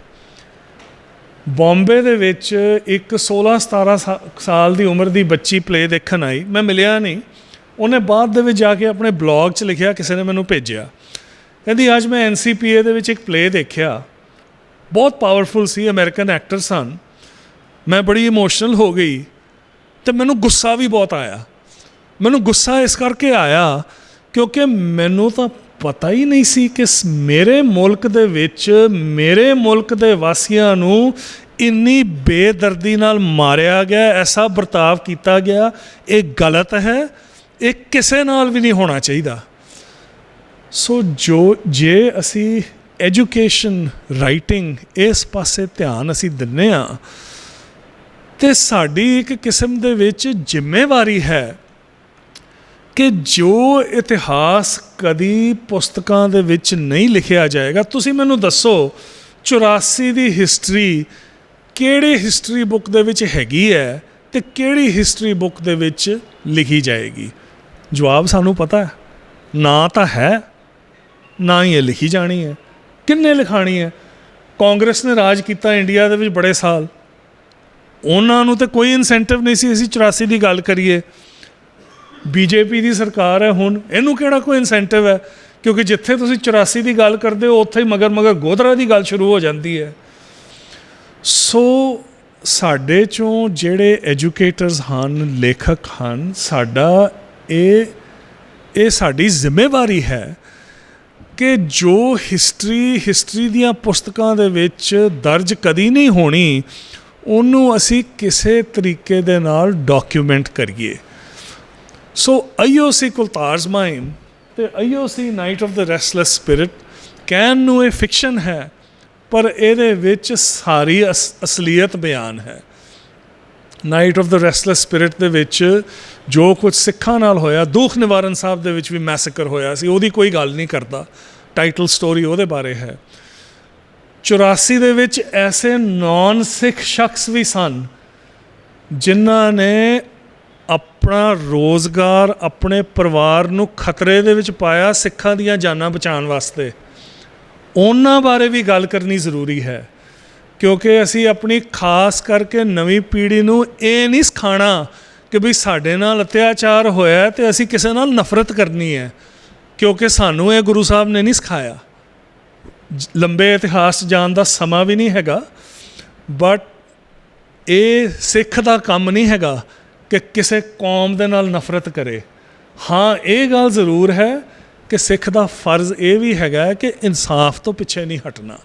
ਬੰਬੇ ਦੇ ਵਿੱਚ ਇੱਕ 16-17 ਸਾਲ ਦੀ ਉਮਰ ਦੀ ਬੱਚੀ ਪਲੇ ਦੇਖਣ ਆਈ, ਮੈਂ ਮਿਲਿਆ ਨਹੀਂ। ਉਹਨੇ ਬਾਅਦ ਦੇ ਵਿੱਚ ਜਾ ਕੇ ਆਪਣੇ ਬਲੌਗ 'ਚ ਲਿਖਿਆ, ਕਿਸੇ ਨੇ ਮੈਨੂੰ ਭੇਜਿਆ, ਕਹਿੰਦੀ ਅੱਜ ਮੈਂ NCPA ਦੇ ਵਿੱਚ ਇੱਕ ਪਲੇ ਦੇਖਿਆ, ਬਹੁਤ ਪਾਵਰਫੁਲ ਸੀ, ਅਮਰੀਕਨ ਐਕਟਰ ਸਨ, ਮੈਂ ਬੜੀ ਇਮੋਸ਼ਨਲ ਹੋ ਗਈ ਅਤੇ ਮੈਨੂੰ ਗੁੱਸਾ ਵੀ ਬਹੁਤ ਆਇਆ। ਮੈਨੂੰ ਗੁੱਸਾ ਇਸ ਕਰਕੇ ਆਇਆ ਕਿਉਂਕਿ ਮੈਨੂੰ ਤਾਂ ਪਤਾ ਹੀ ਨਹੀਂ ਸੀ ਕਿ ਮੇਰੇ ਮੁਲਕ ਦੇ ਵਿੱਚ ਮੇਰੇ ਮੁਲਕ ਦੇ ਵਾਸੀਆਂ ਨੂੰ ਇੰਨੀ ਬੇਦਰਦੀ ਨਾਲ ਮਾਰਿਆ ਗਿਆ, ਐਸਾ ਵਰਤਾਵ ਕੀਤਾ ਗਿਆ। ਇਹ ਗਲਤ ਹੈ, ਇਹ ਕਿਸੇ ਨਾਲ ਵੀ ਨਹੀਂ ਹੋਣਾ ਚਾਹੀਦਾ। ਸੋ ਜੇ ਅਸੀਂ ਐਜੂਕੇਸ਼ਨ, ਰਾਈਟਿੰਗ, ਇਸ ਪਾਸੇ ਧਿਆਨ ਅਸੀਂ ਦਿੰਦੇ ਹਾਂ ਅਤੇ ਸਾਡੀ ਇੱਕ ਕਿਸਮ ਦੇ ਵਿੱਚ ਜ਼ਿੰਮੇਵਾਰੀ ਹੈ ਕਿ ਜੋ ਇਤਿਹਾਸ ਕਦੀ ਪੁਸਤਕਾਂ ਦੇ ਵਿੱਚ ਨਹੀਂ ਲਿਖਿਆ ਜਾਏਗਾ। ਤੁਸੀਂ ਮੈਨੂੰ ਦੱਸੋ 84 ਦੀ ਹਿਸਟਰੀ ਕਿਹੜੀ ਹਿਸਟਰੀ ਬੁੱਕ ਦੇ ਵਿੱਚ ਹੈਗੀ ਹੈ ਅਤੇ ਕਿਹੜੀ ਹਿਸਟਰੀ ਬੁੱਕ ਦੇ ਵਿੱਚ ਲਿਖੀ ਜਾਏਗੀ? ਜਵਾਬ ਸਾਨੂੰ ਪਤਾ ਹੈ, ਨਾ ਤਾਂ ਹੈ, ਨਾ ਹੀ ਇਹ ਲਿਖੀ ਜਾਣੀ ਹੈ। ਕਿੰਨੇ ਲਿਖਾਣੀ ਹੈ? ਕਾਂਗਰਸ ਨੇ ਰਾਜ ਕੀਤਾ ਇੰਡੀਆ ਦੇ ਵਿੱਚ ਬੜੇ ਸਾਲ, ਉਹਨਾਂ ਨੂੰ ਤਾਂ ਕੋਈ ਇਨਸੈਂਟਿਵ ਨਹੀਂ ਸੀ ਅਸੀਂ 84 ਦੀ ਗੱਲ ਕਰੀਏ। BJP ਦੀ ਸਰਕਾਰ ਹੈ ਹੁਣ, ਇਹਨੂੰ ਕਿਹੜਾ ਕੋਈ ਇਨਸੈਂਟਿਵ ਹੈ? ਕਿਉਂਕਿ ਜਿੱਥੇ ਤੁਸੀਂ 84 ਦੀ ਗੱਲ ਕਰਦੇ ਹੋ ਉੱਥੇ ਹੀ ਮਗਰ ਗੋਧਰਾ ਦੀ ਗੱਲ ਸ਼ੁਰੂ ਹੋ ਜਾਂਦੀ ਹੈ। ਸੋ ਸਾਡੇ 'ਚੋਂ ਜਿਹੜੇ ਐਜੂਕੇਟਰਸ ਹਨ, ਲੇਖਕ ਹਨ, ਸਾਡਾ ਇਹ ਸਾਡੀ ਜ਼ਿੰਮੇਵਾਰੀ ਹੈ ਕਿ ਜੋ ਹਿਸਟਰੀ ਦੀਆਂ ਪੁਸਤਕਾਂ ਦੇ ਵਿੱਚ ਦਰਜ ਕਦੀ ਨਹੀਂ ਹੋਣੀ, ਉਹਨੂੰ ਅਸੀਂ ਕਿਸੇ ਤਰੀਕੇ ਦੇ ਨਾਲ ਡਾਕੂਮੈਂਟ ਕਰੀਏ। ਸੋ IOC ਕੁਲਤਾਰਜ਼ ਮਾਈਮ ਅਤੇ IOC night of the restless spirit ਕਹਿਣ ਨੂੰ ਇਹ ਫਿਕਸ਼ਨ ਹੈ, ਪਰ ਇਹਦੇ ਵਿੱਚ ਸਾਰੀ ਅਸਲੀਅਤ ਬਿਆਨ ਹੈ। Night of the restless spirit ਦੇ ਵਿੱਚ ਜੋ ਕੁਝ ਸਿੱਖਾਂ ਨਾਲ ਹੋਇਆ, ਦੂਖ ਨਿਵਾਰਨ ਸਾਹਿਬ ਦੇ ਵਿੱਚ ਵੀ ਮੈਸੇਕਰ ਹੋਇਆ ਸੀ, ਉਹਦੀ ਕੋਈ ਗੱਲ ਨਹੀਂ ਕਰਦਾ। ਟਾਈਟਲ ਸਟੋਰੀ ਉਹਦੇ ਬਾਰੇ ਹੈ। 84 ਦੇ ਵਿੱਚ ਐਸੇ ਨਾਨ ਸਿੱਖ ਸ਼ਖਸ ਵੀ ਸਨ ਜਿਨ੍ਹਾਂ ਨੇ ਆਪਣਾ ਰੋਜ਼ਗਾਰ, ਆਪਣੇ ਪਰਿਵਾਰ ਨੂੰ ਖਤਰੇ ਦੇ ਵਿੱਚ ਪਾਇਆ ਸਿੱਖਾਂ ਦੀਆਂ ਜਾਨਾਂ ਬਚਾਉਣ ਵਾਸਤੇ। ਉਹਨਾਂ ਬਾਰੇ ਵੀ ਗੱਲ ਕਰਨੀ ਜ਼ਰੂਰੀ ਹੈ ਕਿਉਂਕਿ ਅਸੀਂ ਆਪਣੀ ਖਾਸ ਕਰਕੇ ਨਵੀਂ ਪੀੜ੍ਹੀ ਨੂੰ ਇਹ ਨਹੀਂ ਸਿਖਾਉਣਾ ਕਿ ਵੀ ਸਾਡੇ ਨਾਲ ਅਤਿਆਚਾਰ ਹੋਇਆ ਅਤੇ ਅਸੀਂ ਕਿਸੇ ਨਾਲ ਨਫ਼ਰਤ ਕਰਨੀ ਹੈ, ਕਿਉਂਕਿ ਸਾਨੂੰ ਇਹ ਗੁਰੂ ਸਾਹਿਬ ਨੇ ਨਹੀਂ ਸਿਖਾਇਆ। ਲੰਬੇ ਇਤਿਹਾਸ 'ਚ ਜਾਣ ਦਾ ਸਮਾਂ ਵੀ ਨਹੀਂ ਹੈਗਾ, ਬਟ ਇਹ ਸਿੱਖ ਦਾ ਕੰਮ ਨਹੀਂ ਹੈਗਾ ਕਿ ਕਿਸੇ ਕੌਮ ਦੇ ਨਾਲ ਨਫ਼ਰਤ ਕਰੇ। ਹਾਂ, ਇਹ ਗੱਲ ਜ਼ਰੂਰ ਹੈ ਕਿ ਸਿੱਖ ਦਾ ਫਰਜ਼ ਇਹ ਵੀ ਹੈਗਾ ਕਿ ਇਨਸਾਫ ਤੋਂ ਪਿੱਛੇ ਨਹੀਂ ਹਟਣਾ।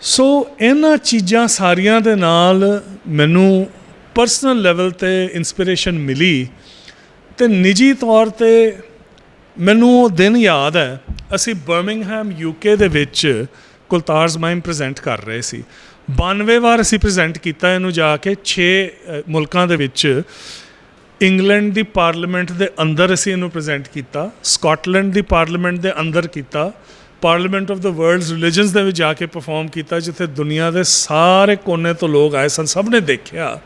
ਸੋ ਇਹਨਾਂ ਚੀਜ਼ਾਂ ਸਾਰੀਆਂ ਦੇ ਨਾਲ ਮੈਨੂੰ ਪਰਸਨਲ ਲੈਵਲ 'ਤੇ ਇੰਸਪੀਰੇਸ਼ਨ ਮਿਲੀ ਅਤੇ ਨਿੱਜੀ ਤੌਰ 'ਤੇ ਮੈਨੂੰ ਉਹ ਦਿਨ ਯਾਦ ਹੈ, ਅਸੀਂ ਬਰਮਿੰਗਹੈਮ UK ਦੇ ਵਿੱਚ ਕੁਲਤਾਰਜ਼ ਮਾਈਮ ਪ੍ਰੈਜ਼ੈਂਟ ਕਰ ਰਹੇ ਸੀ। 92 ਵਾਰ ਅਸੀਂ ਪ੍ਰੈਜ਼ੈਂਟ ਕੀਤਾ ਇਹਨੂੰ ਜਾ ਕੇ 6 ਮੁਲਕਾਂ ਦੇ ਵਿੱਚ। ਇੰਗਲੈਂਡ ਦੀ ਪਾਰਲੀਮੈਂਟ ਦੇ ਅੰਦਰ ਅਸੀਂ ਇਹਨੂੰ ਪ੍ਰੈਜ਼ੈਂਟ ਕੀਤਾ, ਸਕਾਟਲੈਂਡ ਦੀ ਪਾਰਲੀਮੈਂਟ ਦੇ ਅੰਦਰ ਕੀਤਾ, ਪਾਰਲੀਮੈਂਟ ਆਫ ਦ ਵਰਲਡਸ ਰਿਲੀਜਨਸ ਦੇ ਵਿੱਚ ਜਾ ਕੇ ਪਰਫਾਰਮ ਕੀਤਾ, ਜਿੱਥੇ ਦੁਨੀਆ ਦੇ ਸਾਰੇ ਕੋਨੇ ਤੋਂ ਲੋਕ ਆਏ ਸਨ, ਸਭ ਨੇ ਦੇਖਿਆ।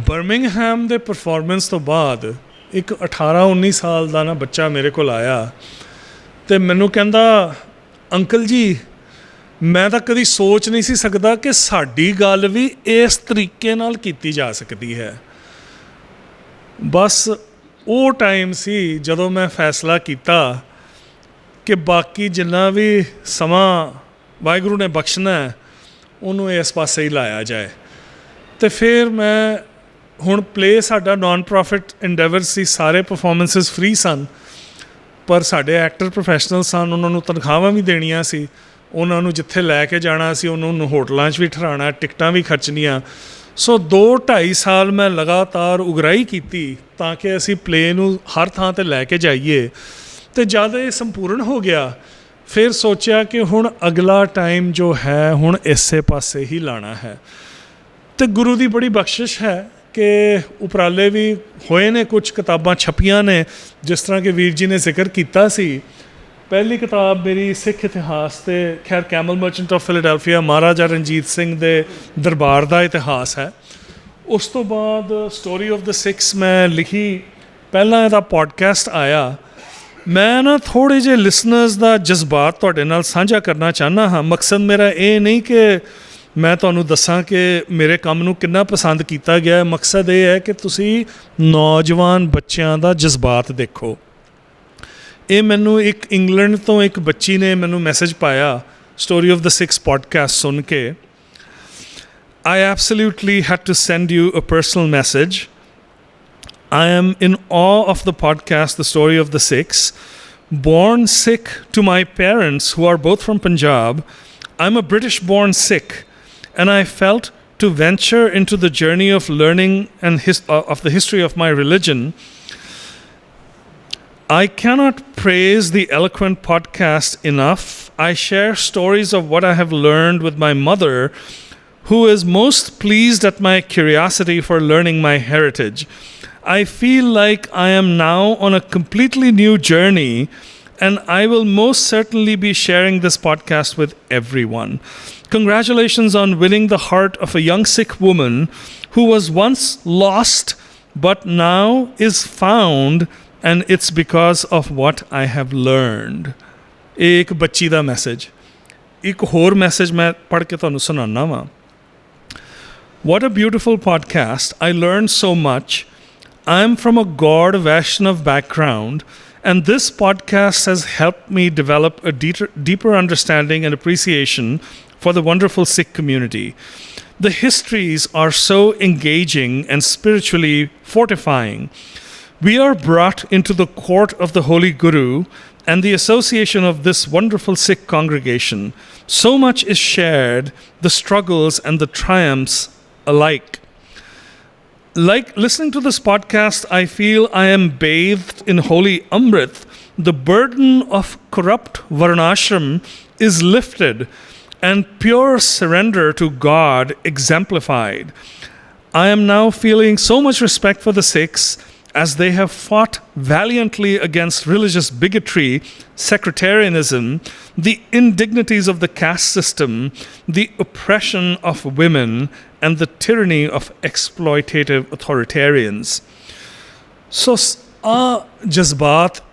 ਬਰਮਿੰਗਹੈਮ ਦੇ ਪਰਫਾਰਮੈਂਸ ਤੋਂ ਬਾਅਦ ਇੱਕ 18-19 ਸਾਲ ਦਾ ਨਾ ਬੱਚਾ ਮੇਰੇ ਕੋਲ ਆਇਆ ਅਤੇ ਮੈਨੂੰ ਕਹਿੰਦਾ, ਅੰਕਲ ਜੀ ਮੈਂ ਤਾਂ ਕਦੀ ਸੋਚ ਨਹੀਂ ਸੀ ਸਕਦਾ ਕਿ ਸਾਡੀ ਗੱਲ ਵੀ ਇਸ ਤਰੀਕੇ ਨਾਲ ਕੀਤੀ ਜਾ ਸਕਦੀ ਹੈ। ਬਸ ਉਹ ਟਾਈਮ ਸੀ ਜਦੋਂ ਮੈਂ ਫੈਸਲਾ ਕੀਤਾ ਕਿ ਬਾਕੀ ਜਿੰਨਾ ਵੀ ਸਮਾਂ ਵਾਹਿਗੁਰੂ ਨੇ ਬਖਸ਼ਣਾ ਉਹਨੂੰ ਇਸ ਪਾਸੇ ਹੀ ਲਾਇਆ ਜਾਏ। ਅਤੇ ਫਿਰ ਮੈਂ ਹੁਣ ਪਲੇ ਸਾਡਾ ਨਾਨ ਪ੍ਰੋਫਿਟ ਇੰਡੇਵਰ ਸੀ, ਸਾਰੇ ਪਰਫੋਰਮੈਂਸਿਸ ਫ੍ਰੀ ਸਨ, ਪਰ ਸਾਡੇ ਐਕਟਰ ਪ੍ਰੋਫੈਸ਼ਨਲ ਸਨ, ਉਹਨਾਂ ਨੂੰ ਤਨਖਾਹਾਂ ਵੀ ਦੇਣੀਆਂ ਸੀ, ਉਹਨਾਂ ਨੂੰ ਜਿੱਥੇ ਲੈ ਕੇ ਜਾਣਾ ਸੀ ਉਹਨਾਂ ਨੂੰ ਹੋਟਲਾਂ 'ਚ ਵੀ ਠਹਿਰਾਉਣਾ, ਟਿਕਟਾਂ ਵੀ ਖਰਚਣੀਆਂ। ਸੋ 2-2.5 ਸਾਲ ਮੈਂ ਲਗਾਤਾਰ ਉਗਰਾਹੀ ਕੀਤੀ ਤਾਂ ਕਿ ਅਸੀਂ ਪਲੇ ਨੂੰ ਹਰ ਥਾਂ 'ਤੇ ਲੈ ਕੇ ਜਾਈਏ। ਅਤੇ ਜਦ ਇਹ ਸੰਪੂਰਨ ਹੋ ਗਿਆ ਫਿਰ ਸੋਚਿਆ ਕਿ ਹੁਣ ਅਗਲਾ ਟਾਈਮ ਜੋ ਹੈ ਹੁਣ ਇਸੇ ਪਾਸੇ ਹੀ ਲਾਣਾ ਹੈ। ਅਤੇ ਗੁਰੂ ਦੀ ਬੜੀ ਬਖਸ਼ਿਸ਼ ਹੈ ਕਿ ਉਪਰਾਲੇ ਵੀ ਹੋਏ ਨੇ, ਕੁਝ ਕਿਤਾਬਾਂ ਛਪੀਆਂ ਨੇ, ਜਿਸ ਤਰ੍ਹਾਂ ਕਿ ਵੀਰ ਜੀ ਨੇ ਜ਼ਿਕਰ ਕੀਤਾ ਸੀ। ਪਹਿਲੀ ਕਿਤਾਬ ਮੇਰੀ ਸਿੱਖ ਇਤਿਹਾਸ 'ਤੇ ਖੈਰ Camel merchant of Philadelphia Maharaja Ranjit Singh ਦੇ ਦਰਬਾਰ ਦਾ ਇਤਿਹਾਸ ਹੈ। ਉਸ ਤੋਂ ਬਾਅਦ ਸਟੋਰੀ ਆਫ ਦ ਸਿਕਸ ਮੈਂ ਲਿਖੀ, ਪਹਿਲਾਂ ਇਹਦਾ ਪੋਡਕਾਸਟ ਆਇਆ। ਮੈਂ ਨਾ ਥੋੜ੍ਹੇ ਜਿਹੇ ਲਿਸਨਰਸ ਦਾ ਜਜ਼ਬਾਤ ਤੁਹਾਡੇ ਨਾਲ ਸਾਂਝਾ ਕਰਨਾ ਚਾਹੁੰਦਾ ਹਾਂ। ਮਕਸਦ ਮੇਰਾ ਇਹ ਨਹੀਂ ਕਿ ਮੈਂ ਤੁਹਾਨੂੰ ਦੱਸਾਂ ਕਿ ਮੇਰੇ ਕੰਮ ਨੂੰ ਕਿੰਨਾ ਪਸੰਦ ਕੀਤਾ ਗਿਆ। ਮਕਸਦ ਇਹ ਹੈ ਕਿ ਤੁਸੀਂ ਨੌਜਵਾਨ ਬੱਚਿਆਂ ਦਾ ਜਜ਼ਬਾਤ ਦੇਖੋ। ਇਹ ਮੈਨੂੰ ਇੱਕ ਇੰਗਲੈਂਡ ਤੋਂ ਇੱਕ ਬੱਚੀ ਨੇ ਮੈਨੂੰ ਮੈਸੇਜ ਪਾਇਆ story of the six podcast ਸੁਣ ਕੇ। I absolutely had to send you a personal message. I am in awe of the podcast, The Story of the Six. Born Sikh to my parents, who are both from Punjab, I'm a British-born Sikh, and I felt to venture into the journey of learning and of the history of my religion. I cannot praise the eloquent podcast enough. I share stories of what I have learned with my mother, who is most pleased at my curiosity for learning my heritage. I feel like I am now on a completely new journey, and I will most certainly be sharing this podcast with everyone. Congratulations on winning the heart of a young Sikh woman who was once lost but now is found, and it's because of what I have learned. ਇਹ ਇੱਕ ਬੱਚੀ ਦਾ message. ਇੱਕ ਹੋਰ message ਮੈਂ ਪੜ੍ਹ ਕੇ ਤੁਹਾਨੂੰ ਸੁਣਾਉਣਾ ਵਾਂ। What a beautiful podcast. I learned so much. I'm from a Gaud Vaishnav background, and this podcast has helped me develop a deeper understanding and appreciation for the wonderful Sikh community. The histories are so engaging and spiritually fortifying. We are brought into the court of the Holy Guru and the association of this wonderful Sikh congregation. So much is shared, the struggles and the triumphs alike. Like listening to this podcast, I feel I am bathed in holy Amrit. The burden of corrupt Varnashram is lifted and pure surrender to God exemplified. I am now feeling so much respect for the Sikhs as they have fought valiantly against religious bigotry, sectarianism, the indignities of the caste system, the oppression of women, and the tyranny of exploitative authoritarians. So, ਜਜ਼ਬਾਤ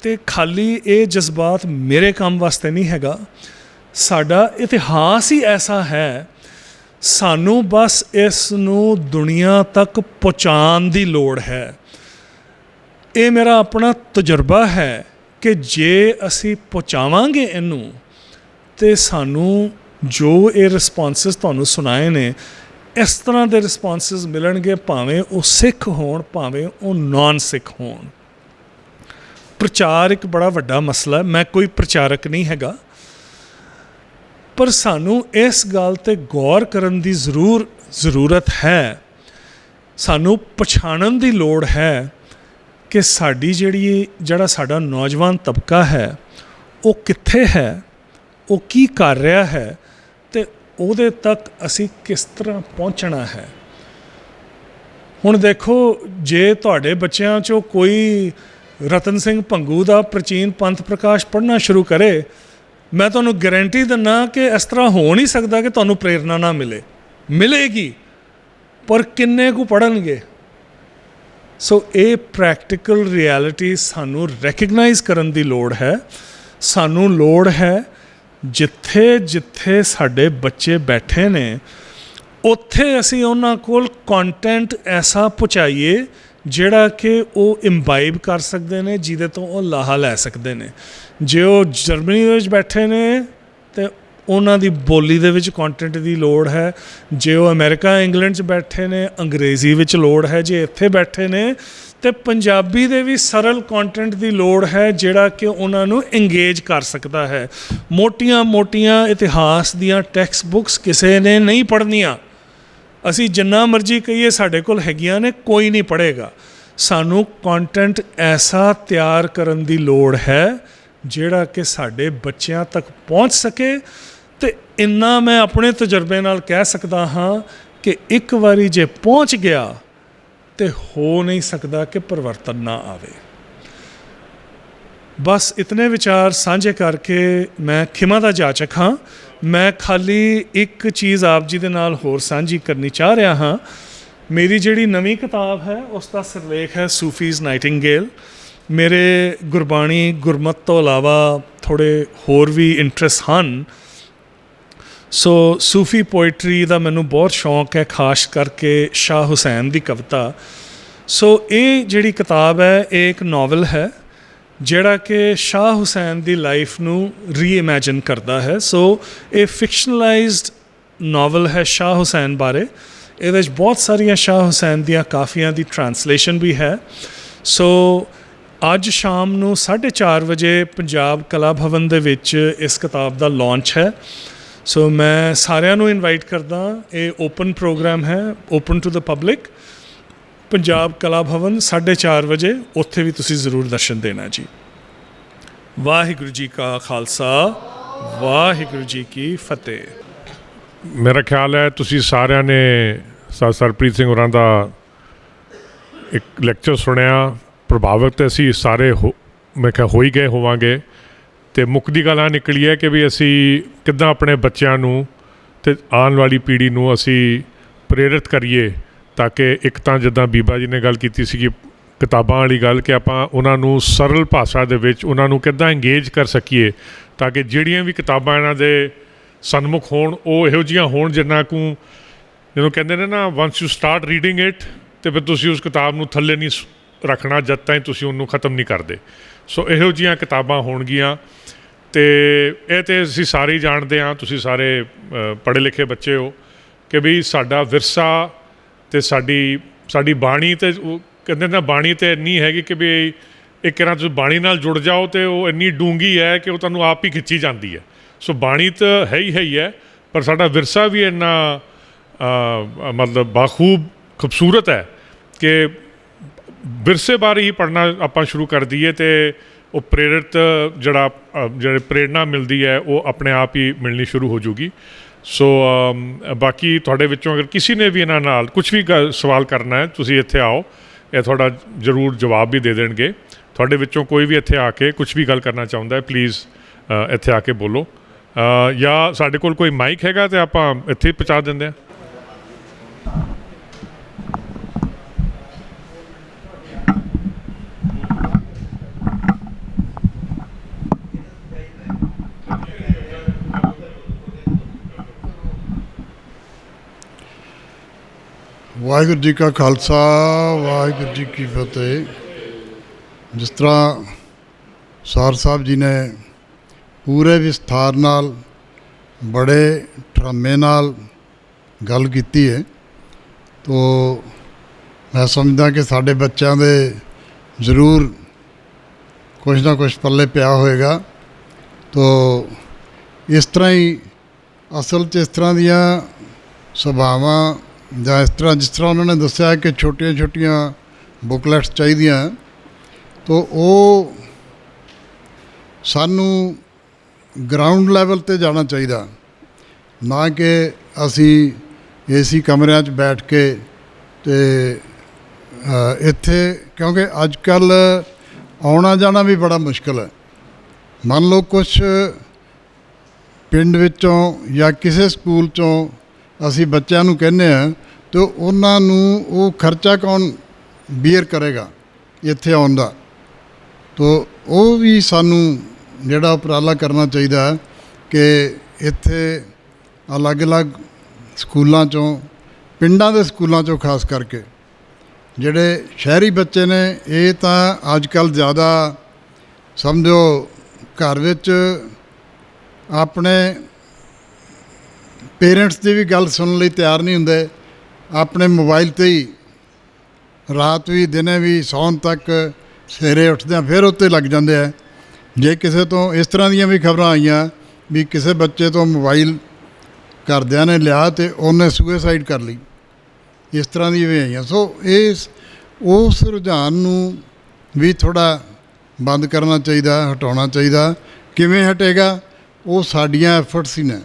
ਤੇ ਖਾਲੀ ਇਹ ਜਜ਼ਬਾਤ ਮੇਰੇ ਕੰਮ ਵਾਸਤੇ ਨਹੀਂ ਹੈਗਾ। ਸਾਡਾ ਇਤਿਹਾਸ ਹੀ ਐਸਾ ਹੈ, ਸਾਨੂੰ ਬਸ ਇਸ ਨੂੰ ਦੁਨੀਆ ਤੱਕ ਪਹੁੰਚਾਉਣ ਦੀ ਲੋੜ ਹੈ। ਇਹ ਮੇਰਾ ਆਪਣਾ ਤਜਰਬਾ ਹੈ ਕਿ ਜੇ ਅਸੀਂ ਪਹੁੰਚਾਵਾਂਗੇ ਇਹਨੂੰ ਤੇ ਸਾਨੂੰ ਜੋ ਇਹ ਰਿਸਪੌਂਸਿਸ ਤੁਹਾਨੂੰ ਸੁਣਾਏ ਨੇ ਇਸ ਤਰ੍ਹਾਂ ਦੇ ਰਿਸਪੌਂਸਿਸ ਮਿਲਣਗੇ, ਭਾਵੇਂ ਉਹ ਸਿੱਖ ਹੋਣ ਭਾਵੇਂ ਉਹ ਨਾਨ ਸਿੱਖ ਹੋਣ। ਪ੍ਰਚਾਰ ਇੱਕ ਬੜਾ ਵੱਡਾ ਮਸਲਾ, ਮੈਂ ਕੋਈ ਪ੍ਰਚਾਰਕ ਨਹੀਂ ਹੈਗਾ, ਪਰ ਸਾਨੂੰ ਇਸ ਗੱਲ 'ਤੇ ਗੌਰ ਕਰਨ ਦੀ ਜ਼ਰੂਰਤ ਹੈ। ਸਾਨੂੰ ਪਛਾਣਨ ਦੀ ਲੋੜ ਹੈ ਕਿ ਸਾਡੀ ਜਿਹੜਾ ਸਾਡਾ ਨੌਜਵਾਨ ਤਬਕਾ ਹੈ ਉਹ ਕਿੱਥੇ ਹੈ, ਉਹ ਕੀ ਕਰ ਰਿਹਾ ਹੈ ਅਤੇ ਉਹਦੇ ਤੱਕ ਅਸੀਂ ਕਿਸ ਤਰ੍ਹਾਂ ਪਹੁੰਚਣਾ ਹੈ। ਹੁਣ ਦੇਖੋ, ਜੇ ਤੁਹਾਡੇ ਬੱਚਿਆਂ 'ਚੋਂ ਕੋਈ ਰਤਨ ਸਿੰਘ ਭੰਗੂ ਦਾ ਪ੍ਰਾਚੀਨ ਪੰਥ ਪ੍ਰਕਾਸ਼ ਪੜ੍ਹਨਾ ਸ਼ੁਰੂ ਕਰੇ, ਮੈਂ ਤੁਹਾਨੂੰ ਗਰੰਟੀ ਦਿੰਦਾ ਕਿ ਇਸ ਤਰ੍ਹਾਂ ਹੋ ਨਹੀਂ ਸਕਦਾ ਕਿ ਤੁਹਾਨੂੰ ਪ੍ਰੇਰਨਾ ਨਾ ਮਿਲੇਗੀ, ਪਰ ਕਿੰਨੇ ਕੁ ਪੜ੍ਹਨਗੇ। ਸੋ ਇਹ ਪ੍ਰੈਕਟੀਕਲ ਰਿਐਲਿਟੀ ਸਾਨੂੰ ਰੈਕਗਨਾਈਜ਼ ਕਰਨ ਦੀ ਲੋੜ ਹੈ। ਸਾਨੂੰ ਲੋੜ ਹੈ ਜਿੱਥੇ ਜਿੱਥੇ ਸਾਡੇ ਬੱਚੇ ਬੈਠੇ ਨੇ ਉੱਥੇ ਅਸੀਂ ਉਹਨਾਂ ਕੋਲ ਕੰਟੈਂਟ ਐਸਾ ਪਹੁੰਚਾਈਏ ਜਿਹੜਾ ਕਿ ਉਹ ਇੰਬਾਈਬ ਕਰ ਸਕਦੇ ਨੇ, ਜਿਹਦੇ ਤੋਂ ਉਹ ਲਾਹਾ ਲੈ ਸਕਦੇ ਨੇ। ਜੇ ਉਹ ਜਰਮਨੀ ਦੇ ਵਿੱਚ ਬੈਠੇ ਨੇ ਤੇ ਉਹਨਾਂ ਦੀ ਬੋਲੀ ਦੇ ਵਿੱਚ ਕੰਟੈਂਟ ਦੀ ਲੋੜ ਹੈ, ਜੇ ਉਹ ਅਮਰੀਕਾ ਇੰਗਲੈਂਡ 'ਚ ਬੈਠੇ ਨੇ ਅੰਗਰੇਜ਼ੀ ਵਿੱਚ ਲੋੜ ਹੈ, ਜੇ ਇੱਥੇ ਬੈਠੇ ਨੇ ਤੇ ਪੰਜਾਬੀ ਦੇ ਵੀ ਸਰਲ ਕੰਟੈਂਟ ਦੀ ਲੋੜ ਹੈ ਜਿਹੜਾ ਕਿ ਉਹਨਾਂ ਨੂੰ ਇੰਗੇਜ ਕਰ ਸਕਦਾ ਹੈ। ਮੋਟੀਆਂ ਇਤਿਹਾਸ ਦੀਆਂ ਟੈਕਸਟ ਬੁੱਕਸ ਕਿਸੇ ਨੇ ਨਹੀਂ ਪੜ੍ਹਨੀਆਂ। ਅਸੀਂ ਜਿੰਨਾ ਮਰਜ਼ੀ ਕਹੀਏ ਸਾਡੇ ਕੋਲ ਹੈਗੀਆਂ ਨੇ, ਕੋਈ ਨਹੀਂ ਪੜ੍ਹੇਗਾ। ਸਾਨੂੰ ਕੰਟੈਂਟ ਐਸਾ ਤਿਆਰ ਕਰਨ ਦੀ ਲੋੜ ਹੈ ਜਿਹੜਾ ਕਿ ਸਾਡੇ ਬੱਚਿਆਂ ਤੱਕ ਪਹੁੰਚ ਸਕੇ। ਤੇ ਇੰਨਾ ਮੈਂ ਆਪਣੇ ਤਜਰਬੇ ਨਾਲ ਕਹਿ ਸਕਦਾ ਹਾਂ ਕਿ ਇੱਕ ਵਾਰੀ ਜੇ ਪਹੁੰਚ ਗਿਆ ਤੇ ਹੋ ਨਹੀਂ ਸਕਦਾ ਕਿ ਪਰਿਵਰਤਨ ਨਾ ਆਵੇ। ਬਸ ਇਤਨੇ ਵਿਚਾਰ ਸਾਂਝੇ ਕਰਕੇ ਮੈਂ ਖਿਮਾ ਦਾ ਜਾਚਕ ਹਾਂ। ਮੈਂ ਖਾਲੀ ਇੱਕ ਚੀਜ਼ ਆਪ ਜੀ ਦੇ ਨਾਲ ਹੋਰ ਸਾਂਝੀ ਕਰਨੀ ਚਾਹ ਰਿਹਾ ਹਾਂ। ਮੇਰੀ ਜਿਹੜੀ ਨਵੀਂ ਕਿਤਾਬ ਹੈ ਉਸ ਦਾ ਸਿਰਲੇਖ ਹੈ ਸੂਫੀਜ਼ ਨਾਈਟਿੰਗੇਲ। ਮੇਰੇ ਗੁਰਬਾਣੀ ਗੁਰਮਤ ਤੋਂ ਇਲਾਵਾ ਥੋੜ੍ਹੇ ਹੋਰ ਵੀ ਇੰਟਰਸਟ ਹਨ। ਸੋ ਸੂਫੀ ਪੋਇਟਰੀ ਦਾ ਮੈਨੂੰ ਬਹੁਤ ਸ਼ੌਂਕ ਹੈ, ਖਾਸ ਕਰਕੇ ਸ਼ਾਹ ਹੁਸੈਨ ਦੀ ਕਵਿਤਾ। ਸੋ ਇਹ ਜਿਹੜੀ ਕਿਤਾਬ ਹੈ ਇਹ ਇੱਕ ਨਾਵਲ ਹੈ ਜਿਹੜਾ ਕਿ ਸ਼ਾਹ ਹੁਸੈਨ ਦੀ ਲਾਈਫ ਨੂੰ ਰੀਇਮੈਜਿਨ ਕਰਦਾ ਹੈ। ਸੋ ਇਹ ਫਿਕਸ਼ਨਲਾਈਜ਼ਡ ਨਾਵਲ ਹੈ ਸ਼ਾਹ ਹੁਸੈਨ ਬਾਰੇ। ਇਹਦੇ ਵਿੱਚ ਬਹੁਤ ਸਾਰੀਆਂ ਸ਼ਾਹ ਹੁਸੈਨ ਦੀਆਂ ਕਾਫੀਆਂ ਦੀ ਟਰਾਂਸਲੇਸ਼ਨ ਵੀ ਹੈ। ਸੋ ਅੱਜ ਸ਼ਾਮ ਨੂੰ 4:30 ਵਜੇ ਪੰਜਾਬ ਕਲਾ ਭਵਨ ਦੇ ਵਿੱਚ ਇਸ ਕਿਤਾਬ ਦਾ ਲਾਂਚ ਹੈ। ਸੋ ਮੈਂ ਸਾਰਿਆਂ ਨੂੰ ਇਨਵਾਈਟ ਕਰਦਾ। ਇਹ ਓਪਨ ਪ੍ਰੋਗਰਾਮ ਹੈ, open to the public. Punjab Kala Bhavan 4:30 ਵਜੇ, ਉੱਥੇ ਵੀ ਤੁਸੀਂ ਜ਼ਰੂਰ ਦਰਸ਼ਨ ਦੇਣਾ ਜੀ। ਵਾਹਿਗੁਰੂ ਜੀ ਕਾ ਖਾਲਸਾ, ਵਾਹਿਗੁਰੂ ਜੀ ਕੀ ਫਤਿਹ। ਮੇਰਾ ਖਿਆਲ ਹੈ ਤੁਸੀਂ ਸਾਰਿਆਂ ਨੇ ਸਰਪ੍ਰੀਤ ਸਿੰਘ ਹੋਰਾਂ ਦਾ ਇੱਕ ਲੈਕਚਰ ਸੁਣਿਆ। ਪ੍ਰਭਾਵਿਤ ਅਸੀਂ ਸਾਰੇ ਮੈਂ ਕਿਹਾ ਹੋ ਹੀ ਗਏ ਹੋਵਾਂਗੇ। ਅਤੇ ਮੁੱਕਦੀ ਗੱਲ ਆ ਨਿਕਲੀ ਹੈ ਕਿ ਵੀ ਅਸੀਂ ਕਿੱਦਾਂ ਆਪਣੇ ਬੱਚਿਆਂ ਨੂੰ ਅਤੇ ਆਉਣ ਵਾਲੀ ਪੀੜ੍ਹੀ ਨੂੰ ਅਸੀਂ ਪ੍ਰੇਰਿਤ ਕਰੀਏ, ਤਾਂ ਕਿ ਇੱਕ ਤਾਂ ਜਿੱਦਾਂ ਬੀਬਾ ਜੀ ਨੇ ਗੱਲ ਕੀਤੀ ਸੀਗੀ ਕਿਤਾਬਾਂ ਵਾਲੀ ਗੱਲ, ਕਿ ਆਪਾਂ ਉਹਨਾਂ ਨੂੰ ਸਰਲ ਭਾਸ਼ਾ ਦੇ ਵਿੱਚ ਉਹਨਾਂ ਨੂੰ ਕਿੱਦਾਂ ਇੰਗੇਜ ਕਰ ਸਕੀਏ, ਤਾਂ ਕਿ ਜਿਹੜੀਆਂ ਵੀ ਕਿਤਾਬਾਂ ਇਹਨਾਂ ਦੇ ਸਨਮੁਖ ਹੋਣ ਉਹ ਇਹੋ ਜਿਹੀਆਂ ਹੋਣ ਜਿੰਨਾ ਕੁ ਜਦੋਂ ਕਹਿੰਦੇ ਨੇ ਨਾ ਵੰਸ ਯੂ ਸਟਾਰਟ ਰੀਡਿੰਗ ਇਟ, ਅਤੇ ਫਿਰ ਤੁਸੀਂ ਉਸ ਕਿਤਾਬ ਨੂੰ ਥੱਲੇ ਨਹੀਂ ਰੱਖਣਾ ਜਦ ਤਾਈਂ ਤੁਸੀਂ ਉਹਨੂੰ ਖ਼ਤਮ ਨਹੀਂ ਕਰਦੇ। ਸੋ ਇਹੋ ਜਿਹੀਆਂ ਕਿਤਾਬਾਂ ਹੋਣਗੀਆਂ। ਅਤੇ ਇਹ ਤਾਂ ਅਸੀਂ ਸਾਰੇ ਹੀ ਜਾਣਦੇ ਹਾਂ, ਤੁਸੀਂ ਸਾਰੇ ਪੜ੍ਹੇ ਲਿਖੇ ਬੱਚੇ ਹੋ, ਕਿ ਵੀ ਸਾਡਾ ਵਿਰਸਾ ਅਤੇ ਸਾਡੀ ਬਾਣੀ, ਅਤੇ ਉਹ ਕਹਿੰਦੇ ਨਾ ਬਾਣੀ ਤਾਂ ਇੰਨੀ ਹੈਗੀ ਕਿ ਵੀ ਇੱਕ ਵਾਰ ਤੁਸੀਂ ਬਾਣੀ ਨਾਲ ਜੁੜ ਜਾਓ ਅਤੇ ਉਹ ਇੰਨੀ ਡੂੰਘੀ ਹੈ ਕਿ ਉਹ ਤੁਹਾਨੂੰ ਆਪ ਹੀ ਖਿੱਚੀ ਜਾਂਦੀ ਹੈ। ਸੋ ਬਾਣੀ ਤਾਂ ਹੈ ਹੀ ਹੈ, ਪਰ ਸਾਡਾ ਵਿਰਸਾ ਵੀ ਇੰਨਾ ਮਤਲਬ ਬਾਖੂਬ ਖੂਬਸੂਰਤ ਹੈ ਕਿ ਵਿਰਸੇ ਬਾਰੇ ਹੀ ਪੜ੍ਹਨਾ ਆਪਾਂ ਸ਼ੁਰੂ ਕਰ ਦਈਏ ਅਤੇ ਉਹ ਪ੍ਰੇਰਿਤ ਜਿਹੜੇ ਪ੍ਰੇਰਨਾ ਮਿਲਦੀ ਹੈ ਉਹ ਆਪਣੇ ਆਪ ਹੀ ਮਿਲਣੀ ਸ਼ੁਰੂ ਹੋ ਜੂਗੀ। ਸੋ ਬਾਕੀ ਤੁਹਾਡੇ ਵਿੱਚੋਂ ਅਗਰ ਕਿਸੇ ਨੇ ਵੀ ਇਹਨਾਂ ਨਾਲ ਕੁਛ ਵੀ ਸਵਾਲ ਕਰਨਾ ਹੈ, ਤੁਸੀਂ ਇੱਥੇ ਆਓ, ਇਹ ਤੁਹਾਡਾ ਜ਼ਰੂਰ ਜਵਾਬ ਵੀ ਦੇ ਦੇਣਗੇ। ਤੁਹਾਡੇ ਵਿੱਚੋਂ ਕੋਈ ਵੀ ਇੱਥੇ ਆ ਕੇ ਕੁਛ ਵੀ ਗੱਲ ਕਰਨਾ ਚਾਹੁੰਦਾ ਹੈ, ਪਲੀਜ਼ ਇੱਥੇ ਆ ਕੇ ਬੋਲੋ। ਜਾਂ ਸਾਡੇ ਕੋਲ ਕੋਈ ਮਾਈਕ ਹੈਗਾ ਤਾਂ ਆਪਾਂ ਇੱਥੇ ਪਹੁੰਚਾ ਦਿੰਦੇ ਹਾਂ। ਵਾਹਿਗੁਰੂ ਜੀ ਕਾ ਖਾਲਸਾ, ਵਾਹਿਗੁਰੂ ਜੀ ਕੀ ਫਤਿਹ। ਜਿਸ ਤਰ੍ਹਾਂ ਸਾਰ ਸਾਹਿਬ ਜੀ ਨੇ ਪੂਰੇ ਵਿਸਥਾਰ ਨਾਲ ਬੜੇ ਠਰਮੇ ਨਾਲ ਗੱਲ ਕੀਤੀ ਹੈ, ਤੋ ਮੈਂ ਸਮਝਦਾ ਕਿ ਸਾਡੇ ਬੱਚਿਆਂ ਦੇ ਜ਼ਰੂਰ ਕੁਛ ਨਾ ਕੁਛ ਪੱਲੇ ਪਿਆ ਹੋਏਗਾ। ਤੋ ਇਸ ਤਰ੍ਹਾਂ ਹੀ ਅਸਲ 'ਚ ਇਸ ਤਰ੍ਹਾਂ ਦੀਆਂ ਸਭਾਵਾਂ ਜਾਂ ਇਸ ਤਰ੍ਹਾਂ ਜਿਸ ਤਰ੍ਹਾਂ ਉਹਨਾਂ ਨੇ ਦੱਸਿਆ ਕਿ ਛੋਟੀਆਂ ਛੋਟੀਆਂ ਬੁੱਕਲੈਟਸ ਚਾਹੀਦੀਆਂ, ਤੋ ਉਹ ਸਾਨੂੰ ਗਰਾਊਂਡ ਲੈਵਲ 'ਤੇ ਜਾਣਾ ਚਾਹੀਦਾ, ਨਾ ਕਿ ਅਸੀਂ ਏਸੀ ਕਮਰਿਆਂ 'ਚ ਬੈਠ ਕੇ ਅਤੇ ਇੱਥੇ, ਕਿਉਂਕਿ ਅੱਜ ਕੱਲ੍ਹ ਆਉਣਾ ਜਾਣਾ ਵੀ ਬੜਾ ਮੁਸ਼ਕਿਲ ਹੈ। ਮੰਨ ਲਓ ਕੁਛ ਪਿੰਡ ਵਿੱਚੋਂ ਜਾਂ ਕਿਸੇ ਸਕੂਲ 'ਚੋਂ ਅਸੀਂ ਬੱਚਿਆਂ ਨੂੰ ਕਹਿੰਦੇ ਹਾਂ, ਅਤੇ ਉਹਨਾਂ ਨੂੰ ਉਹ ਖਰਚਾ ਕੌਣ ਬੀਅਰ ਕਰੇਗਾ ਇੱਥੇ ਆਉਣ ਦਾ। ਤੋ ਉਹ ਵੀ ਸਾਨੂੰ ਜਿਹੜਾ ਉਪਰਾਲਾ ਕਰਨਾ ਚਾਹੀਦਾ ਕਿ ਇੱਥੇ ਅਲੱਗ-ਅਲੱਗ ਸਕੂਲਾਂ 'ਚੋਂ, ਪਿੰਡਾਂ ਦੇ ਸਕੂਲਾਂ 'ਚੋਂ ਖਾਸ ਕਰਕੇ ਜਿਹੜੇ ਸ਼ਹਿਰੀ ਬੱਚੇ ਨੇ, ਇਹ ਤਾਂ ਅੱਜ ਕੱਲ੍ਹ ਜ਼ਿਆਦਾ ਸਮਝੋ ਘਰ ਵਿੱਚ ਆਪਣੇ ਪੇਰੈਂਟਸ ਦੀ ਵੀ ਗੱਲ ਸੁਣਨ ਲਈ ਤਿਆਰ ਨਹੀਂ ਹੁੰਦੇ, ਆਪਣੇ ਮੋਬਾਈਲ 'ਤੇ ਹੀ ਰਾਤ ਵੀ ਦਿਨੇ ਵੀ ਸੌਣ ਤੱਕ, ਸਵੇਰੇ ਉੱਠਦਿਆਂ ਫਿਰ ਉੱਤੇ ਲੱਗ ਜਾਂਦੇ ਆ। ਜੇ ਕਿਸੇ ਤੋਂ ਇਸ ਤਰ੍ਹਾਂ ਦੀਆਂ ਵੀ ਖਬਰਾਂ ਆਈਆਂ ਵੀ ਕਿਸੇ ਬੱਚੇ ਤੋਂ ਮੋਬਾਈਲ ਘਰਦਿਆਂ ਨੇ ਲਿਆ ਅਤੇ ਉਹਨੇ ਸੁਸਾਈਡ ਕਰ ਲਈ, ਇਸ ਤਰ੍ਹਾਂ ਦੀਆਂ ਵੀ ਆਈਆਂ। ਸੋ ਉਸ ਰੁਝਾਨ ਨੂੰ ਵੀ ਥੋੜ੍ਹਾ ਬੰਦ ਕਰਨਾ ਚਾਹੀਦਾ, ਹਟਾਉਣਾ ਚਾਹੀਦਾ। ਕਿਵੇਂ ਹਟੇਗਾ? ਉਹ ਸਾਡੀਆਂ ਐਫਰਟਸ ਹੀ ਨੇ,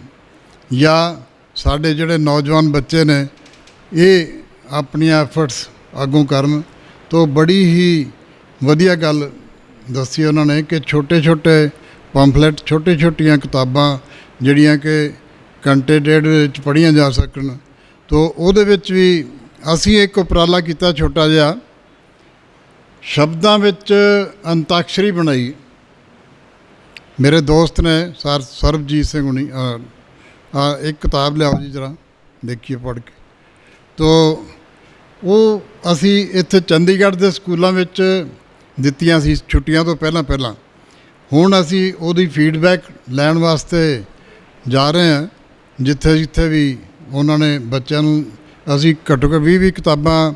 ਜਾਂ ਸਾਡੇ ਜਿਹੜੇ ਨੌਜਵਾਨ ਬੱਚੇ ਨੇ ਇਹ ਆਪਣੀਆਂ ਐਫਰਟਸ ਅੱਗੋਂ ਕਰਨ। ਤੋਂ ਬੜੀ ਹੀ ਵਧੀਆ ਗੱਲ ਦੱਸੀ ਉਹਨਾਂ ਨੇ ਕਿ ਛੋਟੇ ਛੋਟੇ ਪੰਫਲੇਟ, ਛੋਟੀਆਂ ਕਿਤਾਬਾਂ ਜਿਹੜੀਆਂ ਕਿ ਘੰਟੇ ਡੇਢ ਵਿੱਚ ਪੜ੍ਹੀਆਂ ਜਾ ਸਕਣ। ਤੋਂ ਉਹਦੇ ਵਿੱਚ ਵੀ ਅਸੀਂ ਇੱਕ ਉਪਰਾਲਾ ਕੀਤਾ ਛੋਟਾ ਜਿਹਾ, ਸ਼ਬਦਾਂ ਵਿੱਚ ਅੰਤਾਕਸ਼ਰੀ ਬਣਾਈ। ਮੇਰੇ ਦੋਸਤ ਨੇ ਸਰਬਜੀਤ ਸਿੰਘ ਹੁਣੀ, ਇੱਕ ਕਿਤਾਬ ਲਿਆਓ ਜੀ ਜਰਾ ਦੇਖੀਏ ਪੜ੍ਹ ਕੇ। ਤੋ ਉਹ ਅਸੀਂ ਇੱਥੇ ਚੰਡੀਗੜ੍ਹ ਦੇ ਸਕੂਲਾਂ ਵਿੱਚ ਦਿੱਤੀਆਂ ਸੀ ਛੁੱਟੀਆਂ ਤੋਂ ਪਹਿਲਾਂ। ਹੁਣ ਅਸੀਂ ਉਹਦੀ ਫੀਡਬੈਕ ਲੈਣ ਵਾਸਤੇ ਜਾ ਰਹੇ ਹਾਂ, ਜਿੱਥੇ ਵੀ ਉਹਨਾਂ ਨੇ ਬੱਚਿਆਂ ਨੂੰ, ਅਸੀਂ ਘੱਟੋ ਘੱਟ 20 ਕਿਤਾਬਾਂ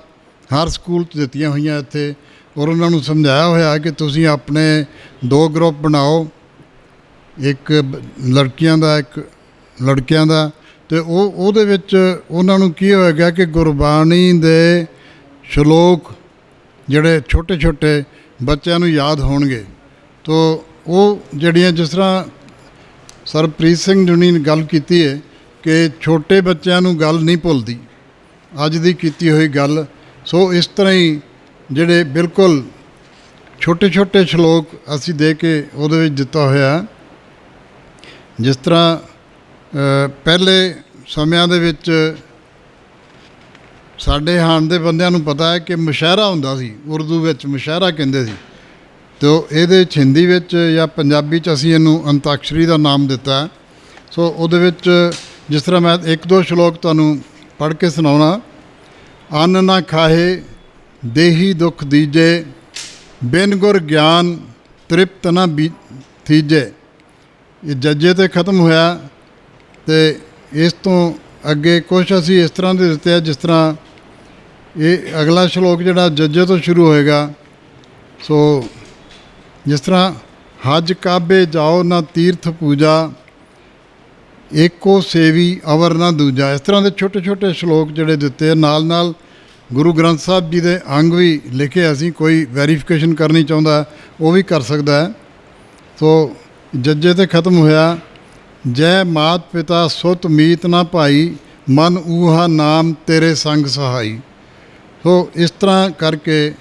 ਹਰ ਸਕੂਲ 'ਚ ਦਿੱਤੀਆਂ ਹੋਈਆਂ ਇੱਥੇ, ਔਰ ਉਹਨਾਂ ਨੂੰ ਸਮਝਾਇਆ ਹੋਇਆ ਕਿ ਤੁਸੀਂ ਆਪਣੇ 2 ਗਰੁੱਪ ਬਣਾਓ, ਇੱਕ ਲੜਕੀਆਂ ਦਾ ਇੱਕ ਲੜਕਿਆਂ ਦਾ, ਅਤੇ ਉਹਦੇ ਵਿੱਚ ਉਹਨਾਂ ਨੂੰ ਕੀ ਹੋਏਗਾ ਕਿ ਗੁਰਬਾਣੀ ਦੇ ਸ਼ਲੋਕ ਜਿਹੜੇ ਛੋਟੇ ਛੋਟੇ ਬੱਚਿਆਂ ਨੂੰ ਯਾਦ ਹੋਣਗੇ। ਤੋ ਉਹ ਜਿਹੜੀਆਂ, ਜਿਸ ਤਰ੍ਹਾਂ ਸਰਬਪ੍ਰੀਤ ਸਿੰਘ ਜੀ ਨੇ ਗੱਲ ਕੀਤੀ ਹੈ ਕਿ ਛੋਟੇ ਬੱਚਿਆਂ ਨੂੰ ਗੱਲ ਨਹੀਂ ਭੁੱਲਦੀ, ਅੱਜ ਦੀ ਕੀਤੀ ਹੋਈ ਗੱਲ। ਸੋ ਇਸ ਤਰ੍ਹਾਂ ਹੀ ਜਿਹੜੇ ਬਿਲਕੁਲ ਛੋਟੇ ਛੋਟੇ ਸ਼ਲੋਕ ਅਸੀਂ ਦੇ ਕੇ ਉਹਦੇ ਵਿੱਚ ਦਿੱਤਾ ਹੋਇਆ। ਜਿਸ ਤਰ੍ਹਾਂ ਪਹਿਲੇ ਸਮਿਆਂ ਦੇ ਵਿੱਚ ਸਾਡੇ ਹਾਣ ਦੇ ਬੰਦਿਆਂ ਨੂੰ ਪਤਾ ਹੈ ਕਿ ਮੁਸ਼ਾਇਰਾ ਹੁੰਦਾ ਸੀ, ਉਰਦੂ ਵਿੱਚ ਮੁਸ਼ਾਇਰਾ ਕਹਿੰਦੇ ਸੀ। ਤੋ ਇਹਦੇ 'ਚ ਹਿੰਦੀ ਵਿੱਚ ਜਾਂ ਪੰਜਾਬੀ 'ਚ ਅਸੀਂ ਇਹਨੂੰ ਅੰਤਾਕਸ਼ਰੀ ਦਾ ਨਾਮ ਦਿੱਤਾ। ਸੋ ਉਹਦੇ ਵਿੱਚ ਜਿਸ ਤਰ੍ਹਾਂ ਮੈਂ 1-2 ਸ਼ਲੋਕ ਤੁਹਾਨੂੰ ਪੜ੍ਹ ਕੇ ਸੁਣਾਉਣਾ। ਅੰਨ ਨਾ ਖਾਹੇ ਦੇਹੀ ਦੁੱਖ ਦੀਜੇ, ਬਿਨ ਗੁਰ ਗਿਆਨ ਤ੍ਰਿਪਤ ਨਾ ਥੀਜੇ। ਇਹ ਜੱਜੇ 'ਤੇ ਖਤਮ ਹੋਇਆ, ਅਤੇ ਇਸ ਤੋਂ ਅੱਗੇ ਕੁਛ ਅਸੀਂ ਇਸ ਤਰ੍ਹਾਂ ਦੇ ਦਿੱਤੇ ਆ, ਜਿਸ ਤਰ੍ਹਾਂ ਇਹ ਅਗਲਾ ਸ਼ਲੋਕ ਜਿਹੜਾ ਜੱਜੇ ਤੋਂ ਸ਼ੁਰੂ ਹੋਏਗਾ। ਸੋ ਜਿਸ ਤਰ੍ਹਾਂ ਹਜ ਕਾਬੇ ਜਾਓ ਨਾ ਤੀਰਥ ਪੂਜਾ, ਏਕੋ ਸੇਵੀ ਅਵਰ ਨਾ ਦੂਜਾ। ਇਸ ਤਰ੍ਹਾਂ ਦੇ ਛੋਟੇ ਛੋਟੇ ਸ਼ਲੋਕ ਜਿਹੜੇ ਦਿੱਤੇ, ਨਾਲ ਗੁਰੂ ਗ੍ਰੰਥ ਸਾਹਿਬ ਜੀ ਦੇ ਅੰਗ ਵੀ ਲਿਖੇ। ਅਸੀਂ ਕੋਈ ਵੈਰੀਫਿਕੇਸ਼ਨ ਕਰਨੀ ਚਾਹੁੰਦਾ ਉਹ ਵੀ ਕਰ ਸਕਦਾ ਹੈ। ਸੋ ਜੱਜੇ 'ਤੇ ਖਤਮ ਹੋਇਆ। ਜੈ ਮਾਤ ਪਿਤਾ ਸੁਤ ਮੀਤ ਨਾ ਭਾਈ, ਮਨ ਊਹਾ ਨਾਮ ਤੇਰੇ ਸੰਗ ਸਹਾਈ। ਸੋ ਇਸ ਤਰ੍ਹਾਂ ਕਰਕੇ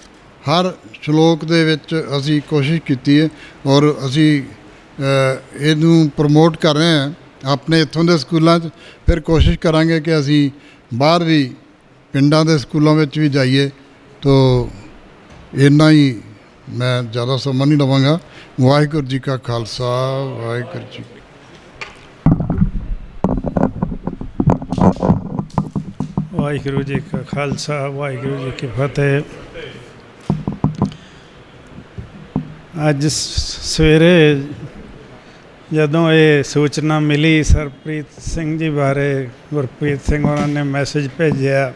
ਹਰ ਸ਼ਲੋਕ ਦੇ ਵਿੱਚ ਅਸੀਂ ਕੋਸ਼ਿਸ਼ ਕੀਤੀ ਹੈ, ਔਰ ਅਸੀਂ ਇਹਨੂੰ ਪ੍ਰਮੋਟ ਕਰ ਰਹੇ ਹਾਂ ਆਪਣੇ ਇੱਥੋਂ ਦੇ ਸਕੂਲਾਂ 'ਚ। ਫਿਰ ਕੋਸ਼ਿਸ਼ ਕਰਾਂਗੇ ਕਿ ਅਸੀਂ ਬਾਹਰ ਵੀ ਪਿੰਡਾਂ ਦੇ ਸਕੂਲਾਂ ਵਿੱਚ ਵੀ ਜਾਈਏ। ਤੋ ਇੰਨਾ ਹੀ, ਮੈਂ ਜ਼ਿਆਦਾ ਸਮਾਂ ਨਹੀਂ ਲਵਾਂਗਾ। ਵਾਹਿਗੁਰੂ ਜੀ ਕਾ ਖਾਲਸਾ, ਵਾਹਿਗੁਰੂ ਜੀ ਵਾਹਿਗੁਰੂ ਜੀ ਕਾ ਖਾਲਸਾ, ਵਾਹਿਗੁਰੂ ਜੀ ਕੀ ਫਤਿਹ। ਅੱਜ ਸਵੇਰੇ ਜਦੋਂ ਇਹ ਸੂਚਨਾ ਮਿਲੀ ਸਰਬਪ੍ਰੀਤ ਸਿੰਘ ਜੀ ਬਾਰੇ, ਗੁਰਪ੍ਰੀਤ ਸਿੰਘ ਉਹਨਾਂ ਨੇ ਮੈਸੇਜ ਭੇਜਿਆ,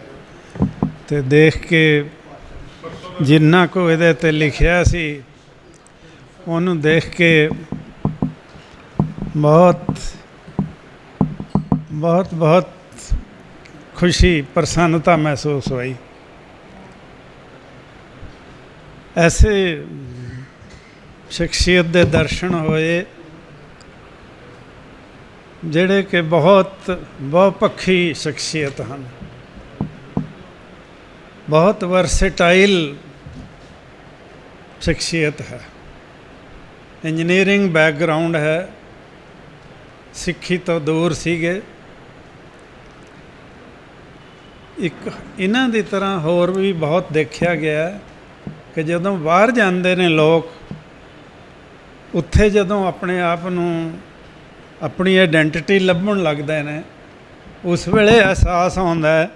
ਅਤੇ ਦੇਖ ਕੇ ਜਿੰਨਾ ਕੁ ਇਹਦੇ 'ਤੇ ਲਿਖਿਆ ਸੀ ਉਹਨੂੰ ਦੇਖ ਕੇ ਬਹੁਤ ਖੁਸ਼ੀ, ਪ੍ਰਸੰਨਤਾ ਮਹਿਸੂਸ ਹੋਈ। ਐਸੇ ਸ਼ਖਸੀਅਤ ਦੇ ਦਰਸ਼ਨ ਹੋਏ ਜਿਹੜੇ ਕਿ ਬਹੁਤ ਬਹੁਪੱਖੀ ਸ਼ਖਸੀਅਤ ਹਨ, ਬਹੁਤ ਵਰਸੇਟਾਈਲ ਸ਼ਖਸੀਅਤ ਹੈ। ਇੰਜੀਨੀਅਰਿੰਗ ਬੈਕਗਰਾਊਂਡ ਹੈ, ਸਿੱਖੀ ਤੋਂ ਦੂਰ ਸੀਗੇ। ਇੱਕ ਇਹਨਾਂ ਦੀ ਤਰ੍ਹਾਂ ਹੋਰ ਵੀ ਬਹੁਤ ਦੇਖਿਆ ਗਿਆ ਕਿ ਜਦੋਂ ਬਾਹਰ ਜਾਂਦੇ ਨੇ ਲੋਕ, ਉੱਥੇ ਜਦੋਂ ਆਪਣੇ ਆਪ ਨੂੰ ਆਪਣੀ ਆਇਡੈਂਟੀਟੀ ਲੱਭਣ ਲੱਗਦੇ ਨੇ, ਉਸ ਵੇਲੇ ਅਹਿਸਾਸ ਆਉਂਦਾ ਹੈ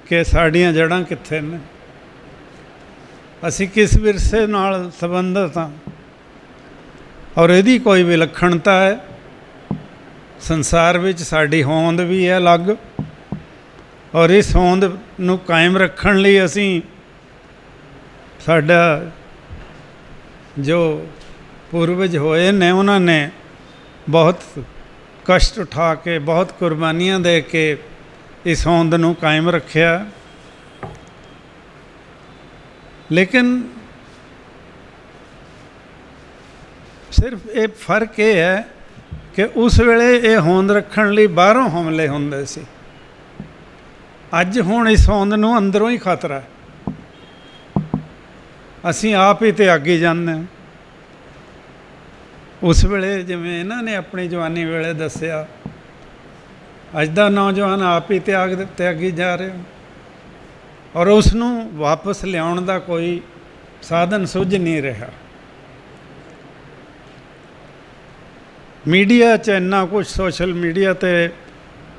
ਕਿ ਸਾਡੀਆਂ ਜੜ੍ਹਾਂ ਕਿੱਥੇ ਨੇ, ਅਸੀਂ ਕਿਸ ਵਿਰਸੇ ਨਾਲ ਸੰਬੰਧਿਤ ਹਾਂ। ਔਰ ਇਹਦੀ ਕੋਈ ਵਿਲੱਖਣਤਾ ਹੈ। ਸੰਸਾਰ ਵਿੱਚ ਸਾਡੀ ਹੋਂਦ ਵੀ ਹੈ ਅਲੱਗ, ਔਰ ਇਸ ਹੋਂਦ ਨੂੰ ਕਾਇਮ ਰੱਖਣ ਲਈ ਅਸੀਂ ਸਾਡਾ ਜੋ ਪੂਰਵਜ ਹੋਏ ਨੇ ਉਹਨਾਂ ਨੇ ਬਹੁਤ ਕਸ਼ਟ ਉਠਾ ਕੇ, ਬਹੁਤ ਕੁਰਬਾਨੀਆਂ ਦੇ ਕੇ ਇਸ ਹੋਂਦ ਨੂੰ ਕਾਇਮ ਰੱਖਿਆ। ਲੇਕਿਨ ਸਿਰਫ ਇਹ ਫਰਕ ਇਹ ਹੈ ਕਿ ਉਸ ਵੇਲੇ ਇਹ ਹੋਂਦ ਰੱਖਣ ਲਈ ਬਾਹਰੋਂ ਹਮਲੇ ਹੁੰਦੇ ਸੀ। ਅੱਜ ਹੁਣ ਇਸ ਹੋਂਦ ਨੂੰ ਅੰਦਰੋਂ ਹੀ ਖਤਰਾ ਹੈ। ਅਸੀਂ ਆਪ ਹੀ ਤਿਆਗੀ ਜਾਂਦੇ ਹਾਂ। ਉਸ ਵੇਲੇ ਜਿਵੇਂ ਇਹਨਾਂ ਨੇ ਆਪਣੀ ਜਵਾਨੀ ਵੇਲੇ ਦੱਸਿਆ, ਅੱਜ ਦਾ ਨੌਜਵਾਨ ਆਪ ਹੀ ਤਿਆਗੀ ਜਾ ਰਿਹਾ, ਔਰ ਉਸ ਨੂੰ ਵਾਪਸ ਲਿਆਉਣ ਦਾ ਕੋਈ ਸਾਧਨ ਸੁੱਝ ਨਹੀਂ ਰਿਹਾ। ਮੀਡੀਆ 'ਚ ਇੰਨਾ ਕੁਛ, ਸੋਸ਼ਲ ਮੀਡੀਆ 'ਤੇ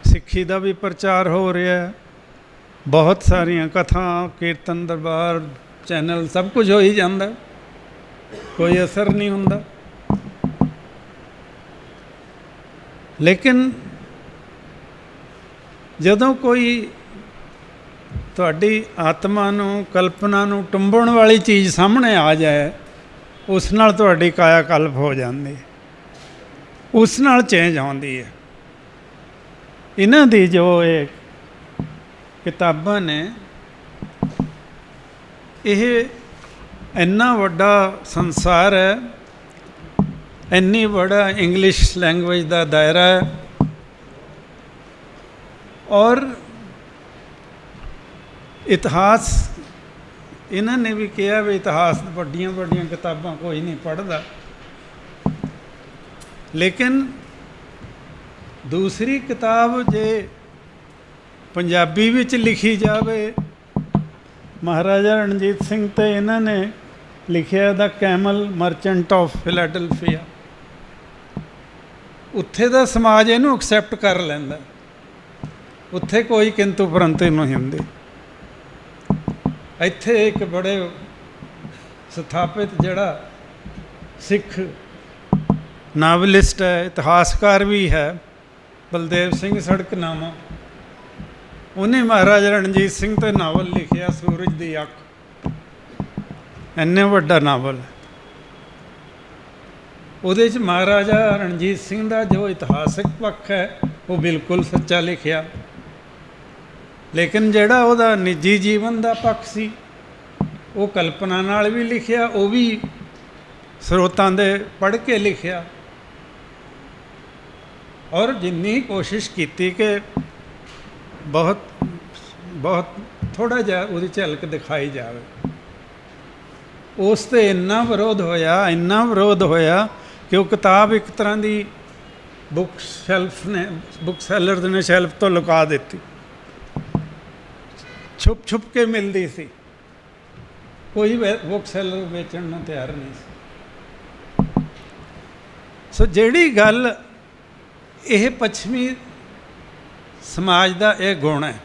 ਸਿੱਖੀ ਦਾ ਵੀ ਪ੍ਰਚਾਰ ਹੋ ਰਿਹਾ, ਬਹੁਤ ਸਾਰੀਆਂ ਕਥਾ, ਕੀਰਤਨ, ਦਰਬਾਰ, ਚੈਨਲ, ਸਭ ਕੁਝ ਹੋ ਹੀ ਜਾਂਦਾ, ਕੋਈ ਅਸਰ ਨਹੀਂ ਹੁੰਦਾ। ਲੇਕਿਨ ਜਦੋਂ ਕੋਈ ਤੁਹਾਡੀ ਆਤਮਾ ਨੂੰ, ਕਲਪਨਾ ਨੂੰ ਟੁੰਬਣ ਵਾਲੀ ਚੀਜ਼ ਸਾਹਮਣੇ ਆ ਜਾਏ, ਉਸ ਨਾਲ ਤੁਹਾਡੀ ਕਾਇਆ ਕਲਪ ਹੋ ਜਾਂਦੀ, ਉਸ ਨਾਲ ਚੇਂਜ ਆਉਂਦੀ ਹੈ। ਇਹਨਾਂ ਦੀ ਜੋ ਇਹ ਕਿਤਾਬਾਂ ਨੇ, ਇਹ ਇੰਨਾ ਵੱਡਾ ਸੰਸਾਰ ਹੈ, ਇੰਨੀ ਬੜਾ ਇੰਗਲਿਸ਼ ਲੈਂਗੁਏਜ ਦਾ ਦਾਇਰਾ ਹੈ, ਔਰ ਇਤਿਹਾਸ, ਇਹਨਾਂ ਨੇ ਵੀ ਕਿਹਾ ਵੀ ਇਤਿਹਾਸ ਵੱਡੀਆਂ ਵੱਡੀਆਂ ਕਿਤਾਬਾਂ ਕੋਈ ਨਹੀਂ ਪੜ੍ਹਦਾ, ਲੇਕਿਨ ਦੂਸਰੀ ਕਿਤਾਬ ਜੇ ਪੰਜਾਬੀ ਵਿੱਚ ਲਿਖੀ ਜਾਵੇ, ਮਹਾਰਾਜਾ ਰਣਜੀਤ ਸਿੰਘ ਤੇ ਇਹਨਾਂ ਨੇ ਲਿਖਿਆ ਦਾ ਕੈਮਲ ਮਰਚੈਂਟ ਆਫ ਫਿਲਾਡੈਲਫੀਆ, ਉੱਥੇ ਦਾ ਸਮਾਜ ਇਹਨੂੰ ਐਕਸੈਪਟ ਕਰ ਲੈਂਦਾ, ਉੱਥੇ ਕੋਈ ਕਿੰਤੂ ਪਰੰਤੂ ਨਹੀਂ ਹੁੰਦੀ। ਇੱਥੇ ਇੱਕ ਬੜੇ ਸਥਾਪਿਤ ਜਿਹੜਾ ਸਿੱਖ ਨਾਵਲਿਸਟ ਹੈ, ਇਤਿਹਾਸਕਾਰ ਵੀ ਹੈ, ਬਲਦੇਵ ਸਿੰਘ ਸੜਕਨਾਮਾ, ਉਹਨੇ ਮਹਾਰਾਜਾ ਰਣਜੀਤ ਸਿੰਘ 'ਤੇ ਨਾਵਲ ਲਿਖਿਆ, ਸੂਰਜ ਦੀ ਅੱਖ, ਇੰਨੇ ਵੱਡਾ ਨਾਵਲ। ਉਹਦੇ 'ਚ ਮਹਾਰਾਜਾ ਰਣਜੀਤ ਸਿੰਘ ਦਾ ਜੋ ਇਤਿਹਾਸਕ ਪੱਖ ਹੈ ਉਹ ਬਿਲਕੁਲ ਸੱਚਾ ਲਿਖਿਆ, ਲੇਕਿਨ ਜਿਹੜਾ ਉਹਦਾ ਨਿੱਜੀ ਜੀਵਨ ਦਾ ਪੱਖ ਸੀ ਉਹ ਕਲਪਨਾ ਨਾਲ ਵੀ ਲਿਖਿਆ, ਉਹ ਵੀ ਸਰੋਤਾਂ ਦੇ ਪੜ੍ਹ ਕੇ ਲਿਖਿਆ, ਔਰ ਜਿੰਨੀ ਕੋਸ਼ਿਸ਼ ਕੀਤੀ ਕਿ ਬਹੁਤ ਬਹੁਤ ਥੋੜ੍ਹਾ ਜਿਹਾ ਉਹਦੀ ਝਲਕ ਦਿਖਾਈ ਜਾਵੇ, ਉਸ 'ਤੇ ਇੰਨਾ ਵਿਰੋਧ ਹੋਇਆ, ਇੰਨਾ ਵਿਰੋਧ ਹੋਇਆ ਕਿ ਉਹ ਕਿਤਾਬ ਇੱਕ ਤਰ੍ਹਾਂ ਦੀ ਬੁੱਕ ਸੈਲਰ ਨੇ ਸ਼ੈਲਫ ਤੋਂ ਲੁਕਾ ਦਿੱਤੀ, ਛੁਪ ਛੁਪ ਕੇ ਮਿਲਦੀ ਸੀ, ਕੋਈ ਬੁੱਕ ਸੈਲਰ ਵੇਚਣ ਨੂੰ ਤਿਆਰ ਨਹੀਂ ਸੀ। ਸੋ ਜਿਹੜੀ ਗੱਲ, ਇਹ ਪੱਛਮੀ ਸਮਾਜ ਦਾ ਇਹ ਗੁਣ ਹੈ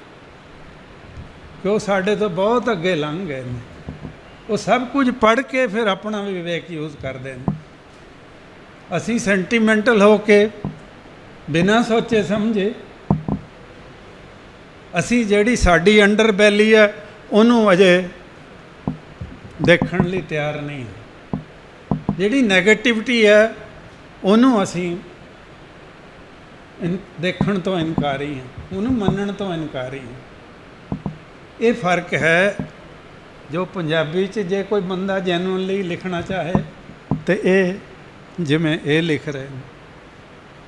ਕਿ ਉਹ ਸਾਡੇ ਤੋਂ ਬਹੁਤ ਅੱਗੇ ਲੰਘ ਗਏ ਨੇ, ਉਹ ਸਭ ਕੁਝ ਪੜ੍ਹ ਕੇ ਫਿਰ ਆਪਣਾ ਵਿਵੇਕ ਯੂਜ਼ ਕਰਦੇ ਨੇ। ਅਸੀਂ ਸੈਂਟੀਮੈਂਟਲ ਹੋ ਕੇ ਬਿਨਾਂ ਸੋਚੇ ਸਮਝੇ ਅਸੀਂ ਜਿਹੜੀ ਸਾਡੀ ਅੰਡਰ ਬੈਲੀ ਹੈ ਉਹਨੂੰ ਅਜੇ ਦੇਖਣ ਲਈ ਤਿਆਰ ਨਹੀਂ ਹਾਂ। ਜਿਹੜੀ ਨੈਗੇਟਿਵਿਟੀ ਹੈ ਉਹਨੂੰ ਅਸੀਂ ਦੇਖਣ ਤੋਂ ਇਨਕਾਰੀ ਹਾਂ, ਉਹਨੂੰ ਮੰਨਣ ਤੋਂ ਇਨਕਾਰੀ ਹਾਂ। ਇਹ ਫਰਕ ਹੈ ਜੋ ਪੰਜਾਬੀ 'ਚ ਜੇ ਕੋਈ ਬੰਦਾ ਜੈਨੂਅਨਲੀ ਲਿਖਣਾ ਚਾਹੇ ਤਾਂ ਇਹ ਜਿਵੇਂ ਇਹ ਲਿਖ ਰਹੇ ਨੇ,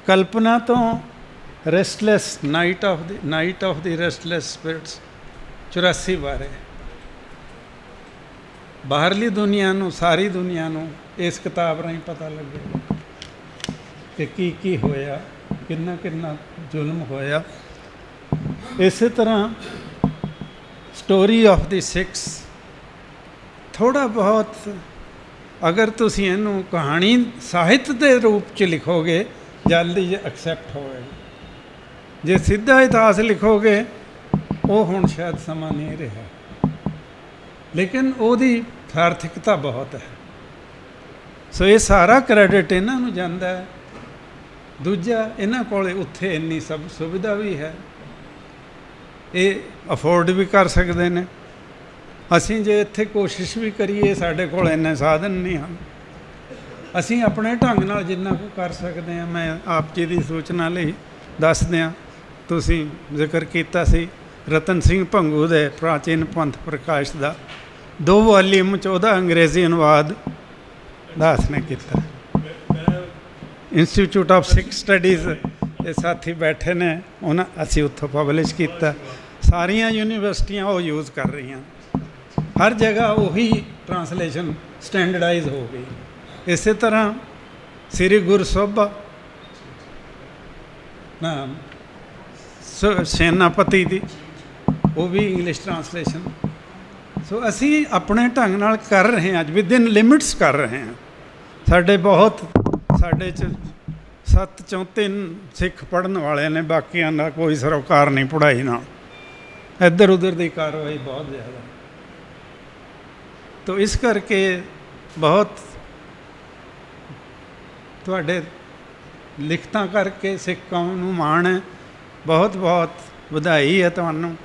ਕਲਪਨਾ ਤੋਂ restless night of the restless spirits 84 ਬਾਰੇ ਬਾਹਰਲੀ ਦੁਨੀਆ ਨੂੰ, ਸਾਰੀ ਦੁਨੀਆ ਨੂੰ ਇਸ ਕਿਤਾਬ ਰਾਹੀਂ ਪਤਾ ਲੱਗੇਗਾ ਕਿ ਕੀ ਹੋਇਆ, ਕਿੰਨਾ ਕਿੰਨਾ ਜ਼ੁਲਮ ਹੋਇਆ। ਇਸੇ ਤਰ੍ਹਾਂ ਸਟੋਰੀ ਆਫ ਦੀ ਸਿਕਸ, ਥੋੜ੍ਹਾ ਬਹੁਤ ਅਗਰ ਤੁਸੀਂ ਇਹਨੂੰ ਕਹਾਣੀ ਸਾਹਿਤ ਦੇ ਰੂਪ 'ਚ ਲਿਖੋਗੇ, ਜਲਦੀ ਐਕਸੈਪਟ ਹੋਵੇਗਾ। ਜੇ ਸਿੱਧਾ ਇਤਿਹਾਸ ਲਿਖੋਗੇ ਉਹ ਹੁਣ ਸ਼ਾਇਦ ਸਮਾਂ ਨਹੀਂ ਰਿਹਾ, ਲੇਕਿਨ ਉਹਦੀ ਸਾਰਥਿਕਤਾ ਬਹੁਤ ਹੈ। ਸੋ ਇਹ ਸਾਰਾ ਕ੍ਰੈਡਿਟ ਇਹਨਾਂ ਨੂੰ ਜਾਂਦਾ ਹੈ। ਦੂਜਾ, ਇਹਨਾਂ ਕੋਲ ਉੱਥੇ ਇੰਨੀ ਸਭ ਸੁਵਿਧਾ ਵੀ ਹੈ, ਇਹ ਅਫੋਰਡ ਵੀ ਕਰ ਸਕਦੇ ਨੇ। ਅਸੀਂ ਜੇ ਇੱਥੇ ਕੋਸ਼ਿਸ਼ ਵੀ ਕਰੀਏ, ਸਾਡੇ ਕੋਲ ਇੰਨੇ ਸਾਧਨ ਨਹੀਂ ਹਨ। ਅਸੀਂ ਆਪਣੇ ਢੰਗ ਨਾਲ ਜਿੰਨਾ ਕੁ ਕਰ ਸਕਦੇ ਹਾਂ। ਮੈਂ ਆਪ ਜੀ ਦੀ ਸੂਚਨਾ ਲਈ ਦੱਸ ਦਿਆਂ, ਤੁਸੀਂ ਜ਼ਿਕਰ ਕੀਤਾ ਸੀ ਰਤਨ ਸਿੰਘ ਭੰਗੂ ਦੇ ਪ੍ਰਾਚੀਨ ਪੰਥ ਪ੍ਰਕਾਸ਼ ਦਾ 2 ਵਾਲੀਅਮ 'ਚ ਉਹਦਾ ਅੰਗਰੇਜ਼ੀ ਅਨੁਵਾਦ ਦਾਸ ਨੇ ਕੀਤਾ। ਇੰਸਟੀਚਿਊਟ ਆਫ ਸਿੱਖ ਸਟੱਡੀਜ਼ ਦੇ ਸਾਥੀ ਬੈਠੇ ਨੇ, ਅਸੀਂ ਉੱਥੋਂ ਪਬਲਿਸ਼ ਕੀਤਾ। ਸਾਰੀਆਂ ਯੂਨੀਵਰਸਿਟੀਆਂ ਉਹ ਯੂਜ਼ ਕਰ ਰਹੀਆਂ, ਹਰ ਜਗ੍ਹਾ ਉਹੀ ਟਰਾਂਸਲੇਸ਼ਨ ਸਟੈਂਡਰਡਾਈਜ਼ ਹੋ ਗਈ। ਇਸੇ ਤਰ੍ਹਾਂ ਸ੍ਰੀ ਗੁਰਸੋਭਾ ਸੈਨਾਪਤੀ ਦੀ ਉਹ ਵੀ ਇੰਗਲਿਸ਼ ਟਰਾਂਸਲੇਸ਼ਨ। ਸੋ ਅਸੀਂ ਆਪਣੇ ਢੰਗ ਨਾਲ ਕਰ ਰਹੇ ਹਾਂ, ਅੱਜ ਵਿਦਿਨ ਲਿਮਿਟਸ ਕਰ ਰਹੇ ਹਾਂ। ਸਾਡੇ 'ਚ 7 ਚੋਂ 3 ਸਿੱਖ ਪੜ੍ਹਨ ਵਾਲੇ ਨੇ, ਬਾਕੀਆਂ ਦਾ ਕੋਈ ਸਰੋਕਾਰ ਨਹੀਂ ਪੜ੍ਹਾਈ ਨਾਲ। ਇੱਧਰ ਉੱਧਰ ਦੀ ਕਾਰਵਾਈ ਬਹੁਤ ਜ਼ਿਆਦਾ। ਤੋ ਇਸ ਕਰਕੇ ਬਹੁਤ ਤੁਹਾਡੇ ਲਿਖਤਾਂ ਕਰਕੇ ਸਿੱਖ ਕੌਮ ਨੂੰ ਮਾਣ ਹੈ। ਬਹੁਤ ਬਹੁਤ ਵਧਾਈ ਹੈ ਤੁਹਾਨੂੰ,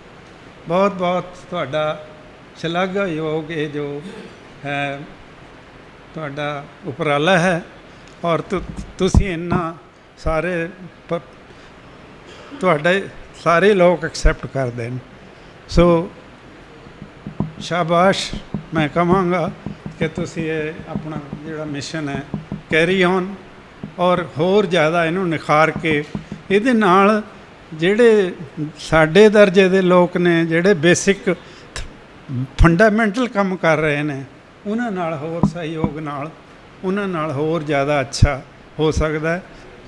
ਬਹੁਤ ਬਹੁਤ ਤੁਹਾਡਾ ਸ਼ਲਾਘਾਯੋਗ ਇਹ ਜੋ ਹੈ ਤੁਹਾਡਾ ਉਪਰਾਲਾ ਹੈ। ਔਰ ਤੁਸੀਂ ਇੰਨਾ ਸਾਰੇ ਤੁਹਾਡੇ ਸਾਰੇ ਲੋਕ ਐਕਸੈਪਟ ਕਰਦੇ ਨੇ। ਸੋ ਸ਼ਾਬਾਸ਼, ਮੈਂ ਕਹਾਂਗਾ ਕਿ ਤੁਸੀਂ ਇਹ ਆਪਣਾ ਜਿਹੜਾ ਮਿਸ਼ਨ ਹੈ ਕੈਰੀ ਔਨ, ਔਰ ਹੋਰ ਜ਼ਿਆਦਾ ਇਹਨੂੰ ਨਿਖਾਰ ਕੇ ਇਹਦੇ ਨਾਲ ਜਿਹੜੇ ਸਾਡੇ ਦਰਜੇ ਦੇ ਲੋਕ ਨੇ, ਜਿਹੜੇ ਬੇਸਿਕ ਫੰਡਾਮੈਂਟਲ ਕੰਮ ਕਰ ਰਹੇ ਨੇ, ਉਹਨਾਂ ਨਾਲ ਹੋਰ ਸਹਿਯੋਗ ਨਾਲ ਉਹਨਾਂ ਨਾਲ ਹੋਰ ਜ਼ਿਆਦਾ ਅੱਛਾ ਹੋ ਸਕਦਾ।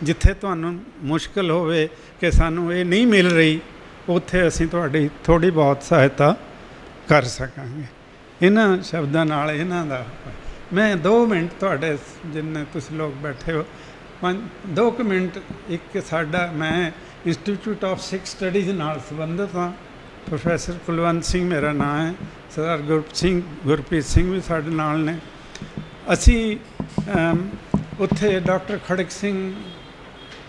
ਜਿੱਥੇ ਤੁਹਾਨੂੰ ਮੁਸ਼ਕਿਲ ਹੋਵੇ ਕਿ ਸਾਨੂੰ ਇਹ ਨਹੀਂ ਮਿਲ ਰਹੀ, ਉੱਥੇ ਅਸੀਂ ਤੁਹਾਡੀ ਥੋੜ੍ਹੀ ਬਹੁਤ ਸਹਾਇਤਾ ਕਰ ਸਕਾਂਗੇ। ਇਹਨਾਂ ਸ਼ਬਦਾਂ ਨਾਲ ਇਹਨਾਂ ਦਾ ਮੈਂ 2 ਮਿੰਟ ਤੁਹਾਡੇ ਜਿੰਨੇ ਤੁਸੀਂ ਲੋਕ ਬੈਠੇ ਹੋ 2 ਮਿੰਟ ਇੱਕ ਮੈਂ ਇੰਸਟੀਚਿਊਟ ਆਫ ਸਿੱਖ ਸਟੱਡੀਜ਼ ਨਾਲ ਸੰਬੰਧਿਤ ਹਾਂ। ਪ੍ਰੋਫੈਸਰ ਕੁਲਵੰਤ ਸਿੰਘ ਮੇਰਾ ਨਾਂ ਹੈ, ਸਰਦਾਰ ਗੁਰਪ੍ਰੀਤ ਸਿੰਘ ਵੀ ਸਾਡੇ ਨਾਲ ਨੇ। ਅਸੀਂ ਉੱਥੇ doctor Kharak Singh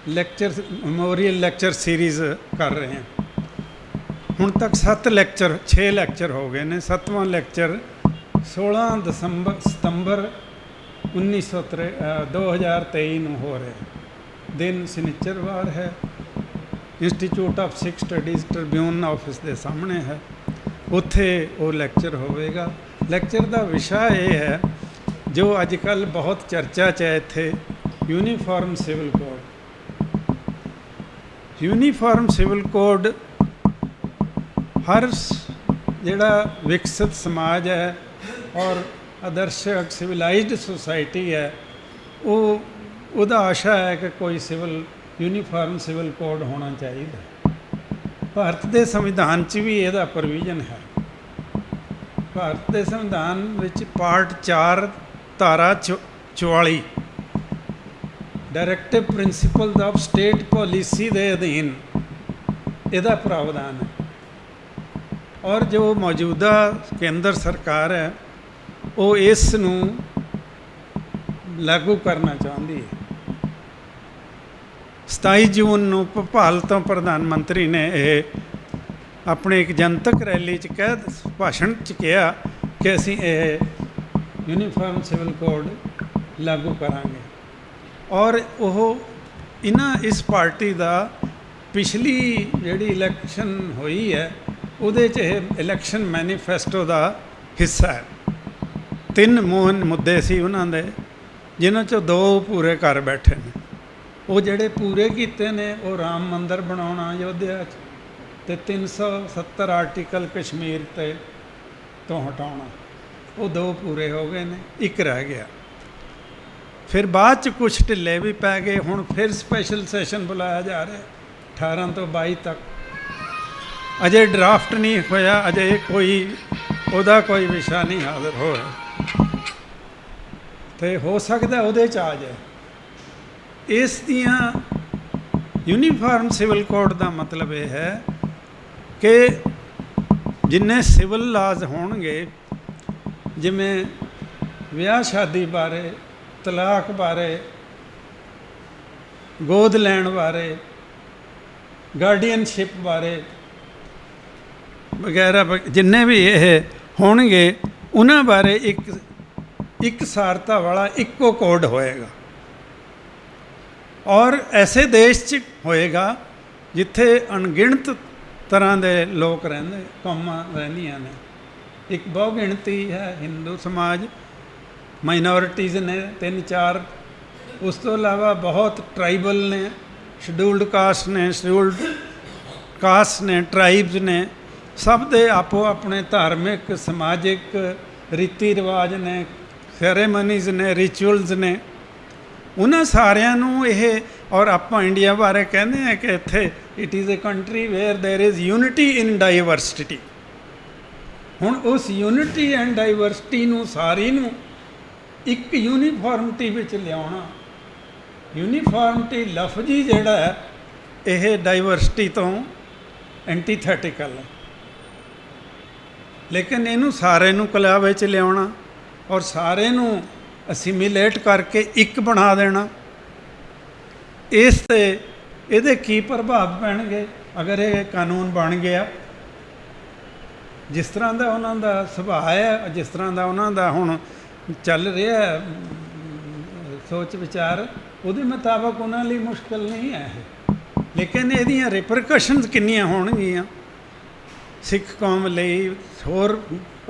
lecture memorial lecture series ਕਰ ਰਹੇ ਹਾਂ। ਹੁਣ ਤੱਕ 6 ਲੈਕਚਰ ਹੋ ਗਏ ਨੇ। 7ਵਾਂ ਲੈਕਚਰ 16 ਸਤੰਬਰ 2023 ਨੂੰ ਹੋ ਰਿਹਾ। ਦਿਨ ਸ਼ਨੀਚਰਵਾਰ ਹੈ। Institute of Sikh studies Tribune office ਦੇ ਸਾਹਮਣੇ ਹੈ, ਉੱਥੇ ਉਹ ਲੈਕਚਰ ਹੋਵੇਗਾ। ਲੈਕਚਰ ਦਾ ਵਿਸ਼ਾ ਇਹ ਹੈ ਜੋ ਅੱਜ ਕੱਲ੍ਹ ਬਹੁਤ ਚਰਚਾ 'ਚ ਹੈ ਇੱਥੇ, uniform civil code. Uniform civil code ਹਰ ਜਿਹੜਾ ਵਿਕਸਿਤ ਸਮਾਜ ਹੈ ਔਰ ਆਦਰਸ਼ਕ ਸਿਵਲਾਈਜ਼ਡ ਸੁਸਾਇਟੀ ਹੈ, ਉਹਦਾ ਆਸ਼ਾ ਹੈ ਕਿ ਕੋਈ ਯੂਨੀਫਾਰਮ ਸਿਵਲ ਕੋਡ ਹੋਣਾ ਚਾਹੀਦਾ। ਭਾਰਤ ਦੇ ਸੰਵਿਧਾਨ 'ਚ ਵੀ ਇਹਦਾ ਪ੍ਰੋਵੀਜ਼ਨ ਹੈ। ਭਾਰਤ ਦੇ ਸੰਵਿਧਾਨ ਵਿੱਚ ਪਾਰਟ 4 ਧਾਰਾ 44 directive principals of state policy ਦੇ ਅਧੀਨ ਇਹਦਾ ਪ੍ਰਾਵਧਾਨ ਹੈ। ਔਰ ਜੋ ਮੌਜੂਦਾ ਕੇਂਦਰ ਸਰਕਾਰ ਹੈ ਉਹ ਇਸ ਨੂੰ ਲਾਗੂ ਕਰਨਾ ਚਾਹੁੰਦੀ ਹੈ। 27 ਜੂਨ ਨੂੰ ਭੋਪਾਲ ਤੋਂ ਪ੍ਰਧਾਨ ਮੰਤਰੀ ਨੇ ਇਹ ਆਪਣੇ ਇੱਕ ਜਨਤਕ ਰੈਲੀ 'ਚ ਭਾਸ਼ਣ 'ਚ ਕਿਹਾ ਕਿ ਅਸੀਂ ਇਹ ਯੂਨੀਫਾਰਮ ਸਿਵਲ ਕੋਡ ਲਾਗੂ ਕਰਾਂਗੇ। ਔਰ ਇਸ ਪਾਰਟੀ ਦਾ ਪਿਛਲੀ ਜਿਹੜੀ ਇਲੈਕਸ਼ਨ ਹੋਈ ਹੈ ਉਹਦੇ 'ਚ ਇਹ ਇਲੈਕਸ਼ਨ ਮੈਨੀਫੈਸਟੋ ਦਾ ਹਿੱਸਾ ਹੈ। 3 ਮੁੱਦੇ ਸੀ ਉਹਨਾਂ ਦੇ, ਜਿਨ੍ਹਾਂ 'ਚੋਂ 2 ਪੂਰੇ ਕਰ ਬੈਠੇ ਨੇ। ਉਹ ਜਿਹੜੇ ਪੂਰੇ ਕੀਤੇ ਨੇ ਉਹ ਰਾਮ ਮੰਦਰ ਬਣਾਉਣਾ ਅਯੋਧਿਆ 'ਚ ਅਤੇ 370 ਆਰਟੀਕਲ ਕਸ਼ਮੀਰ ਤੋਂ ਹਟਾਉਣਾ, ਉਹ 2 ਪੂਰੇ ਹੋ ਗਏ ਨੇ, 1 ਰਹਿ ਗਿਆ। ਫਿਰ ਬਾਅਦ 'ਚ ਕੁਛ ਢਿੱਲੇ ਵੀ ਪੈ ਗਏ। ਹੁਣ ਫਿਰ ਸਪੈਸ਼ਲ ਸੈਸ਼ਨ ਬੁਲਾਇਆ ਜਾ ਰਿਹਾ 18 ਤੋਂ 22 ਤੱਕ। ਅਜੇ ਡਰਾਫਟ ਨਹੀਂ ਹੋਇਆ, ਅਜੇ ਉਹਦਾ ਕੋਈ ਵਿਸ਼ਾ ਨਹੀਂ ਹਾਜ਼ਰ ਹੋਇਆ, ਅਤੇ ਹੋ ਸਕਦਾ ਉਹਦੇ 'ਚ ਆ ਜਾਏ। ਇਸ ਦੀਆਂ ਯੂਨੀਫਾਰਮ ਸਿਵਲ ਕੋਡ ਦਾ ਮਤਲਬ ਇਹ ਹੈ ਕਿ ਜਿੰਨੇ ਸਿਵਲ ਲਾਜ਼ ਹੋਣਗੇ, ਜਿਵੇਂ ਵਿਆਹ ਸ਼ਾਦੀ ਬਾਰੇ, ਤਲਾਕ ਬਾਰੇ, ਗੋਦ ਲੈਣ ਬਾਰੇ, ਗਾਰਡੀਅਨਸ਼ਿਪ ਬਾਰੇ ਵਗੈਰਾ ਜਿੰਨੇ ਵੀ ਇਹ ਹੋਣਗੇ, ਉਹਨਾਂ ਬਾਰੇ ਇੱਕ ਸਾਰਤਾ ਵਾਲਾ ਇੱਕੋ ਕੋਡ ਹੋਏਗਾ। ਔਰ ਐਸੇ ਦੇਸ਼ 'ਚ ਹੋਏਗਾ ਜਿੱਥੇ ਅਣਗਿਣਤ ਤਰ੍ਹਾਂ ਦੇ ਲੋਕ ਰਹਿੰਦੇ, ਕੌਮਾਂ ਰਹਿੰਦੀਆਂ ਨੇ। ਇੱਕ ਬਹੁ ਗਿਣਤੀ ਹੈ ਹਿੰਦੂ ਸਮਾਜ, ਮਾਈਨੋਰਿਟੀਜ਼ ਨੇ 3-4, ਉਸ ਤੋਂ ਇਲਾਵਾ ਬਹੁਤ ਟਰਾਈਬਲ ਨੇ, ਸ਼ਡਿਊਲਡ ਕਾਸਟ ਨੇ, ਟਰਾਈਬਸ ਨੇ। ਸਭ ਦੇ ਆਪੋ ਆਪਣੇ ਧਾਰਮਿਕ, ਸਮਾਜਿਕ ਰੀਤੀ ਰਿਵਾਜ ਨੇ, ਸੈਰੇਮਨੀਜ਼ ਨੇ, ਰਿਚੁਅਲਸ ਨੇ। ਉਹਨਾਂ ਸਾਰਿਆਂ ਨੂੰ ਇਹ, ਔਰ ਆਪਾਂ ਇੰਡੀਆ ਬਾਰੇ ਕਹਿੰਦੇ ਹਾਂ ਕਿ ਇੱਥੇ it is a country where there is unity in diversity. ਹੁਣ ਉਸ ਯੂਨਿਟੀ ਐਂਡ ਡਾਈਵਰਸਿਟੀ ਨੂੰ ਸਾਰੀ ਨੂੰ ਇੱਕ ਯੂਨੀਫਾਰਮਿਟੀ ਵਿੱਚ ਲਿਆਉਣਾ, ਯੂਨੀਫਾਰਮਿਟੀ ਲਫ਼ਜ਼ੀ ਜਿਹੜਾ ਹੈ ਇਹ ਡਾਈਵਰਸਿਟੀ ਤੋਂ ਐਂਟੀਥੈਟੀਕਲ ਹੈ, ਲੇਕਿਨ ਇਹਨੂੰ ਸਾਰੇ ਨੂੰ ਕਲਾ ਵਿੱਚ ਲਿਆਉਣਾ ਔਰ ਸਾਰੇ ਨੂੰ ਅਸੀਮੀਲੇਟ ਕਰਕੇ ਇੱਕ ਬਣਾ ਦੇਣਾ, ਇਸ 'ਤੇ ਇਹਦੇ ਕੀ ਪ੍ਰਭਾਵ ਪੈਣਗੇ ਅਗਰ ਇਹ ਕਾਨੂੰਨ ਬਣ ਗਿਆ। ਜਿਸ ਤਰ੍ਹਾਂ ਦਾ ਉਹਨਾਂ ਦਾ ਸੁਭਾਅ ਹੈ, ਜਿਸ ਤਰ੍ਹਾਂ ਦਾ ਉਹਨਾਂ ਦਾ ਹੁਣ ਚੱਲ ਰਿਹਾ ਸੋਚ ਵਿਚਾਰ, ਉਹਦੇ ਮੁਤਾਬਕ ਉਹਨਾਂ ਲਈ ਮੁਸ਼ਕਿਲ ਨਹੀਂ ਹੈ ਇਹ, ਲੇਕਿਨ ਇਹਦੀਆਂ ਰਿਪਰਕਸ਼ਨਸ ਕਿੰਨੀਆਂ ਹੋਣਗੀਆਂ ਸਿੱਖ ਕੌਮ ਲਈ, ਹੋਰ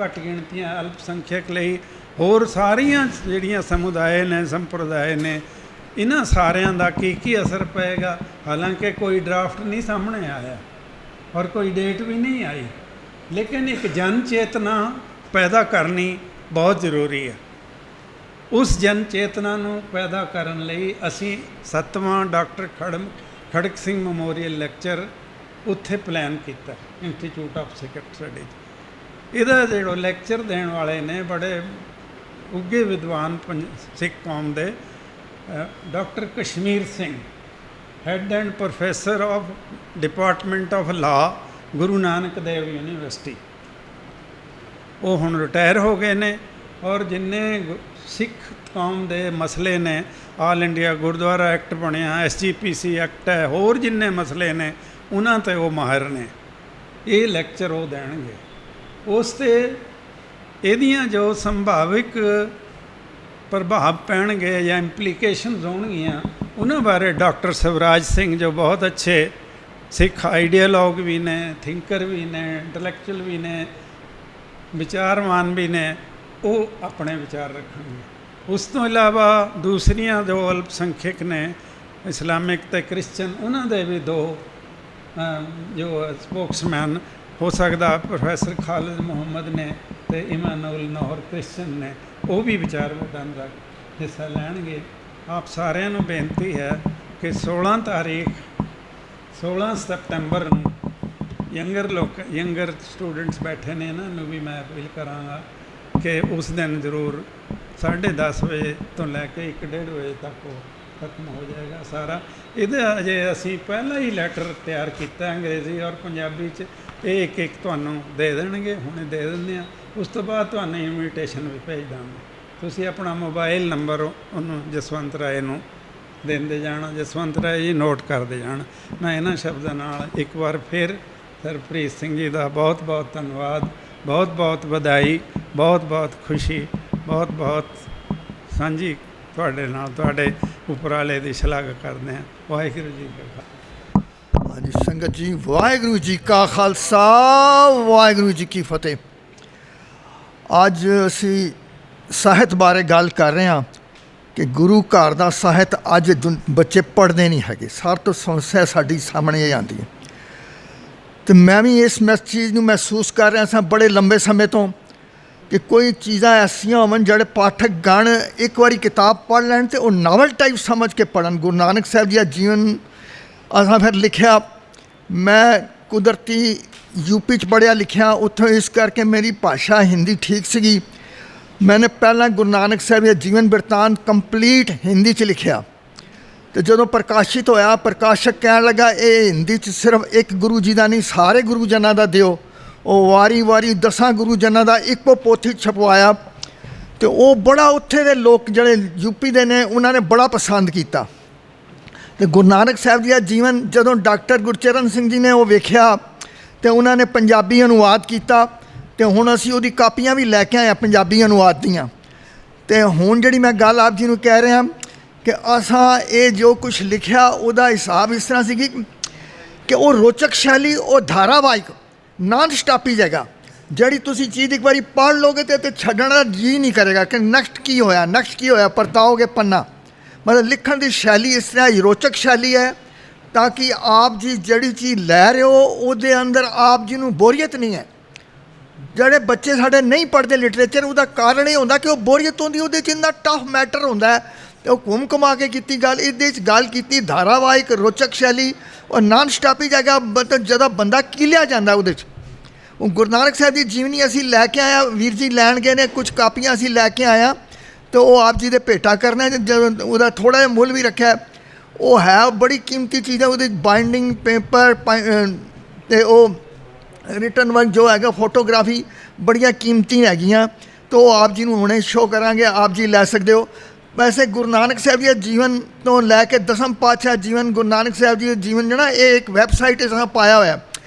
ਘੱਟ ਗਿਣਤੀਆਂ ਅਲਪ ਸੰਖਿਅਕ ਲਈ, ਹੋਰ ਸਾਰੀਆਂ ਜਿਹੜੀਆਂ ਸਮੁਦਾਇ ਨੇ, ਸੰਪਰਦਾਇ ਨੇ, ਇਹਨਾਂ ਸਾਰਿਆਂ ਦਾ ਕੀ ਅਸਰ ਪਏਗਾ। ਹਾਲਾਂਕਿ ਕੋਈ ਡਰਾਫਟ ਨਹੀਂ ਸਾਹਮਣੇ ਆਇਆ ਔਰ ਕੋਈ ਡੇਟ ਵੀ ਨਹੀਂ ਆਈ, ਲੇਕਿਨ ਇੱਕ ਜਨ ਚੇਤਨਾ ਪੈਦਾ ਕਰਨੀ ਬਹੁਤ ਜ਼ਰੂਰੀ ਹੈ। ਉਸ ਜਨ ਚੇਤਨਾ ਨੂੰ ਪੈਦਾ ਕਰਨ ਲਈ ਅਸੀਂ 7ਵਾਂ doctor Kharak Singh memorial lecture ਉੱਥੇ ਪਲਾਨ ਕੀਤਾ, ਇੰਸਟੀਚਿਊਟ ਆਫ ਸਿੱਖ ਸਟੱਡੀਜ਼। ਇਹਦਾ ਜਿਹੜਾ ਲੈਕਚਰ ਦੇਣ ਵਾਲੇ ਨੇ ਬੜੇ ਉੱਘੇ ਵਿਦਵਾਨ ਸਿੱਖ ਕੌਮ ਦੇ, doctor Kashmir Singh, head and professor of department of law, Guru Nanak Dev university. ਉਹ ਹੁਣ ਰਿਟਾਇਰ ਹੋ ਗਏ ਨੇ ਔਰ ਜਿੰਨੇ ਸਿੱਖ ਕੌਮ ਦੇ ਮਸਲੇ ਨੇ, ਆਲ ਇੰਡੀਆ ਗੁਰਦੁਆਰਾ ਐਕਟ ਬਣਿਆ, SGPC ਐਕਟ ਹੈ, ਹੋਰ ਜਿੰਨੇ ਮਸਲੇ ਨੇ ਉਹਨਾਂ 'ਤੇ ਉਹ ਮਾਹਿਰ ਨੇ। ਇਹ ਲੈਕਚਰ ਉਹ ਦੇਣਗੇ। ਉਸ 'ਤੇ ਇਹਦੀਆਂ ਜੋ ਸੰਭਾਵਿਕ ਪ੍ਰਭਾਵ ਪੈਣਗੇ ਜਾਂ ਇੰਪਲੀਕੇਸ਼ਨਸ ਹੋਣਗੀਆਂ, ਉਹਨਾਂ ਬਾਰੇ ਡਾਕਟਰ ਸਵਰਾਜ ਸਿੰਘ ਜੋ ਬਹੁਤ ਅੱਛੇ ਸਿੱਖ ਆਈਡੀਆਲੋਗ ਵੀ ਨੇ, ਥਿੰਕਰ ਵੀ ਨੇ, ਇੰਟਲੈਕਚੁਅਲ ਵੀ ਨੇ, ਵਿਚਾਰਵਾਨ ਵੀ ਨੇ, ਉਹ ਆਪਣੇ ਵਿਚਾਰ ਰੱਖਣਗੇ। ਉਸ ਤੋਂ ਇਲਾਵਾ ਦੂਸਰੀਆਂ ਜੋ ਅਲਪ ਸੰਖਿਅਕ ਨੇ, ਇਸਲਾਮਿਕ ਅਤੇ ਕ੍ਰਿਸਚਨ, ਉਹਨਾਂ ਦੇ ਵੀ 2 ਜੋ ਸਪੋਕਸਮੈਨ ਹੋ ਸਕਦਾ ਪ੍ਰੋਫੈਸਰ ਖਾਲਿਦ ਮੁਹੰਮਦ ਨੇ ਅਤੇ ਇਮਾਨੁਅਲ ਨੌਹਰ ਕ੍ਰਿਸਚਨ ਨੇ, ਉਹ ਵੀ ਵਿਚਾਰ ਵਟਾਂਦਰਾ ਦਾ ਹਿੱਸਾ ਲੈਣਗੇ। ਆਪ ਸਾਰਿਆਂ ਨੂੰ ਬੇਨਤੀ ਹੈ ਕਿ 16 ਸਤੰਬਰ ਨੂੰ ਯੰਗਰ ਸਟੂਡੈਂਟਸ ਬੈਠੇ ਨੇ, ਇਹਨਾਂ ਨੂੰ ਵੀ ਮੈਂ ਅਪੀਲ ਕਰਾਂਗਾ ਕਿ ਉਸ ਦਿਨ ਜ਼ਰੂਰ 10:30 ਵਜੇ ਤੋਂ ਲੈ ਕੇ 1-1:30 ਵਜੇ ਤੱਕ ਉਹ ਖਤਮ ਹੋ ਜਾਏਗਾ ਸਾਰਾ। ਇਹਦਾ ਅਜੇ ਅਸੀਂ ਪਹਿਲਾਂ ਹੀ ਲੈਟਰ ਤਿਆਰ ਕੀਤਾ ਅੰਗਰੇਜ਼ੀ ਔਰ ਪੰਜਾਬੀ 'ਚ, ਇਹ ਇੱਕ ਤੁਹਾਨੂੰ ਦੇ ਦੇਣਗੇ, ਹੁਣੇ ਦੇ ਦਿੰਦੇ ਹਾਂ। ਉਸ ਤੋਂ ਬਾਅਦ ਤੁਹਾਨੂੰ ਇਨਵੀਟੇਸ਼ਨ ਵੀ ਭੇਜ ਦਾਂਗੇ। ਤੁਸੀਂ ਆਪਣਾ ਮੋਬਾਈਲ ਨੰਬਰ ਉਹਨੂੰ ਜਸਵੰਤ ਰਾਏ ਨੂੰ ਦਿੰਦੇ ਜਾਣਾ, ਜਸਵੰਤ ਰਾਏ ਜੀ ਨੋਟ ਕਰਦੇ ਜਾਣ। ਮੈਂ ਇਹਨਾਂ ਸ਼ਬਦਾਂ ਨਾਲ ਇੱਕ ਵਾਰ ਫਿਰ ਸਰਪ੍ਰੀਤ ਸਿੰਘ ਜੀ ਦਾ ਬਹੁਤ ਬਹੁਤ ਧੰਨਵਾਦ, ਬਹੁਤ ਬਹੁਤ ਵਧਾਈ, ਬਹੁਤ ਬਹੁਤ ਖੁਸ਼ੀ, ਬਹੁਤ ਬਹੁਤ ਸਾਂਝੀ ਤੁਹਾਡੇ ਨਾਲ ਤੁਹਾਡੇ ਉਪਰਾਲੇ ਦੀ ਸ਼ਲਾਘਾ ਕਰਦੇ ਹਾਂ। ਵਾਹਿਗੁਰੂ ਜੀ ਕਾ ਖਾਲਸਾ। ਹਾਂਜੀ ਸੰਗਤ ਜੀ, ਵਾਹਿਗੁਰੂ ਜੀ ਕਾ ਖਾਲਸਾ, ਵਾਹਿਗੁਰੂ ਜੀ ਕੀ ਫਤਿਹ। ਅੱਜ ਅਸੀਂ ਸਾਹਿਤ ਬਾਰੇ ਗੱਲ ਕਰ ਰਹੇ ਹਾਂ ਕਿ ਗੁਰੂ ਘਰ ਦਾ ਸਾਹਿਤ ਅੱਜ ਬੱਚੇ ਪੜ੍ਹਦੇ ਨਹੀਂ ਹੈਗੇ। ਸਾਰ ਤੋਂ ਸਮੱਸਿਆ ਸਾਡੀ ਸਾਹਮਣੇ ਇਹ ਆਉਂਦੀ ਹੈ ਅਤੇ ਮੈਂ ਵੀ ਇਸ ਚੀਜ਼ ਨੂੰ ਮਹਿਸੂਸ ਕਰ ਰਿਹਾ ਸਾਂ ਬੜੇ ਲੰਬੇ ਸਮੇਂ ਤੋਂ ਕਿ ਕੋਈ ਚੀਜ਼ਾਂ ਐਸੀਆਂ ਹੋਵਣ ਜਿਹੜੇ ਪਾਠਕ ਗਣ ਇੱਕ ਵਾਰੀ ਕਿਤਾਬ ਪੜ੍ਹ ਲੈਣ ਅਤੇ ਉਹ ਨਾਵਲ ਟਾਈਪ ਸਮਝ ਕੇ ਪੜ੍ਹਨ। ਗੁਰੂ ਨਾਨਕ ਸਾਹਿਬ ਜੀ ਦਾ ਜੀਵਨ ਅਸਾਂ ਫਿਰ ਲਿਖਿਆ, ਮੈਂ ਕੁਦਰਤੀ UP 'ਚ ਪੜ੍ਹਿਆ ਲਿਖਿਆ, ਉੱਥੋਂ ਇਸ ਕਰਕੇ ਮੇਰੀ ਭਾਸ਼ਾ ਹਿੰਦੀ ਠੀਕ ਸੀਗੀ। ਮੈਨੇ ਪਹਿਲਾਂ ਗੁਰੂ ਨਾਨਕ ਸਾਹਿਬ ਦਾ ਜੀਵਨ ਬਿਰਤਾਂਤ ਕੰਪਲੀਟ ਹਿੰਦੀ 'ਚ ਲਿਖਿਆ ਤੇ ਜਦੋਂ ਪ੍ਰਕਾਸ਼ਿਤ ਹੋਇਆ, ਪ੍ਰਕਾਸ਼ਕ ਕਹਿਣ ਲੱਗਾ ਇਹ ਹਿੰਦੀ 'ਚ ਸਿਰਫ ਇੱਕ ਗੁਰੂ ਜੀ ਦਾ ਨਹੀਂ, ਸਾਰੇ ਗੁਰੂ ਜਨਾਂ ਦਾ ਦਿਓ। ਉਹ ਵਾਰੀ 10 ਗੁਰੂ ਜਨਾਂ ਦਾ ਇੱਕੋ ਪੋਥੀ ਛਪਵਾਇਆ, ਤੇ ਉਹ ਬੜਾ ਉੱਥੇ ਦੇ ਲੋਕ ਜਿਹੜੇ ਯੂਪੀ ਦੇ ਨੇ ਉਹਨਾਂ ਨੇ ਬੜਾ ਪਸੰਦ ਕੀਤਾ। ਤੇ ਗੁਰੂ ਨਾਨਕ ਸਾਹਿਬ ਜੀ ਦਾ ਜੀਵਨ ਜਦੋਂ ਡਾਕਟਰ ਗੁਰਚਰਨ ਸਿੰਘ ਜੀ ਨੇ ਉਹ ਵੇਖਿਆ ਤੇ ਉਹਨਾਂ ਨੇ ਪੰਜਾਬੀ ਅਨੁਵਾਦ ਕੀਤਾ, ਤੇ ਹੁਣ ਅਸੀਂ ਉਹਦੀ ਕਾਪੀਆਂ ਵੀ ਲੈ ਕੇ ਆਏ ਹਾਂ ਪੰਜਾਬੀ ਅਨੁਵਾਦ ਦੀਆਂ। ਤੇ ਹੁਣ ਜਿਹੜੀ ਮੈਂ ਗੱਲ ਆਪ ਜੀ ਨੂੰ ਕਹਿ ਰਿਹਾ ਕਿ ਅਸਾਂ ਇਹ ਜੋ ਕੁਛ ਲਿਖਿਆ ਉਹਦਾ ਹਿਸਾਬ ਇਸ ਤਰ੍ਹਾਂ ਸੀ ਕਿ ਉਹ ਰੋਚਕ ਸ਼ੈਲੀ, ਉਹ ਧਾਰਾਵਾਹਿਕ ਨਾਨ ਸਟਾਪੀ ਜਗ੍ਹਾ ਜਿਹੜੀ ਤੁਸੀਂ ਚੀਜ਼ ਇੱਕ ਵਾਰੀ ਪੜ੍ਹ ਲੋਗੇ ਤੇ ਛੱਡਣ ਦਾ ਜੀ ਨਹੀਂ ਕਰੇਗਾ ਕਿ ਨੈਕਸਟ ਕੀ ਹੋਇਆ ਪਰਤਾਓਗੇ ਪੰਨਾ। ਮਤਲਬ ਲਿਖਣ ਦੀ ਸ਼ੈਲੀ ਇਸ ਤਰ੍ਹਾਂ ਹੀ ਰੋਚਕ ਸ਼ੈਲੀ ਹੈ ਤਾਂ ਕਿ ਆਪ ਜੀ ਜਿਹੜੀ ਚੀਜ਼ ਲੈ ਰਹੇ ਹੋ ਉਹਦੇ ਅੰਦਰ ਆਪ ਜੀ ਨੂੰ ਬੋਰੀਅਤ ਨਹੀਂ ਹੈ। ਜਿਹੜੇ ਬੱਚੇ ਸਾਡੇ ਨਹੀਂ ਪੜ੍ਹਦੇ ਲਿਟਰੇਚਰ, ਉਹਦਾ ਕਾਰਨ ਇਹ ਹੁੰਦਾ ਕਿ ਉਹ ਬੋਰੀਅਤ ਹੁੰਦੀ, ਉਹਦੇ 'ਚ ਇੰਨਾ ਟਫ ਮੈਟਰ ਹੁੰਦਾ ਹੈ। ਤੇ ਉਹ ਘੁੰਮ ਘੁਮਾ ਕੇ ਕੀਤੀ ਗੱਲ, ਇਹਦੇ 'ਚ ਗੱਲ ਕੀਤੀ ਧਾਰਾਵਾਹਿਕ ਰੋਚਕ ਸ਼ੈਲੀ ਔਰ ਨਾਨ ਸਟਾਪੀ ਜਗ੍ਹਾ, ਮਤਲਬ ਜਦੋਂ ਬੰਦਾ ਕੀਲਿਆ ਜਾਂਦਾ ਉਹਦੇ 'ਚ। ਉਹ ਗੁਰੂ ਨਾਨਕ ਸਾਹਿਬ ਦੀ ਜੀਵਨੀ ਅਸੀਂ ਲੈ ਕੇ ਆਇਆ, ਵੀਰ ਜੀ ਲੈਣ ਗਏ ਨੇ, ਕੁਝ ਕਾਪੀਆਂ ਅਸੀਂ ਲੈ ਕੇ ਆਇਆ ਤੇ ਉਹ ਆਪ ਜੀ ਦੇ ਭੇਟਾ ਕਰਨਾ। ਜਦੋਂ ਉਹਦਾ ਥੋੜ੍ਹਾ ਜਿਹਾ ਮੁੱਲ ਵੀ ਰੱਖਿਆ, ਉਹ ਹੈ ਬੜੀ ਕੀਮਤੀ ਚੀਜ਼ ਹੈ। ਉਹਦੇ ਬਾਈਂਡਿੰਗ ਪੇਪਰ ਤੇ ਉਹ ਰਿਟਨ ਵਰਕ ਜੋ ਹੈਗਾ, ਫੋਟੋਗ੍ਰਾਫੀ ਬੜੀਆਂ ਕੀਮਤੀ ਹੈਗੀਆਂ। ਤਾਂ ਉਹ ਆਪ ਜੀ ਨੂੰ ਹੁਣੇ ਸ਼ੋਅ ਕਰਾਂਗੇ, ਆਪ ਜੀ ਲੈ ਸਕਦੇ ਹੋ। ਵੈਸੇ ਗੁਰੂ ਨਾਨਕ ਸਾਹਿਬ ਜੀ ਦੇ ਜੀਵਨ ਤੋਂ ਲੈ ਕੇ 10ਮ ਪਾਤਸ਼ਾਹ ਜੀਵਨ, ਗੁਰੂ ਨਾਨਕ ਸਾਹਿਬ ਜੀ ਦਾ ਜੀਵਨ ਜਿਹੜਾ ਇਹ ਇੱਕ ਵੈਬਸਾਈਟ ਇਸ ਤਰ੍ਹਾਂ ਪਾਇਆ ਹੋਇਆ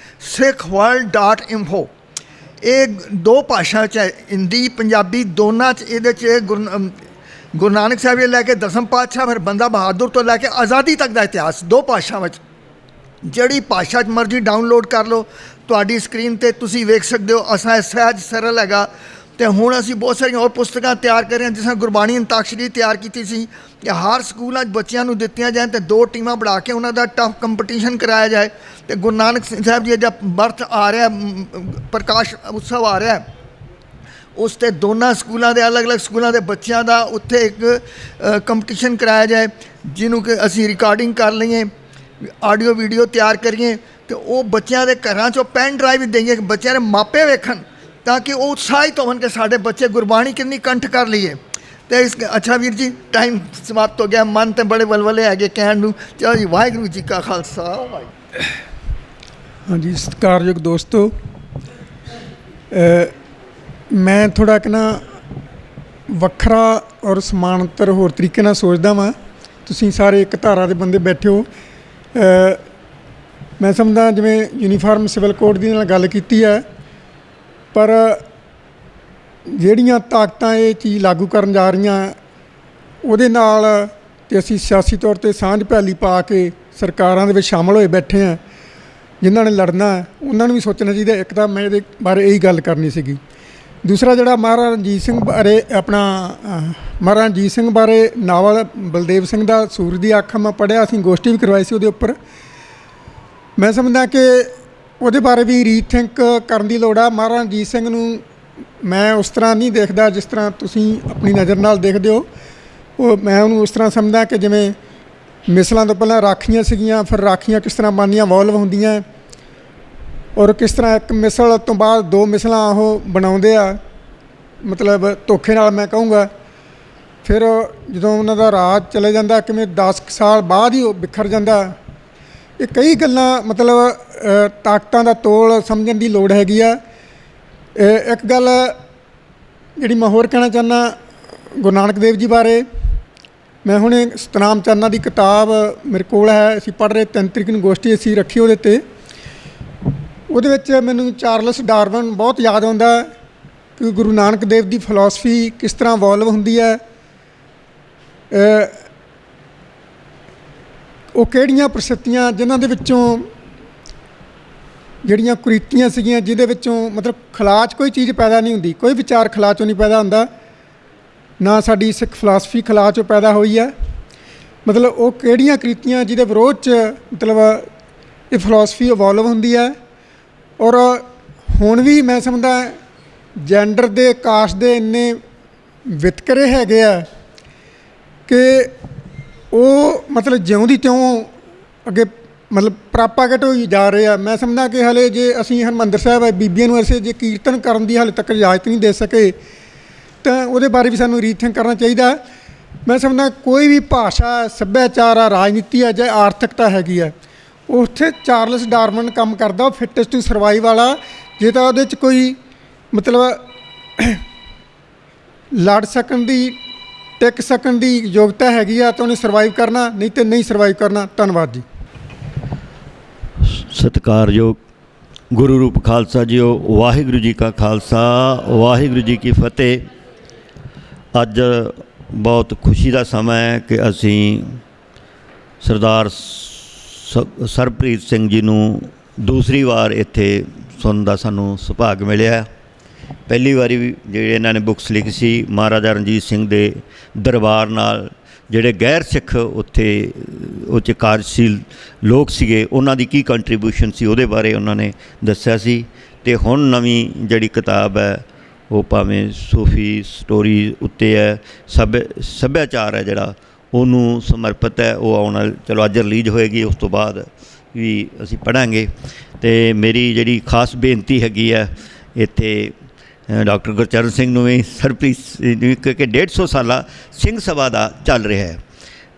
sikhworld.info। ਇਹ 2 ਭਾਸ਼ਾ 'ਚ ਹੈ, ਹਿੰਦੀ ਪੰਜਾਬੀ ਦੋਨਾਂ 'ਚ। ਇਹਦੇ 'ਚ ਗੁਰੂ ਨਾਨਕ ਸਾਹਿਬ ਜੀ ਲੈ ਕੇ 10ਮ ਪਾਤਸ਼ਾਹ, ਫਿਰ ਬੰਦਾ ਬਹਾਦਰ ਤੋਂ ਲੈ ਕੇ ਆਜ਼ਾਦੀ ਤੱਕ ਦਾ ਇਤਿਹਾਸ 2 ਭਾਸ਼ਾਵਾਂ 'ਚ। ਜਿਹੜੀ ਭਾਸ਼ਾ 'ਚ ਮਰਜ਼ੀ ਡਾਊਨਲੋਡ ਕਰ ਲਓ, ਤੁਹਾਡੀ ਸਕਰੀਨ 'ਤੇ ਤੁਸੀਂ ਵੇਖ ਸਕਦੇ ਹੋ। ਅਸਾਂ ਸਹਿਜ ਸਰਲ ਹੈਗਾ। ਤੇ ਹੁਣ ਅਸੀਂ ਬਹੁਤ ਸਾਰੀਆਂ ਹੋਰ ਪੁਸਤਕਾਂ ਤਿਆਰ ਕਰ ਰਹੇ ਹਾਂ, ਜਿਸ ਤਰ੍ਹਾਂ ਗੁਰਬਾਣੀ ਅੰਤਾਕਸ਼ਰੀ ਤਿਆਰ ਕੀਤੀ ਸੀ ਕਿ ਹਰ ਸਕੂਲਾਂ 'ਚ ਬੱਚਿਆਂ ਨੂੰ ਦਿੱਤੀਆਂ ਜਾਣ ਤੇ 2 ਟੀਮਾਂ ਬਣਾ ਕੇ ਉਹਨਾਂ ਦਾ ਟਫ ਕੰਪੀਟੀਸ਼ਨ ਕਰਾਇਆ ਜਾਏ। ਤੇ ਗੁਰੂ ਨਾਨਕ ਸਾਹਿਬ ਜੀ ਦਾ ਬਰਥ ਆ ਰਿਹਾ, ਪ੍ਰਕਾਸ਼ ਉਤਸਵ ਆ ਰਿਹਾ, ਉਸ 'ਤੇ ਦੋਨਾਂ ਸਕੂਲਾਂ ਦੇ ਅਲੱਗ-ਅਲੱਗ ਸਕੂਲਾਂ ਦੇ ਬੱਚਿਆਂ ਦਾ ਉੱਥੇ ਇੱਕ ਕੰਪੀਟੀਸ਼ਨ ਕਰਾਇਆ ਜਾਏ, ਜਿਹਨੂੰ ਕਿ ਅਸੀਂ ਰਿਕਾਰਡਿੰਗ ਕਰ ਲਈਏ, ਆਡੀਓ ਵੀਡੀਓ ਤਿਆਰ ਕਰੀਏ ਤੇ ਉਹ ਬੱਚਿਆਂ ਦੇ ਘਰਾਂ 'ਚੋਂ ਪੈਨ ਡਰਾਈਵ ਦੇਈਏ ਕਿ ਬੱਚਿਆਂ ਦੇ ਮਾਪੇ ਵੇਖਣ, ਤਾਂ ਕਿ ਉਹ ਉਤਸ਼ਾਹਿਤ ਹੋਣ ਕਿ ਸਾਡੇ ਬੱਚੇ ਗੁਰਬਾਣੀ ਕਿੰਨੀ ਕੰਠ ਕਰ ਲਈਏ। ਤੇ ਇਸ ਅੱਛਾ ਵੀਰ ਜੀ, ਟਾਈਮ ਸਮਾਪਤ ਹੋ ਗਿਆ, ਮਨ ਤੇ ਬੜੇ ਵਲਵਲੇ ਹੈਗੇ ਕਹਿਣ ਨੂੰ। ਚਲੋ ਜੀ, ਵਾਹਿਗੁਰੂ ਜੀ ਕਾ ਖਾਲਸਾ। ਹਾਂਜੀ, ਸਤਿਕਾਰਯੋਗ ਦੋਸਤੋ, ਮੈਂ ਥੋੜ੍ਹਾ ਕਿ ਨਾ ਵੱਖਰਾ ਔਰ ਸਮਾਨਾਂਤਰ ਹੋਰ ਤਰੀਕੇ ਨਾਲ ਸੋਚਦਾ ਵਾਂ। ਤੁਸੀਂ ਸਾਰੇ ਇੱਕ ਧਾਰਾ ਦੇ ਬੰਦੇ ਬੈਠੇ ਹੋ। ਮੈਂ ਸਮਝਦਾ ਜਿਵੇਂ ਯੂਨੀਫਾਰਮ ਸਿਵਲ ਕੋਡ ਦੀ ਨਾਲ ਗੱਲ ਕੀਤੀ ਹੈ, ਪਰ ਜਿਹੜੀਆਂ ਤਾਕਤਾਂ ਇਹ ਚੀਜ਼ ਲਾਗੂ ਕਰਨ ਜਾ ਰਹੀਆਂ ਉਹਦੇ ਨਾਲ ਤੇ ਅਸੀਂ ਸਿਆਸੀ ਤੌਰ 'ਤੇ ਸਾਂਝ ਭਿਆਲੀ ਪਾ ਕੇ ਸਰਕਾਰਾਂ ਦੇ ਵਿੱਚ ਸ਼ਾਮਲ ਹੋਏ ਬੈਠੇ ਹਾਂ। ਜਿਨ੍ਹਾਂ ਨੇ ਲੜਨਾ ਉਹਨਾਂ ਨੂੰ ਵੀ ਸੋਚਣਾ ਚਾਹੀਦਾ। ਇੱਕ ਤਾਂ ਮੈਂ ਇਹਦੇ ਬਾਰੇ ਇਹੀ ਗੱਲ ਕਰਨੀ ਸੀਗੀ। ਦੂਸਰਾ ਜਿਹੜਾ ਮਹਾਰਾਜਾ ਰਣਜੀਤ ਸਿੰਘ ਬਾਰੇ ਮਹਾਰਾਜਾ ਰਣਜੀਤ ਸਿੰਘ ਬਾਰੇ ਨਾਵਲ ਬਲਦੇਵ ਸਿੰਘ ਦਾ ਸੂਰਜ ਦੀ ਅੱਖ ਮੈਂ ਪੜ੍ਹਿਆ, ਅਸੀਂ ਗੋਸ਼ਟੀ ਵੀ ਕਰਵਾਈ ਸੀ ਉਹਦੇ ਉੱਪਰ। ਮੈਂ ਸਮਝਦਾ ਕਿ ਉਹਦੇ ਬਾਰੇ ਵੀ ਰੀਥਿੰਕ ਕਰਨ ਦੀ ਲੋੜ ਆ। ਮਹਾਰਾਜਾ ਰਣਜੀਤ ਸਿੰਘ ਨੂੰ ਮੈਂ ਉਸ ਤਰ੍ਹਾਂ ਨਹੀਂ ਦੇਖਦਾ ਜਿਸ ਤਰ੍ਹਾਂ ਤੁਸੀਂ ਆਪਣੀ ਨਜ਼ਰ ਨਾਲ ਦੇਖਦੇ ਹੋ। ਮੈਂ ਉਹਨੂੰ ਉਸ ਤਰ੍ਹਾਂ ਸਮਝਦਾ ਕਿ ਜਿਵੇਂ ਮਿਸਲਾਂ ਤੋਂ ਪਹਿਲਾਂ ਰਾਖੀਆਂ ਸੀਗੀਆਂ, ਫਿਰ ਰਾਖੀਆਂ ਕਿਸ ਤਰ੍ਹਾਂ ਬਣਦੀਆਂ, ਵੋਲਵ ਹੁੰਦੀਆਂ, ਔਰ ਕਿਸ ਤਰ੍ਹਾਂ ਇੱਕ ਮਿਸਲ ਤੋਂ ਬਾਅਦ 2 ਮਿਸਲਾਂ ਉਹ ਬਣਾਉਂਦੇ ਆ, ਮਤਲਬ ਧੋਖੇ ਨਾਲ ਮੈਂ ਕਹੂੰਗਾ। ਫਿਰ ਜਦੋਂ ਉਹਨਾਂ ਦਾ ਰਾਜ ਚਲੇ ਜਾਂਦਾ, ਕਿਵੇਂ 10 ਸਾਲ ਬਾਅਦ ਹੀ ਉਹ ਬਿਖਰ ਜਾਂਦਾ। ਇਹ ਕਈ ਗੱਲਾਂ ਮਤਲਬ ਤਾਕਤਾਂ ਦਾ ਤੋਲ ਸਮਝਣ ਦੀ ਲੋੜ ਹੈਗੀ ਆ। ਇੱਕ ਗੱਲ ਜਿਹੜੀ ਮੈਂ ਹੋਰ ਕਹਿਣਾ ਚਾਹੁੰਦਾ ਗੁਰੂ ਨਾਨਕ ਦੇਵ ਜੀ ਬਾਰੇ, ਮੈਂ ਹੁਣੇ ਸਤਨਾਮ ਚੰਨਾ ਦੀ ਕਿਤਾਬ ਮੇਰੇ ਕੋਲ ਹੈ, ਅਸੀਂ ਪੜ੍ਹ ਰਹੇ, 3 ਤਰੀਕ ਨੂੰ ਗੋਸ਼ਟੀ ਅਸੀਂ ਰੱਖੀ ਉਹਦੇ 'ਤੇ। ਉਹਦੇ ਵਿੱਚ ਮੈਨੂੰ ਚਾਰਲਸ ਡਾਰਵਨ ਬਹੁਤ ਯਾਦ ਆਉਂਦਾ ਕਿ ਗੁਰੂ ਨਾਨਕ ਦੇਵ ਦੀ ਫਿਲਾਸਫੀ ਕਿਸ ਤਰ੍ਹਾਂ ਵੋਲਵ ਹੁੰਦੀ ਹੈ, ਉਹ ਕਿਹੜੀਆਂ ਪ੍ਰਸਥਿਤੀਆਂ ਜਿਨ੍ਹਾਂ ਦੇ ਵਿੱਚੋਂ ਜਿਹੜੀਆਂ ਕੁਰੀਤੀਆਂ ਸੀਗੀਆਂ, ਜਿਹਦੇ ਵਿੱਚੋਂ ਮਤਲਬ ਖਲਾਅ 'ਚ ਕੋਈ ਚੀਜ਼ ਪੈਦਾ ਨਹੀਂ ਹੁੰਦੀ, ਕੋਈ ਵਿਚਾਰ ਖਲਾਅ 'ਚੋਂ ਨਹੀਂ ਪੈਦਾ ਹੁੰਦਾ, ਨਾ ਸਾਡੀ ਸਿੱਖ ਫਿਲਾਸਫੀ ਖਲਾਅ 'ਚੋਂ ਪੈਦਾ ਹੋਈ ਹੈ। ਮਤਲਬ ਉਹ ਕਿਹੜੀਆਂ ਕੁਰੀਤੀਆਂ ਜਿਹਦੇ ਵਿਰੋਧ 'ਚ ਮਤਲਬ ਇਹ ਫਿਲਾਸਫੀ ਇਵੋਲਵ ਹੁੰਦੀ ਹੈ। ਔਰ ਹੁਣ ਵੀ ਮੈਂ ਸਮਝਦਾ ਜੈਂਡਰ ਦੇ, ਕਾਸਟ ਦੇ ਇੰਨੇ ਵਿਤਕਰੇ ਹੈਗੇ ਆ ਕਿ ਉਹ ਮਤਲਬ ਜਿਉਂ ਦੀ ਤਿਉਂ ਅੱਗੇ ਮਤਲਬ ਪ੍ਰਾਪਾਗਟ ਹੋਈ ਜਾ ਰਹੇ ਆ। ਮੈਂ ਸਮਝਦਾ ਕਿ ਹਾਲੇ ਜੇ ਅਸੀਂ ਹਰਿਮੰਦਰ ਸਾਹਿਬ ਬੀਬੀਆਂ ਨੂੰ ਅਸੀਂ ਜੇ ਕੀਰਤਨ ਕਰਨ ਦੀ ਹਾਲੇ ਤੱਕ ਇਜਾਜ਼ਤ ਨਹੀਂ ਦੇ ਸਕੇ ਤਾਂ ਉਹਦੇ ਬਾਰੇ ਵੀ ਸਾਨੂੰ ਰੀਥਿੰਕ ਕਰਨਾ ਚਾਹੀਦਾ। ਮੈਂ ਸਮਝਦਾ ਕੋਈ ਵੀ ਭਾਸ਼ਾ, ਸੱਭਿਆਚਾਰ ਆ, ਰਾਜਨੀਤੀ ਆ ਜਾਂ ਆਰਥਿਕਤਾ ਹੈਗੀ ਆ, ਉੱਥੇ ਚਾਰਲਸ ਡਾਰਵਿਨ ਕੰਮ ਕਰਦਾ, ਉਹ ਫਿਟਨੈਸ ਟੂ ਸਰਵਾਈਵ ਵਾਲਾ। ਜੇ ਤਾਂ ਉਹਦੇ 'ਚ ਕੋਈ ਮਤਲਬ ਲੜ ਸਕਣ ਦੀ, ਟਿਕ ਸਕਣ ਦੀ ਯੋਗਤਾ ਹੈਗੀ ਆ ਤਾਂ ਉਹਨੇ ਸਰਵਾਈਵ ਕਰਨਾ, ਨਹੀਂ ਤੇ ਨਹੀਂ ਸਰਵਾਈਵ ਕਰਨਾ। ਧੰਨਵਾਦ ਜੀ। ਸਤਿਕਾਰਯੋਗ ਗੁਰੂ ਰੂਪ ਖਾਲਸਾ ਜੀਓ, ਵਾਹਿਗੁਰੂ ਜੀ ਕਾ ਖਾਲਸਾ, ਵਾਹਿਗੁਰੂ ਜੀ ਕੀ ਫਤਿਹ। ਅੱਜ ਬਹੁਤ ਖੁਸ਼ੀ ਦਾ ਸਮਾਂ ਹੈ ਕਿ ਅਸੀਂ ਸਰਦਾਰ ਸਰਬਪ੍ਰੀਤ ਸਿੰਘ ਜੀ ਨੂੰ ਦੂਸਰੀ ਵਾਰ ਇੱਥੇ ਸੁਣਨ ਦਾ ਸਾਨੂੰ ਸੁਭਾਗ ਮਿਲਿਆ। ਪਹਿਲੀ ਵਾਰੀ ਵੀ ਜਿਹੜੇ ਇਹਨਾਂ ਨੇ ਬੁੱਕਸ ਲਿਖੀ ਸੀ, ਮਹਾਰਾਜਾ ਰਣਜੀਤ ਸਿੰਘ ਦੇ ਦਰਬਾਰ ਨਾਲ ਜਿਹੜੇ ਗੈਰ ਸਿੱਖ ਉੱਥੇ ਉਹ 'ਚ ਕਾਰਜਸ਼ੀਲ ਲੋਕ ਸੀਗੇ, ਉਹਨਾਂ ਦੀ ਕੀ ਕੰਟਰੀਬਿਊਸ਼ਨ ਸੀ, ਉਹਦੇ ਬਾਰੇ ਉਹਨਾਂ ਨੇ ਦੱਸਿਆ ਸੀ। ਅਤੇ ਹੁਣ ਨਵੀਂ ਜਿਹੜੀ ਕਿਤਾਬ ਹੈ ਉਹ ਭਾਵੇਂ ਸੂਫੀ ਸਟੋਰੀ ਉੱਤੇ ਹੈ, ਸੱਭਿਆਚਾਰ ਹੈ ਜਿਹੜਾ ਉਹਨੂੰ ਸਮਰਪਿਤ ਹੈ। ਉਹ ਆਉਣ ਵਾਲੇ, ਚਲੋ ਅੱਜ ਰਿਲੀਜ਼ ਹੋਏਗੀ, ਉਸ ਤੋਂ ਬਾਅਦ ਵੀ ਅਸੀਂ ਪੜ੍ਹਾਂਗੇ। ਅਤੇ ਮੇਰੀ ਜਿਹੜੀ ਖਾਸ ਬੇਨਤੀ ਹੈਗੀ ਹੈ ਇੱਥੇ ਡਾਕਟਰ ਗੁਰਚਰਨ ਸਿੰਘ ਨੂੰ ਵੀ, ਸਰਪ੍ਰੀਤ ਕਿਉਂਕਿ 150 ਸਾਲਾ ਸਿੰਘ ਸਭਾ ਦਾ ਚੱਲ ਰਿਹਾ ਹੈ,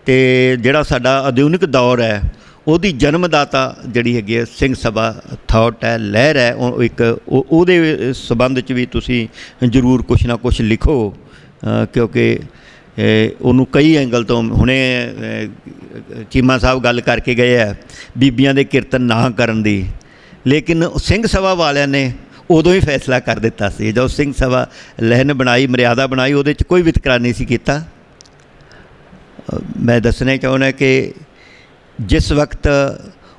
ਅਤੇ ਜਿਹੜਾ ਸਾਡਾ ਆਧੁਨਿਕ ਦੌਰ ਹੈ ਉਹਦੀ ਜਨਮਦਾਤਾ ਜਿਹੜੀ ਹੈਗੀ ਹੈ ਸਿੰਘ ਸਭਾ ਥਾਟ ਹੈ, ਲਹਿਰ ਹੈ। ਉਹ ਇੱਕ ਉਹਦੇ ਸੰਬੰਧ 'ਚ ਵੀ ਤੁਸੀਂ ਜ਼ਰੂਰ ਕੁਛ ਨਾ ਕੁਛ ਲਿਖੋ, ਕਿਉਂਕਿ ਉਹਨੂੰ ਕਈ ਐਂਗਲ ਤੋਂ, ਹੁਣੇ ਚੀਮਾ ਸਾਹਿਬ ਗੱਲ ਕਰਕੇ ਗਏ ਹੈ ਬੀਬੀਆਂ ਦੇ ਕੀਰਤਨ ਨਾ ਕਰਨ ਦੀ, ਲੇਕਿਨ ਸਿੰਘ ਸਭਾ ਵਾਲਿਆਂ ਨੇ ਉਦੋਂ ਹੀ ਫੈਸਲਾ ਕਰ ਦਿੱਤਾ ਸੀ, ਜਦੋਂ ਸਿੰਘ ਸਭਾ ਲਹਿਨ ਬਣਾਈ, ਮਰਿਆਦਾ ਬਣਾਈ, ਉਹਦੇ 'ਚ ਕੋਈ ਵਿਤਕਰਾ ਨਹੀਂ ਸੀ ਕੀਤਾ। ਮੈਂ ਦੱਸਣਾ ਚਾਹੁੰਦਾ ਕਿ ਜਿਸ ਵਕਤ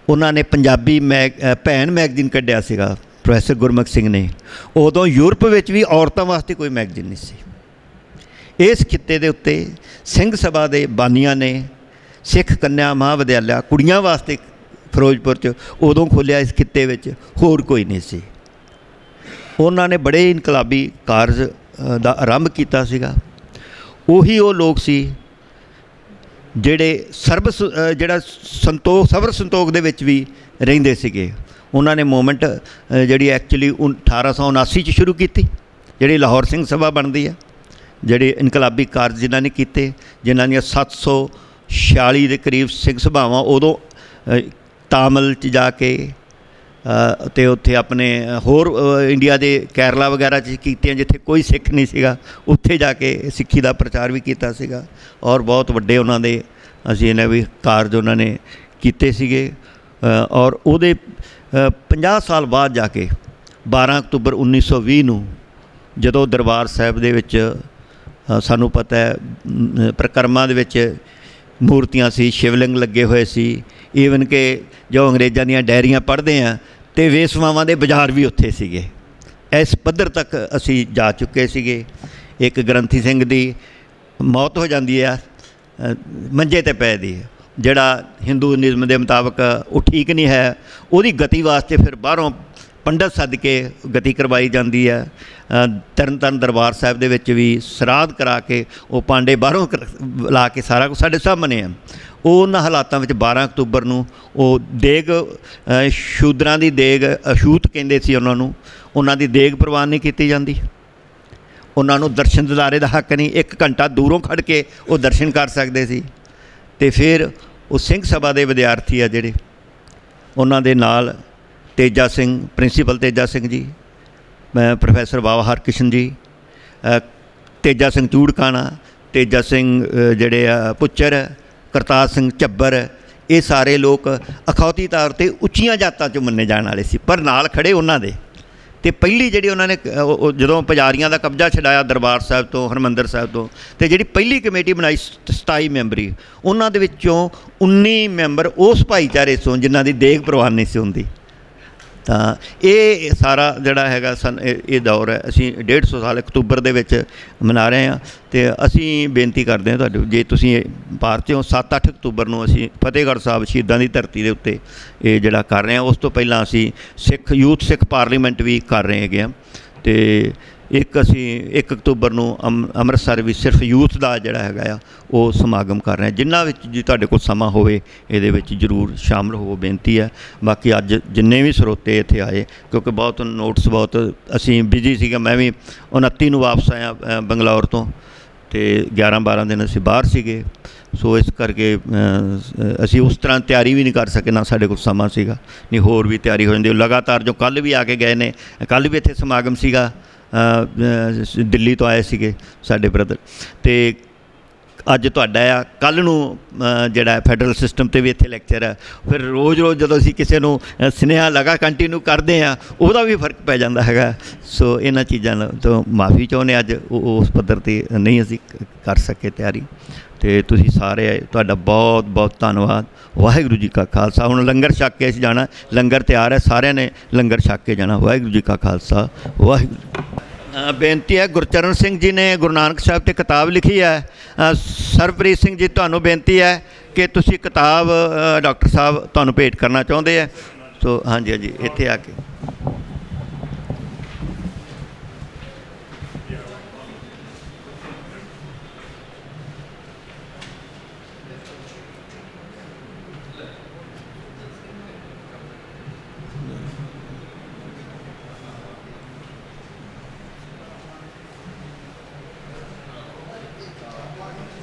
ਉਹਨਾਂ ਨੇ ਪੰਜਾਬੀ ਭੈਣ ਮੈਗਜ਼ੀਨ ਕੱਢਿਆ ਸੀਗਾ ਪ੍ਰੋਫੈਸਰ ਗੁਰਮੁਖ ਸਿੰਘ ਨੇ, ਉਦੋਂ ਯੂਰਪ ਵਿੱਚ ਵੀ ਔਰਤਾਂ ਵਾਸਤੇ ਕੋਈ ਮੈਗਜ਼ੀਨ ਨਹੀਂ ਸੀ। ਇਸ ਖਿੱਤੇ ਦੇ ਉੱਤੇ ਸਿੰਘ ਸਭਾ ਦੇ ਬਾਨੀਆਂ ਨੇ ਸਿੱਖ ਕੰਨਿਆ ਮਹਾਵਿਦਿਆਲਿਆ ਕੁੜੀਆਂ ਵਾਸਤੇ ਫਿਰੋਜ਼ਪੁਰ 'ਚ ਉਦੋਂ ਖੋਲ੍ਹਿਆ, ਇਸ ਖਿੱਤੇ ਵਿੱਚ ਹੋਰ ਕੋਈ ਨਹੀਂ ਸੀ। ਉਹਨਾਂ ਨੇ ਬੜੇ ਇਨਕਲਾਬੀ ਕਾਰਜ ਦਾ ਆਰੰਭ ਕੀਤਾ ਸੀਗਾ। ਉਹੀ ਉਹ ਲੋਕ ਸੀ ਜਿਹੜੇ ਜਿਹੜਾ ਸਬਰ ਸੰਤੋਖ ਦੇ ਵਿੱਚ ਵੀ ਰਹਿੰਦੇ ਸੀਗੇ। ਉਹਨਾਂ ਨੇ ਮੂਵਮੈਂਟ ਜਿਹੜੀ ਐਕਚੁਅਲੀ 1879 'ਚ ਸ਼ੁਰੂ ਕੀਤੀ, ਜਿਹੜੀ ਲਾਹੌਰ ਸਿੰਘ ਸਭਾ ਬਣਦੀ ਹੈ, ਜਿਹੜੇ ਇਨਕਲਾਬੀ ਕਾਰਜ ਜਿਨ੍ਹਾਂ ਨੇ ਕੀਤੇ, ਜਿਨ੍ਹਾਂ ਦੀਆਂ 746 ਦੇ ਕਰੀਬ ਸਿੰਘ ਸਭਾਵਾਂ ਉਦੋਂ ਤਾਮਿਲ 'ਚ ਜਾ ਕੇ ਅਤੇ ਉੱਥੇ ਆਪਣੇ ਹੋਰ ਇੰਡੀਆ ਦੇ ਕੇਰਲਾ ਵਗੈਰਾ 'ਚ ਕੀਤੀਆਂ, ਜਿੱਥੇ ਕੋਈ ਸਿੱਖ ਨਹੀਂ ਸੀਗਾ, ਉੱਥੇ ਜਾ ਕੇ ਸਿੱਖੀ ਦਾ ਪ੍ਰਚਾਰ ਵੀ ਕੀਤਾ ਸੀਗਾ। ਔਰ ਬਹੁਤ ਵੱਡੇ ਉਹਨਾਂ ਦੇ ਅਸੀਂ ਇਹਨਾਂ ਵੀ ਕਾਰਜ ਉਹਨਾਂ ਨੇ ਕੀਤੇ ਸੀਗੇ। ਔਰ ਉਹਦੇ 50 ਸਾਲ ਬਾਅਦ ਜਾ ਕੇ 12 ਅਕਤੂਬਰ 1920 ਨੂੰ ਜਦੋਂ ਦਰਬਾਰ ਸਾਹਿਬ ਦੇ ਵਿੱਚ ਸਾਨੂੰ ਪਤਾ ਹੈ ਪ੍ਰਕਰਮਾਂ ਦੇ ਵਿੱਚ ਮੂਰਤੀਆਂ ਸੀ, ਸ਼ਿਵਲਿੰਗ ਲੱਗੇ ਹੋਏ ਸੀ, ਈਵਨ ਕਿ ਜੋ ਅੰਗਰੇਜ਼ਾਂ ਦੀਆਂ ਡਾਇਰੀਆਂ ਪੜ੍ਹਦੇ ਹਾਂ ਅਤੇ ਵੇਸਵਾਵਾਂ ਦੇ ਬਾਜ਼ਾਰ ਵੀ ਉੱਥੇ ਸੀਗੇ। ਇਸ ਪੱਧਰ ਤੱਕ ਅਸੀਂ ਜਾ ਚੁੱਕੇ ਸੀਗੇ। ਇੱਕ ਗ੍ਰੰਥੀ ਸਿੰਘ ਦੀ ਮੌਤ ਹੋ ਜਾਂਦੀ ਹੈ ਮੰਜੇ 'ਤੇ ਪਏ ਦੀ, ਜਿਹੜਾ ਹਿੰਦੂਇਜ਼ਮ ਦੇ ਮੁਤਾਬਕ ਉਹ ਠੀਕ ਨਹੀਂ ਹੈ, ਉਹਦੀ ਗਤੀ ਵਾਸਤੇ ਫਿਰ ਬਾਹਰੋਂ ਪੰਡਤ ਸੱਦ ਕੇ ਗਤੀ ਕਰਵਾਈ ਜਾਂਦੀ ਹੈ। ਤਰਨਤਾਰਨ ਦਰਬਾਰ ਸਾਹਿਬ ਦੇ ਵਿੱਚ ਵੀ ਸਰਾਧ ਕਰਾ ਕੇ ਉਹ ਪਾਂਡੇ ਬਾਹਰੋਂ ਲਾ ਕੇ ਸਾਰਾ ਕੁਝ ਸਾਡੇ ਸਾਹਮਣੇ ਹੈ। ਉਹਨਾਂ ਹਾਲਾਤਾਂ ਵਿੱਚ 12 ਅਕਤੂਬਰ ਨੂੰ ਉਹ ਦੇਗ, ਸ਼ੂਦਰਾਂ ਦੀ ਦੇਗ, ਅਛੂਤ ਕਹਿੰਦੇ ਸੀ ਉਹਨਾਂ ਨੂੰ, ਉਹਨਾਂ ਦੀ ਦੇਗ ਪ੍ਰਵਾਨ ਨਹੀਂ ਕੀਤੀ ਜਾਂਦੀ। ਉਹਨਾਂ ਨੂੰ ਦਰਸ਼ਨ ਦਿਦਾਰੇ ਦਾ ਹੱਕ ਨਹੀਂ, 1 ਘੰਟਾ ਦੂਰੋਂ ਖੜ੍ਹ ਕੇ ਉਹ ਦਰਸ਼ਨ ਕਰ ਸਕਦੇ ਸੀ। ਅਤੇ ਫਿਰ ਉਹ ਸਿੰਘ ਸਭਾ ਦੇ ਵਿਦਿਆਰਥੀ ਆ ਜਿਹੜੇ, ਉਹਨਾਂ ਦੇ ਨਾਲ ਤੇਜਾ ਸਿੰਘ, ਪ੍ਰਿੰਸੀਪਲ ਤੇਜਾ ਸਿੰਘ ਜੀ, ਪ੍ਰੋਫੈਸਰ ਬਾਬਾ ਹਰਕਿਸ਼ਨ ਜੀ, ਤੇਜਾ ਸਿੰਘ ਚੂੜਕਾਣਾ, ਤੇਜਾ ਸਿੰਘ ਜਿਹੜੇ ਆ ਪੁੱਚਰ, ਕਰਤਾਰ ਸਿੰਘ ਝੱਬਰ, ਇਹ ਸਾਰੇ ਲੋਕ ਅਖੌਤੀ ਤੌਰ 'ਤੇ ਉੱਚੀਆਂ ਜਾਤਾਂ 'ਚੋਂ ਮੰਨੇ ਜਾਣ ਵਾਲੇ ਸੀ, ਪਰ ਨਾਲ ਖੜ੍ਹੇ ਉਹਨਾਂ ਦੇ। ਅਤੇ ਪਹਿਲੀ ਜਿਹੜੀ ਉਹਨਾਂ ਨੇ ਜਦੋਂ ਪੁਜਾਰੀਆਂ ਦਾ ਕਬਜ਼ਾ ਛਡਾਇਆ ਦਰਬਾਰ ਸਾਹਿਬ ਤੋਂ, ਹਰਿਮੰਦਰ ਸਾਹਿਬ ਤੋਂ, ਅਤੇ ਜਿਹੜੀ ਪਹਿਲੀ ਕਮੇਟੀ ਬਣਾਈ 27 ਮੈਂਬਰੀ, ਉਹਨਾਂ ਦੇ ਵਿੱਚੋਂ 19 ਮੈਂਬਰ ਉਸ ਭਾਈਚਾਰੇ ਤੋਂ ਜਿਨ੍ਹਾਂ ਦੀ ਦੇਗ ਪ੍ਰਵਾਨ ਨਹੀਂ ਸੀ ਹੁੰਦੀ। ਤਾਂ ਇਹ ਸਾਰਾ ਜਿਹੜਾ ਹੈਗਾ ਇਹ ਦੌਰ ਹੈ, ਅਸੀਂ 150 ਸਾਲ ਅਕਤੂਬਰ ਦੇ ਵਿੱਚ ਮਨਾ ਰਹੇ ਹਾਂ। ਅਤੇ ਅਸੀਂ ਬੇਨਤੀ ਕਰਦੇ ਹਾਂ ਤੁਹਾਡੇ, ਜੇ ਤੁਸੀਂ ਭਾਰਤ 'ਚੋਂ 7-8 ਅਕਤੂਬਰ ਨੂੰ ਅਸੀਂ ਫਤਿਹਗੜ੍ਹ ਸਾਹਿਬ ਸ਼ਹੀਦਾਂ ਦੀ ਧਰਤੀ ਦੇ ਉੱਤੇ ਇਹ ਜਿਹੜਾ ਕਰ ਰਹੇ ਹਾਂ, ਉਸ ਤੋਂ ਪਹਿਲਾਂ ਅਸੀਂ ਸਿੱਖ ਪਾਰਲੀਮੈਂਟ ਵੀ ਕਰ ਰਹੇ ਹੈਗੇ ਹਾਂ। ਅਤੇ ਅਸੀਂ 1 ਅਕਤੂਬਰ ਨੂੰ ਅੰਮ੍ਰਿਤਸਰ ਵੀ ਸਿਰਫ ਯੂਥ ਦਾ ਜਿਹੜਾ ਹੈਗਾ ਆ ਉਹ ਸਮਾਗਮ ਕਰ ਰਹੇ ਹਾਂ। ਜਿਨ੍ਹਾਂ ਵਿੱਚ ਜੇ ਤੁਹਾਡੇ ਕੋਲ ਸਮਾਂ ਹੋਵੇ ਇਹਦੇ ਵਿੱਚ ਜ਼ਰੂਰ ਸ਼ਾਮਲ ਹੋਵੋ, ਬੇਨਤੀ ਹੈ। ਬਾਕੀ ਅੱਜ ਜਿੰਨੇ ਵੀ ਸਰੋਤੇ ਇੱਥੇ ਆਏ, ਕਿਉਂਕਿ ਬਹੁਤ ਨੋਟਸ, ਬਹੁਤ ਅਸੀਂ ਬਿਜੀ ਸੀਗਾ, ਮੈਂ ਵੀ 29 ਨੂੰ ਵਾਪਸ ਆਇਆ ਬੰਗਲੌਰ ਤੋਂ, ਤੇ 11-12 ਦਿਨ ਅਸੀਂ ਬਾਹਰ ਸੀਗੇ। ਸੋ ਇਸ ਕਰਕੇ ਅਸੀਂ ਉਸ ਤਰ੍ਹਾਂ ਤਿਆਰੀ ਵੀ ਨਹੀਂ ਕਰ ਸਕੇ, ਨਾ ਸਾਡੇ ਕੋਲ ਸਮਾਂ ਸੀਗਾ, ਨਹੀਂ ਹੋਰ ਵੀ ਤਿਆਰੀ ਹੋ ਜਾਂਦੀ। ਲਗਾਤਾਰ ਜੋ ਕੱਲ੍ਹ ਵੀ ਆ ਕੇ ਗਏ ਨੇ, ਕੱਲ੍ਹ ਵੀ ਇੱਥੇ ਸਮਾਗਮ ਸੀਗਾ, ਦਿੱਲੀ ਤੋਂ ਆਏ ਸੀਗੇ ਸਾਡੇ ਬ੍ਰਦਰ, ਅਤੇ ਅੱਜ ਤੁਹਾਡਾ ਆ, ਕੱਲ੍ਹ ਨੂੰ ਜਿਹੜਾ ਫੈਡਰਲ ਸਿਸਟਮ 'ਤੇ ਵੀ ਇੱਥੇ ਲੈਕਚਰ ਹੈ। ਫਿਰ ਰੋਜ਼ ਜਦੋਂ ਅਸੀਂ ਕਿਸੇ ਨੂੰ ਸੁਨੇਹਾ ਲਗਾ ਕੰਟੀਨਿਊ ਕਰਦੇ ਹਾਂ, ਉਹਦਾ ਵੀ ਫਰਕ ਪੈ ਜਾਂਦਾ ਹੈਗਾ। ਸੋ ਇਹਨਾਂ ਚੀਜ਼ਾਂ ਤੋਂ ਮਾਫੀ ਚਾਹੁੰਦੇ, ਅੱਜ ਉਸ ਪੱਧਰ 'ਤੇ ਨਹੀਂ ਅਸੀਂ ਕਰ ਸਕੇ ਤਿਆਰੀ। ਅਤੇ ਤੁਸੀਂ ਸਾਰੇ, ਤੁਹਾਡਾ ਬਹੁਤ ਬਹੁਤ ਧੰਨਵਾਦ। ਵਾਹਿਗੁਰੂ ਜੀ ਕਾ ਖਾਲਸਾ। ਹੁਣ ਲੰਗਰ ਛਕ ਕੇ ਅਸੀਂ ਜਾਣਾ, ਲੰਗਰ ਤਿਆਰ ਹੈ, ਸਾਰਿਆਂ ਨੇ ਲੰਗਰ ਛਕ ਕੇ ਜਾਣਾ। ਵਾਹਿਗੁਰੂ ਜੀ ਕਾ ਖਾਲਸਾ, ਵਾਹਿਗੁਰੂ। ਬੇਨਤੀ ਹੈ, ਗੁਰਚਰਨ ਸਿੰਘ ਜੀ ਨੇ ਗੁਰੂ ਨਾਨਕ ਸਾਹਿਬ 'ਤੇ ਕਿਤਾਬ ਲਿਖੀ ਹੈ। ਸਰਬਪ੍ਰੀਤ ਸਿੰਘ ਜੀ, ਤੁਹਾਨੂੰ ਬੇਨਤੀ ਹੈ ਕਿ ਤੁਸੀਂ ਕਿਤਾਬ ਡਾਕਟਰ ਸਾਹਿਬ ਤੁਹਾਨੂੰ ਭੇਟ ਕਰਨਾ ਚਾਹੁੰਦੇ ਹੈ। ਸੋ ਹਾਂਜੀ, ਇੱਥੇ ਆ ਕੇ